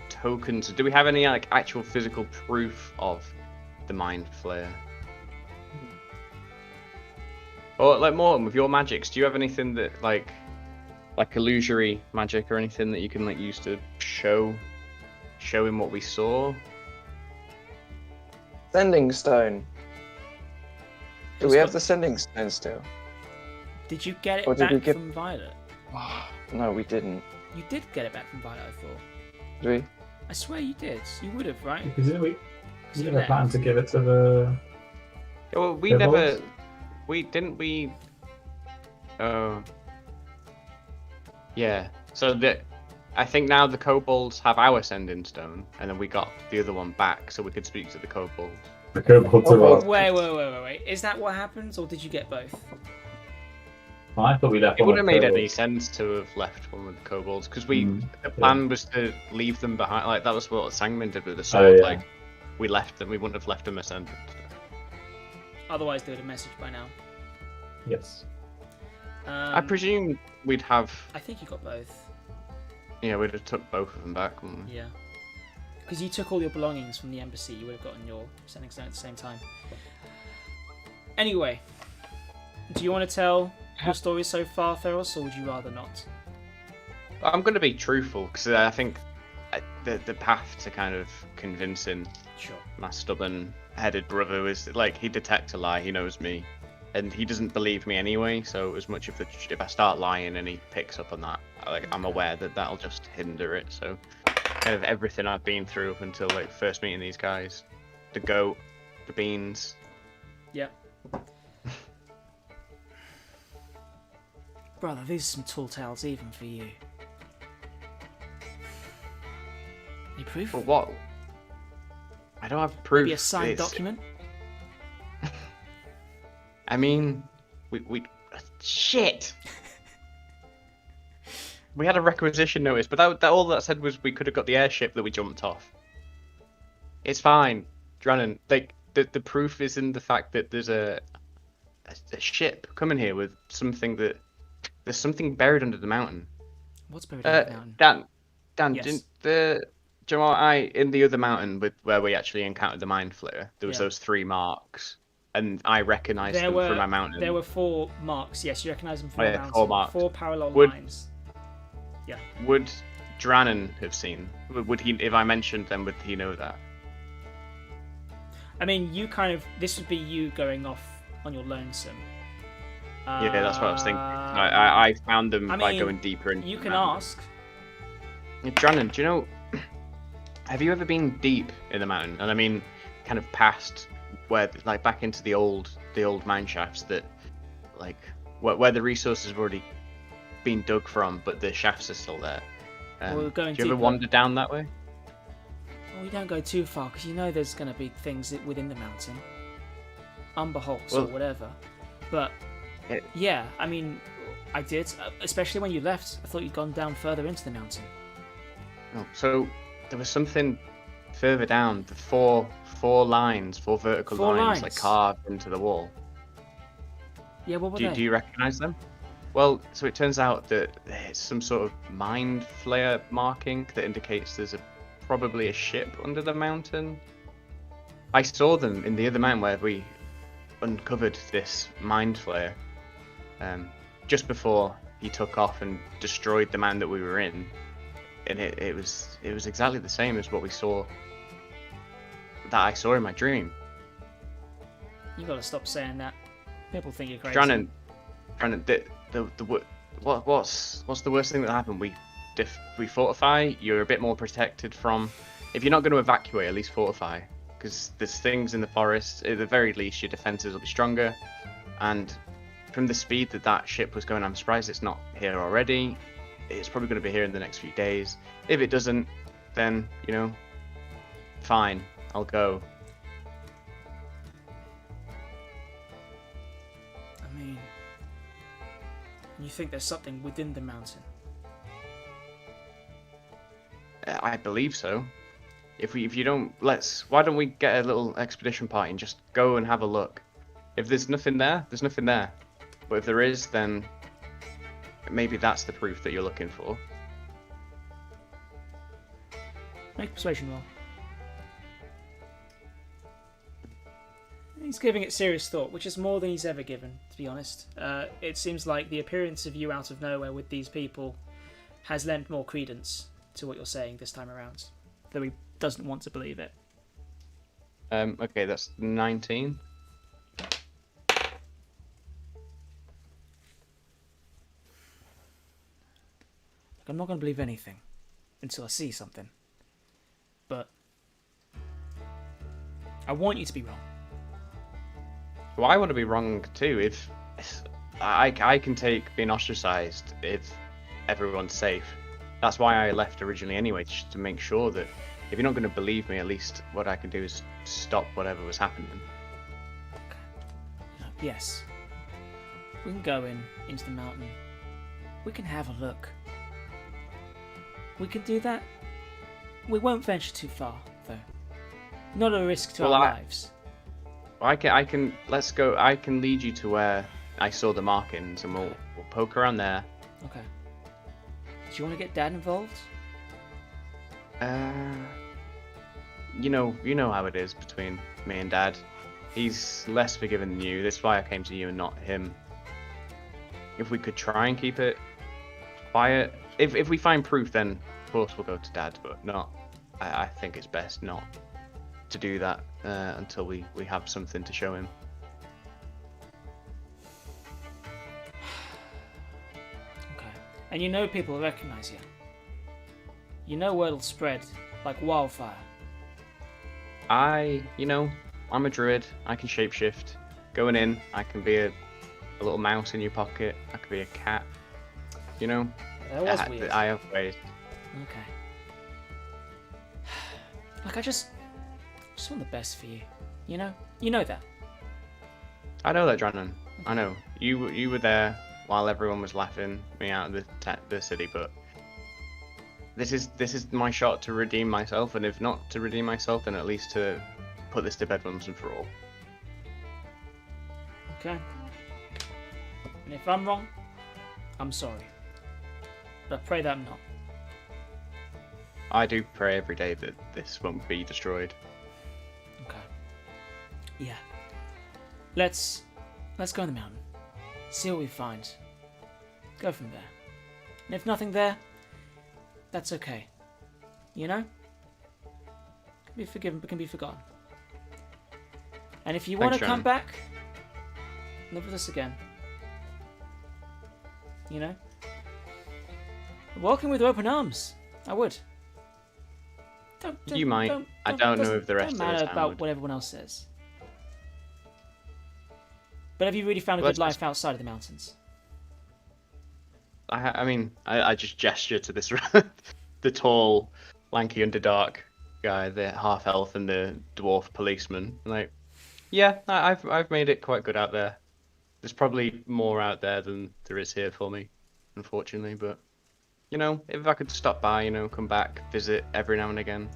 tokens? Do we have any like actual physical proof of the Mind Flayer? Or like Morton, with your magics, do you have anything that like illusory magic or anything that you can like use to show him what we saw? Sending stone. Do we have the sending stone still? Did you get Or it did we back get- from Violet? No, we didn't. You did get it back from Violet, I thought. Did we? I swear you did. You would have, right? Because we you have a left. plan to give it to the. Yeah, well, we Kobolds? never. We. Oh. Yeah. So I think now the kobolds have our sending stone, and then we got the other one back, so we could speak to the kobolds. The kobolds are Oh, off. Wait. Is that what happens, or did you get both? I thought we left It one wouldn't with have made any kobolds. sense to have left one with the kobolds because Mm, the plan was to leave them behind. Like that was what Sangman did with the Oh, sword. yeah. Like we left them, we wouldn't have left them a sentence. Otherwise, they would have messaged by now. Yes. I presume we'd have. I think you got both. Yeah, we'd have took both of them back, wouldn't we? Yeah. Because you took all your belongings from the embassy, you would have gotten your sending stone at the same time. Anyway, do you want to tell your story so far, Theros, or would you rather not? I'm going to be truthful because I think the path to kind of convincing Sure. my stubborn-headed brother was like he detects a lie, he knows me, and he doesn't believe me anyway. So as much of if I start lying and he picks up on that, like I'm aware that that'll just hinder it. So kind of everything I've been through up until like first meeting these guys, the goat, the beans. Yep. Brother, these are some tall tales even for you. Any proof? But what? I don't have proof. Maybe a signed It's- document? I mean, we shit. We had a requisition notice, but that all that said was we could have got the airship that we jumped off. It's fine, Drannon. Like the proof is in the fact that there's a ship coming here with something that there's something buried under the mountain. What's buried under the mountain? Dan, Yes. do you know what, in the other mountain where we actually encountered the Mind Flayer, there was Yeah. those 3 marks, and I recognised them from my mountain. There were 4 marks. Yes, you recognise them from Oh, the yeah, mountain. 4 marks. 4 parallel Would- lines. Would Drannon have seen? Would he, if I mentioned them, would he know that? I mean, this would be you going off on your lonesome. Yeah, that's what I was thinking. I found them I by mean, going deeper into You the can mountain. ask. Drannon, do you know? Have you ever been deep in the mountain? And I mean, kind of past where, like, back into the old mine shafts that, like, where the resources have already been dug from, but the shafts are still there. We're going do you ever deeper. wander down that way? Well, we don't go too far because you know there's going to be things within the mountain, umber hulks or Well- whatever. But yeah, I mean, I did, especially when you left. I thought you'd gone down further into the mountain. Oh, so there was something further down. The four lines, 4 vertical 4 lines, like lines? carved into the wall. Yeah, what were Do they? you recognize them? Well, so it turns out that there's some sort of Mind Flayer marking that indicates there's probably a ship under the mountain. I saw them in the other mountain where we uncovered this Mind Flayer, just before he took off and destroyed the man that we were in, and it was exactly the same as what we saw. That I saw in my dream. You got to stop saying that. People think you're crazy. Drannon, what's the worst thing that happened? We fortify. You're a bit more protected from. If you're not going to evacuate, at least fortify, because there's things in the forest. At the very least, your defenses will be stronger. And from the speed that ship was going, I'm surprised it's not here already. It's probably going to be here in the next few days. If it doesn't, then fine, I'll go. I mean, You think there's something within the mountain? I believe so. If you don't, why don't we get a little expedition party and just go and have a look? If there's nothing there, there's nothing there. But if there is, then maybe that's the proof that you're looking for. Make a persuasion roll. He's giving it serious thought, which is more than he's ever given, to be honest. It seems like the appearance of you out of nowhere with these people has lent more credence to what you're saying this time around, though he doesn't want to believe it. Okay, that's 19. I'm not going to believe anything until I see something. But I want you to be wrong. Well, I want to be wrong too. If I can take being ostracized if everyone's safe. That's why I left originally anyway, just to make sure that if you're not going to believe me, at least what I can do is stop whatever was happening. Yes. We can go into the mountain. We can have a look. We can do that. We won't venture too far, though. Not a risk to our lives. I can. Let's go. I can lead you to where I saw the markings, and we'll poke around there. Okay. Do you want to get Dad involved? You know how it is between me and Dad. He's less forgiving than you. That's why I came to you and not him. If we could try and keep it quiet, if we find proof, then of course we'll go to Dad. But not. I think it's best not to do that until we have something to show him. Okay. And you know people will recognize you. You know word'll spread like wildfire. I'm a druid. I can shapeshift. Going in, I can be a little mouse in your pocket. I could be a cat. That was weird. I have ways. Okay. Like, I just want the best for you. You know that. I know that, Drannon. I know. You were there while everyone was laughing me out of the city, but this is my shot to redeem myself, and if not to redeem myself, then at least to put this to bed once and for all. Okay. And if I'm wrong, I'm sorry. But I pray that I'm not. I do pray every day that this won't be destroyed. Okay. Yeah. Let's go on the mountain. See what we find. Go from there. And if nothing there, that's okay. Can be forgiven, but can be forgotten. And if you want to come back, live with us again. Welcome with open arms. I would. You might. I don't know if the rest of the town would. Don't matter about what everyone else says. But have you really found a good life outside of the mountains? I just gesture to this the tall, lanky Underdark guy, the half elf and the dwarf policeman. Like, yeah, I've made it quite good out there. There's probably more out there than there is here for me, unfortunately. But if I could stop by, come back, visit every now and again,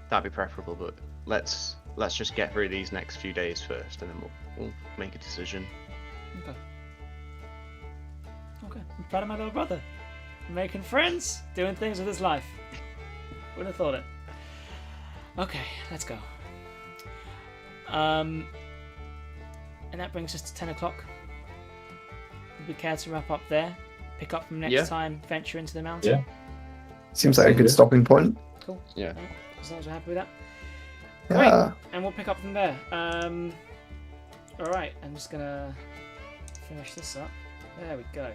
that'd be preferable. But let's just get through these next few days first, and then we'll make a decision. Okay. I'm proud of my little brother. Making friends, doing things with his life. Wouldn't have thought it. Okay, let's go. And that brings us to 10 o'clock. Would we care to wrap up there? Pick up from next time, venture into the mountain? Yeah. Seems like a good stopping point. Cool. Yeah. As long as we're happy with that. Yeah. Great. And we'll pick up from there. Alright, I'm just gonna finish this up. There we go.